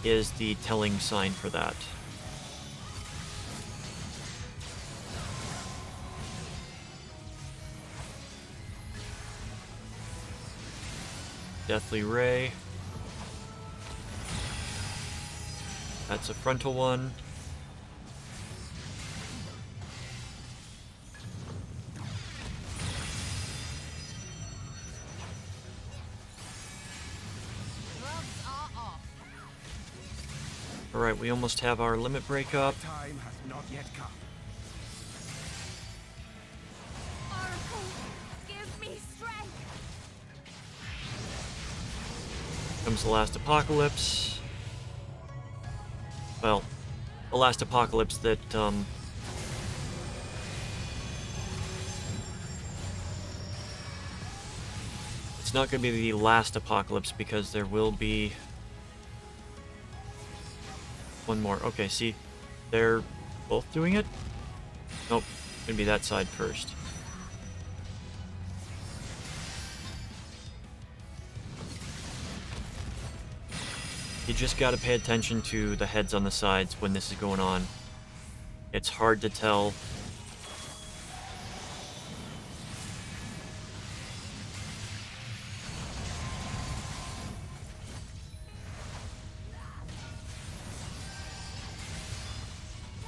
Speaker 1: is the telling sign for that. Deathly Ray. That's a frontal one.
Speaker 3: Gloves are off.
Speaker 1: Alright, we almost have our limit break up.
Speaker 2: Time has not yet come.
Speaker 3: Oracle, give me strength.
Speaker 1: Comes the last apocalypse. Well, the last apocalypse that, it's not going to be the last apocalypse because there will be one more. Okay, see, they're both doing it? Nope, it's going to be that side first. You just gotta pay attention to the heads on the sides when this is going on. It's hard to tell.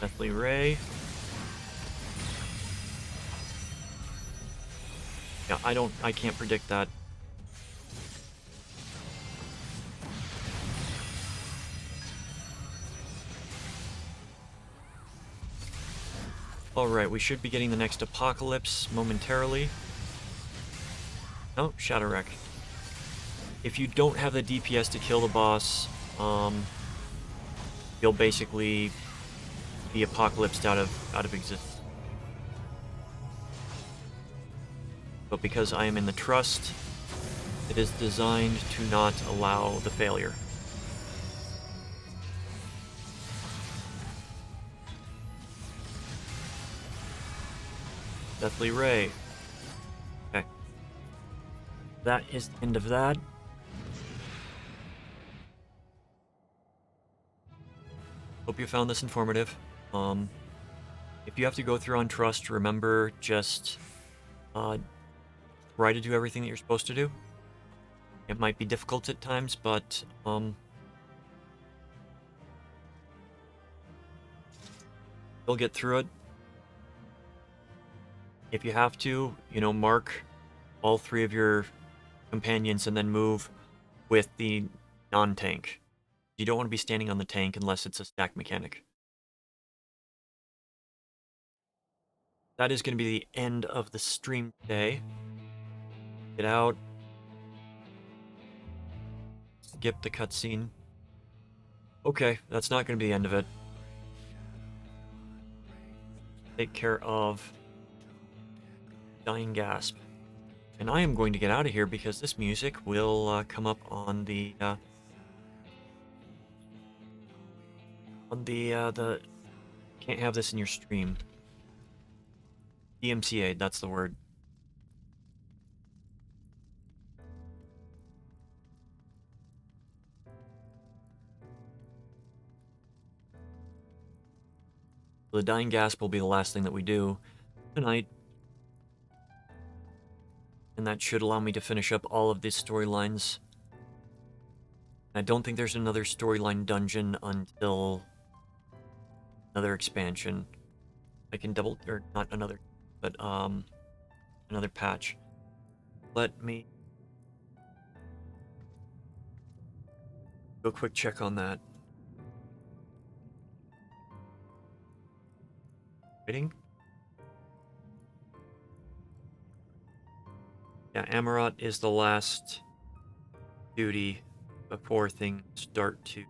Speaker 1: Deathly Ray. Yeah, I can't predict that. Alright, we should be getting the next Apocalypse momentarily. Oh, Shadow Wreck. If you don't have the DPS to kill the boss, you'll basically be apocalypsed out of existence. But because I am in the trust, it is designed to not allow the failure. Deathly Ray. Okay. That is the end of that. Hope you found this informative. If you have to go through on trust, remember just try to do everything that you're supposed to do. It might be difficult at times, but you'll get through it. If you have to, mark all 3 of your companions and then move with the non-tank. You don't want to be standing on the tank unless it's a stack mechanic. That is going to be the end of the stream today. Get out. Skip the cutscene. Okay, that's not going to be the end of it. Take care of Dying Gasp. And I am going to get out of here because this music will come up on the can't have this in your stream. DMCA, that's the word. The Dying Gasp will be the last thing that we do tonight. And that should allow me to finish up all of these storylines. I don't think there's another storyline dungeon until another expansion. I can double, or not another, but another patch. Let me do a quick check on that. Waiting. Yeah, Amarot is the last duty before things start to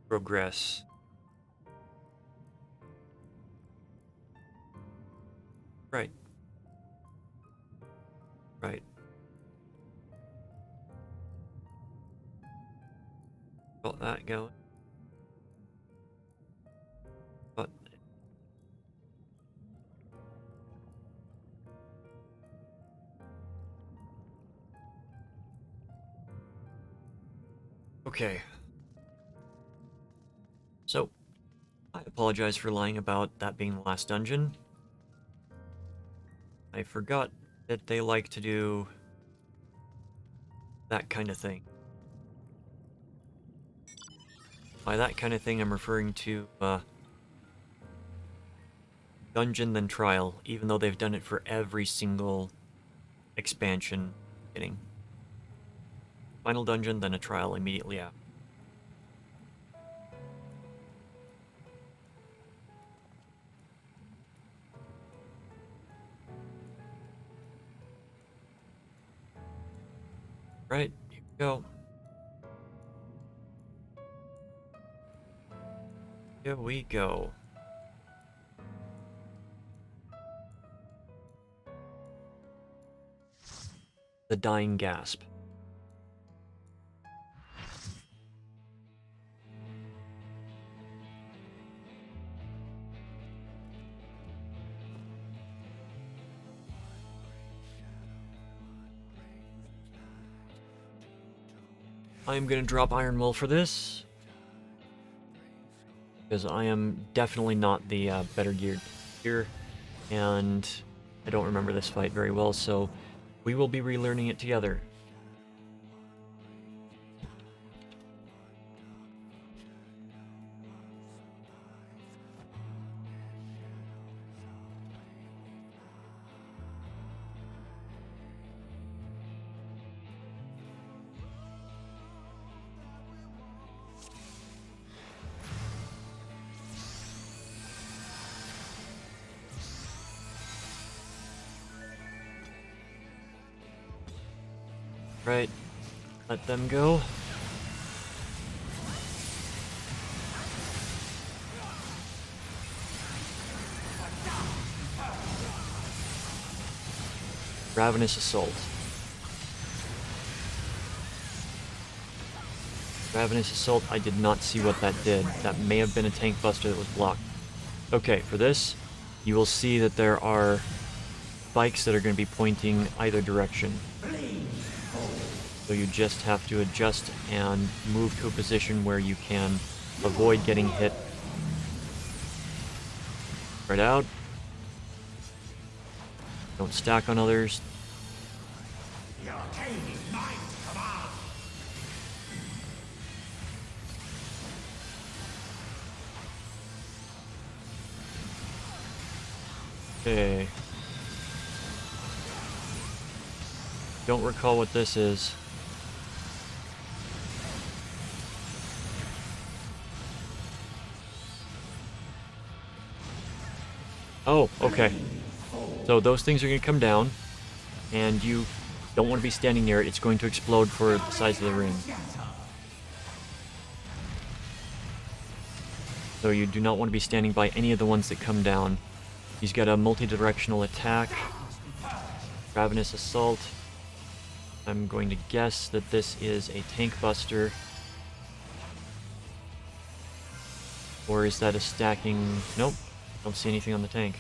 Speaker 1: progress. Right. Right. Got that going. But okay. So, I apologize for lying about that being the last dungeon. I forgot that they like to do that kind of thing. By that kind of thing, I'm referring to dungeon then trial, even though they've done it for every single expansion beginning. Final dungeon, then a trial immediately after. Right, here we go. Here we go. The Dying Gasp. I am going to drop Iron Will for this, because I am definitely not the better geared here, and I don't remember this fight very well, so we will be relearning it together. Right. Let them go. Ravenous Assault. Ravenous Assault, I did not see what that did. That may have been a tank buster that was blocked. Okay, for this, you will see that there are spikes that are going to be pointing either direction. So you just have to adjust and move to a position where you can avoid getting hit. Spread out. Don't stack on others. Okay. Don't recall what this is. Oh, okay. So those things are going to come down, and you don't want to be standing near it. It's going to explode for the size of the ring. So you do not want to be standing by any of the ones that come down. He's got a multi-directional attack. Ravenous Assault. I'm going to guess that this is a tank buster. Or is that a stacking... Nope. Don't see anything on the tank.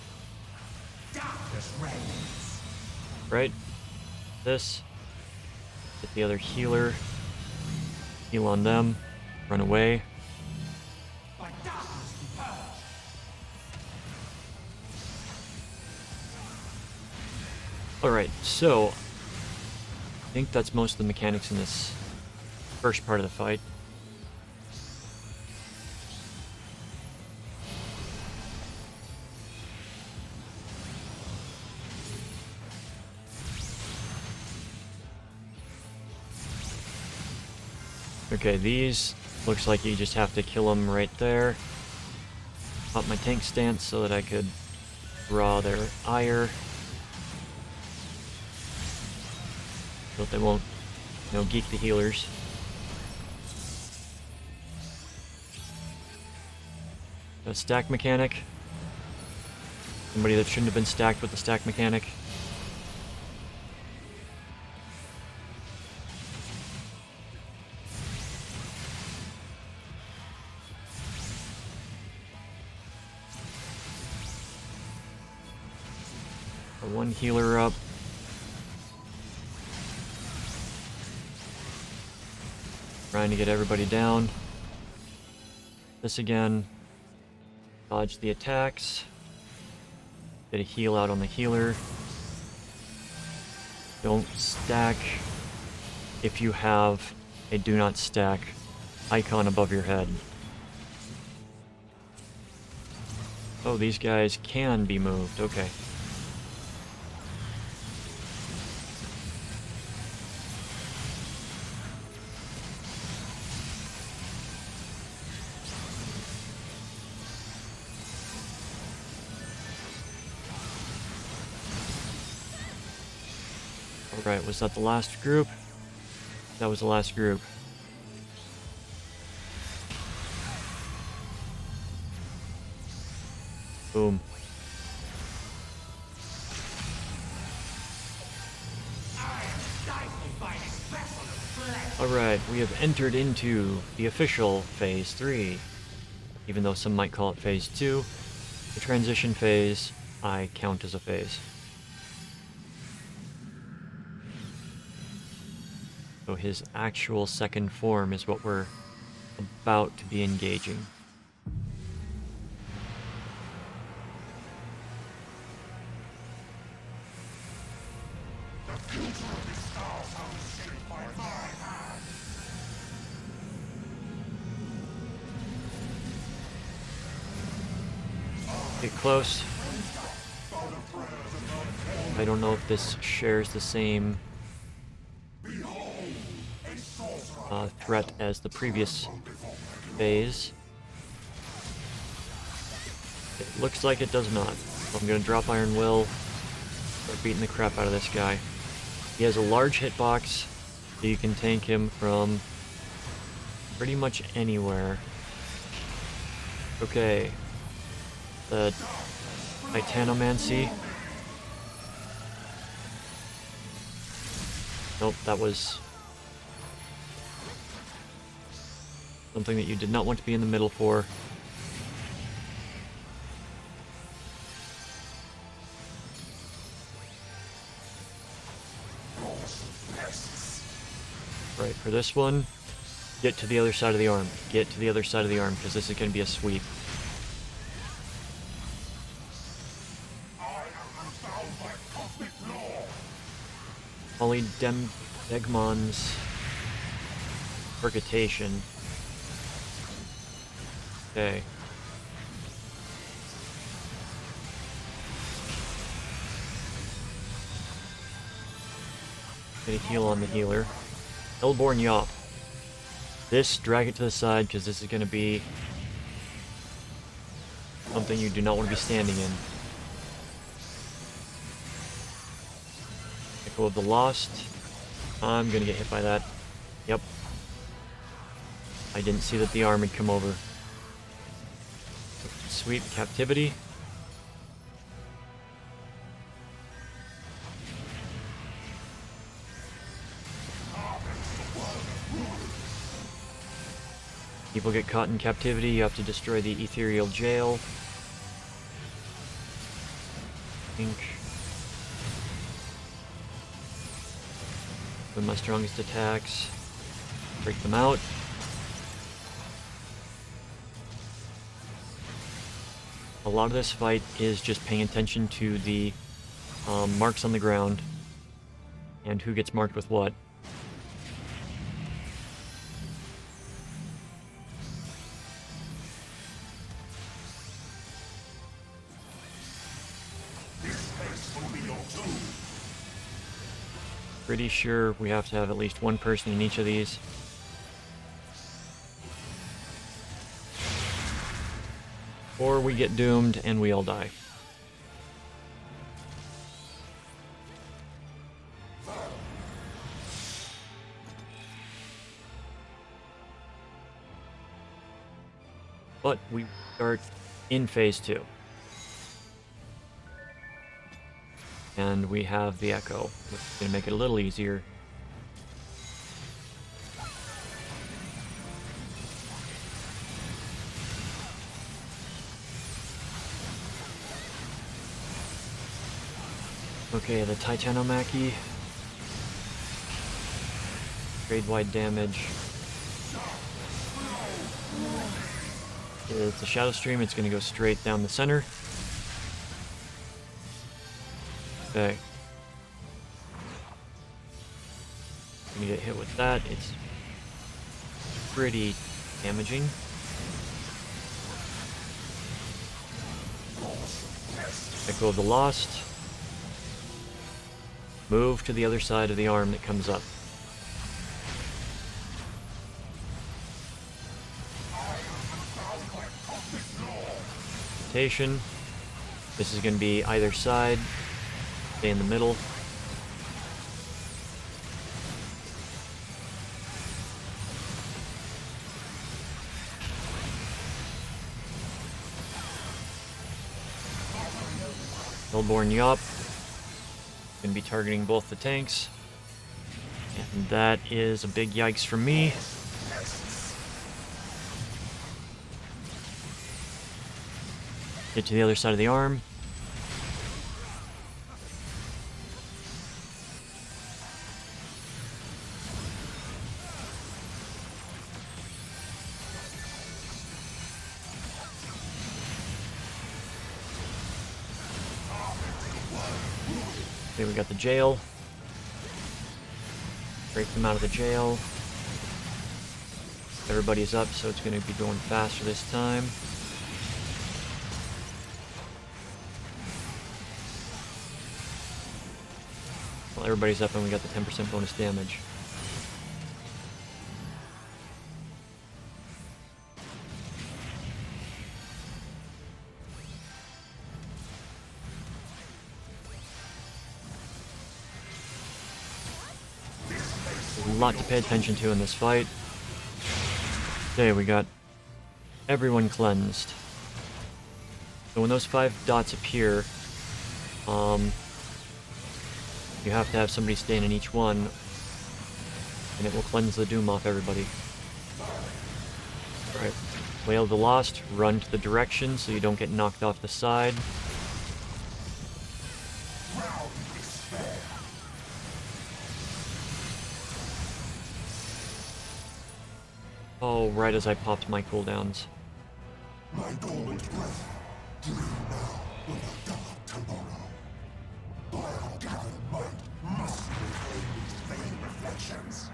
Speaker 1: Right. This. Get the other healer. Heal on them. Run away. Alright, so I think that's most of the mechanics in this first part of the fight. Okay, these, looks like you just have to kill them right there. Pop my tank stance so that I could draw their ire. So that they won't, geek the healers. A stack mechanic. Somebody that shouldn't have been stacked with the stack mechanic. One healer up. Trying to get everybody down. This again. Dodge the attacks. Get a heal out on the healer. Don't stack if you have a do not stack icon above your head. Oh, these guys can be moved. Okay. Alright, was that the last group? That was the last group. Boom. Alright, we have entered into the official Phase 3. Even though some might call it Phase 2, the transition phase I count as a phase. So his actual second form is what we're about to be engaging. Get close. I don't know if this shares the same threat as the previous phase. It looks like it does not. So I'm going to drop Iron Will, start beating the crap out of this guy. He has a large hitbox, So you can tank him from pretty much anywhere. Okay. The Titanomachy. Nope, that was something that you did not want to be in the middle for. Right, for this one, get to the other side of the arm. Get to the other side of the arm, because this is going to be a sweep. Polydegmon's Purgatation. Okay. Gonna heal on the healer. Hellborn Yop. This, drag it to the side, because this is gonna be something you do not want to be standing in. Echo of the Lost. I'm gonna get hit by that. Yep. I didn't see that the arm had come over. Sweep Captivity. People get caught in captivity, you have to destroy the ethereal jail. Ink. With my strongest attacks. Break them out. A lot of this fight is just paying attention to the marks on the ground and who gets marked with what. Pretty sure we have to have at least one person in each of these. Or we get doomed and we all die. But we start in phase 2. And we have the Echo, which is going to make it a little easier. Okay, the Titanomachy. Grade-wide damage. It's a Shadow Stream, it's going to go straight down the center. Okay. When you get hit with that, it's pretty damaging. Echo of the Lost. Move to the other side of the arm that comes up. Rotation. This is going to be either side. Stay in the middle. Hellborn Yop. Going to be targeting both the tanks. And that is a big yikes for me. Get to the other side of the arm. Okay, we got the jail. Break them out of the jail. Everybody's up, so it's going to be going faster this time. Well, everybody's up and we got the 10% bonus damage. lot to pay attention to in this fight. Okay, we got everyone cleansed. So when those 5 dots appear, you have to have somebody stand in each one, and it will cleanse the doom off everybody. Alright, Wail of the Lost, run to the direction so you don't get knocked off the side. Oh, right as I popped my cooldowns.
Speaker 2: My dormant breath, dream now with the dawn of tomorrow. Blood-gathered might must reclaim these vain reflections.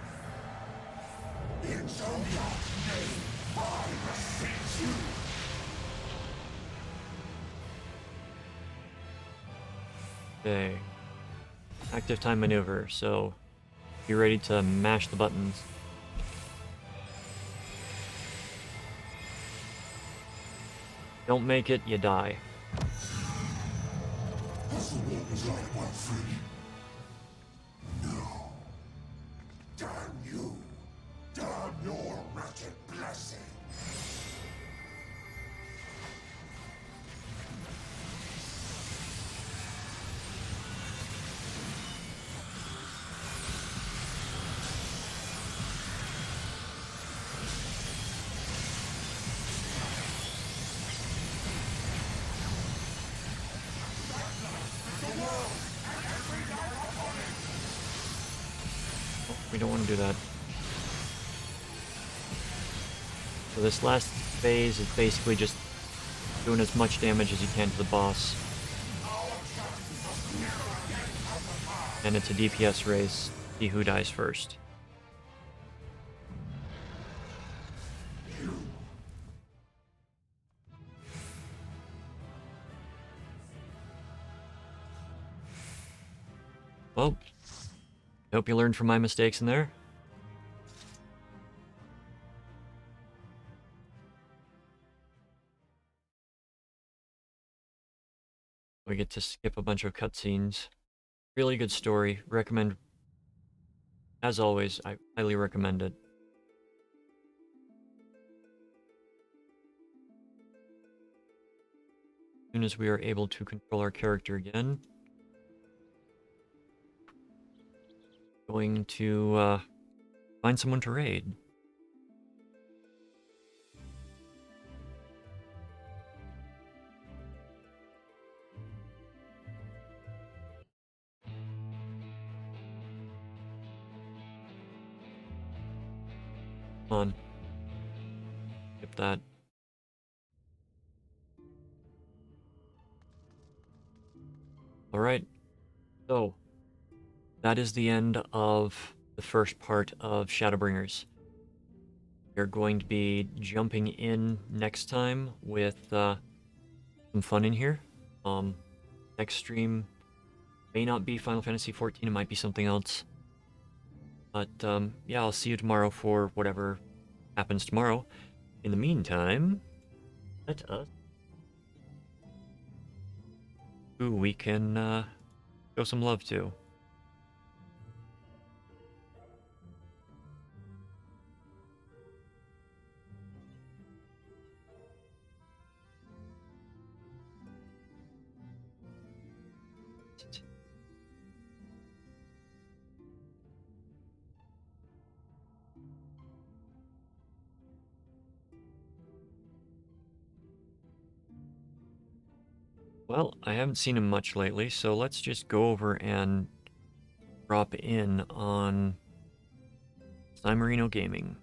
Speaker 2: In Zodiac's name, I beseech you.
Speaker 1: Okay. Active time maneuver, so be ready to mash the buttons. Don't make it, you die.
Speaker 2: Has the war was like one free? No. Damn you. Damn your wretched blessing.
Speaker 1: We don't want to do that. So this last phase is basically just doing as much damage as you can to the boss. And it's a DPS race. See who dies first. Well, hope you learned from my mistakes in there. We get to skip a bunch of cutscenes. Really good story. Recommend. As always, I highly recommend it. As soon as we are able to control our character again, going to find someone to raid. Come on. Skip that. Alright. So, that is the end of the first part of Shadowbringers. We're going to be jumping in next time with some fun in here. Next stream may not be Final Fantasy XIV, it might be something else. But yeah, I'll see you tomorrow for whatever happens tomorrow. In the meantime, let us... who we can show some love to. Well, I haven't seen him much lately, so let's just go over and drop in on Cymarino Gaming.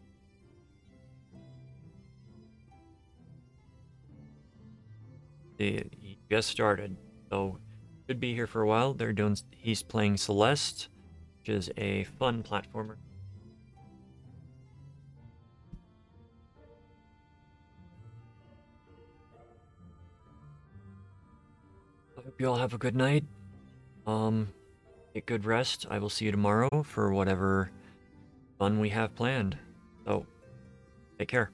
Speaker 1: He just started, so should be here for a while. He's playing Celeste, which is a fun platformer. I hope you all have a good night. Get good rest. I will see you tomorrow for whatever fun we have planned. So, take care.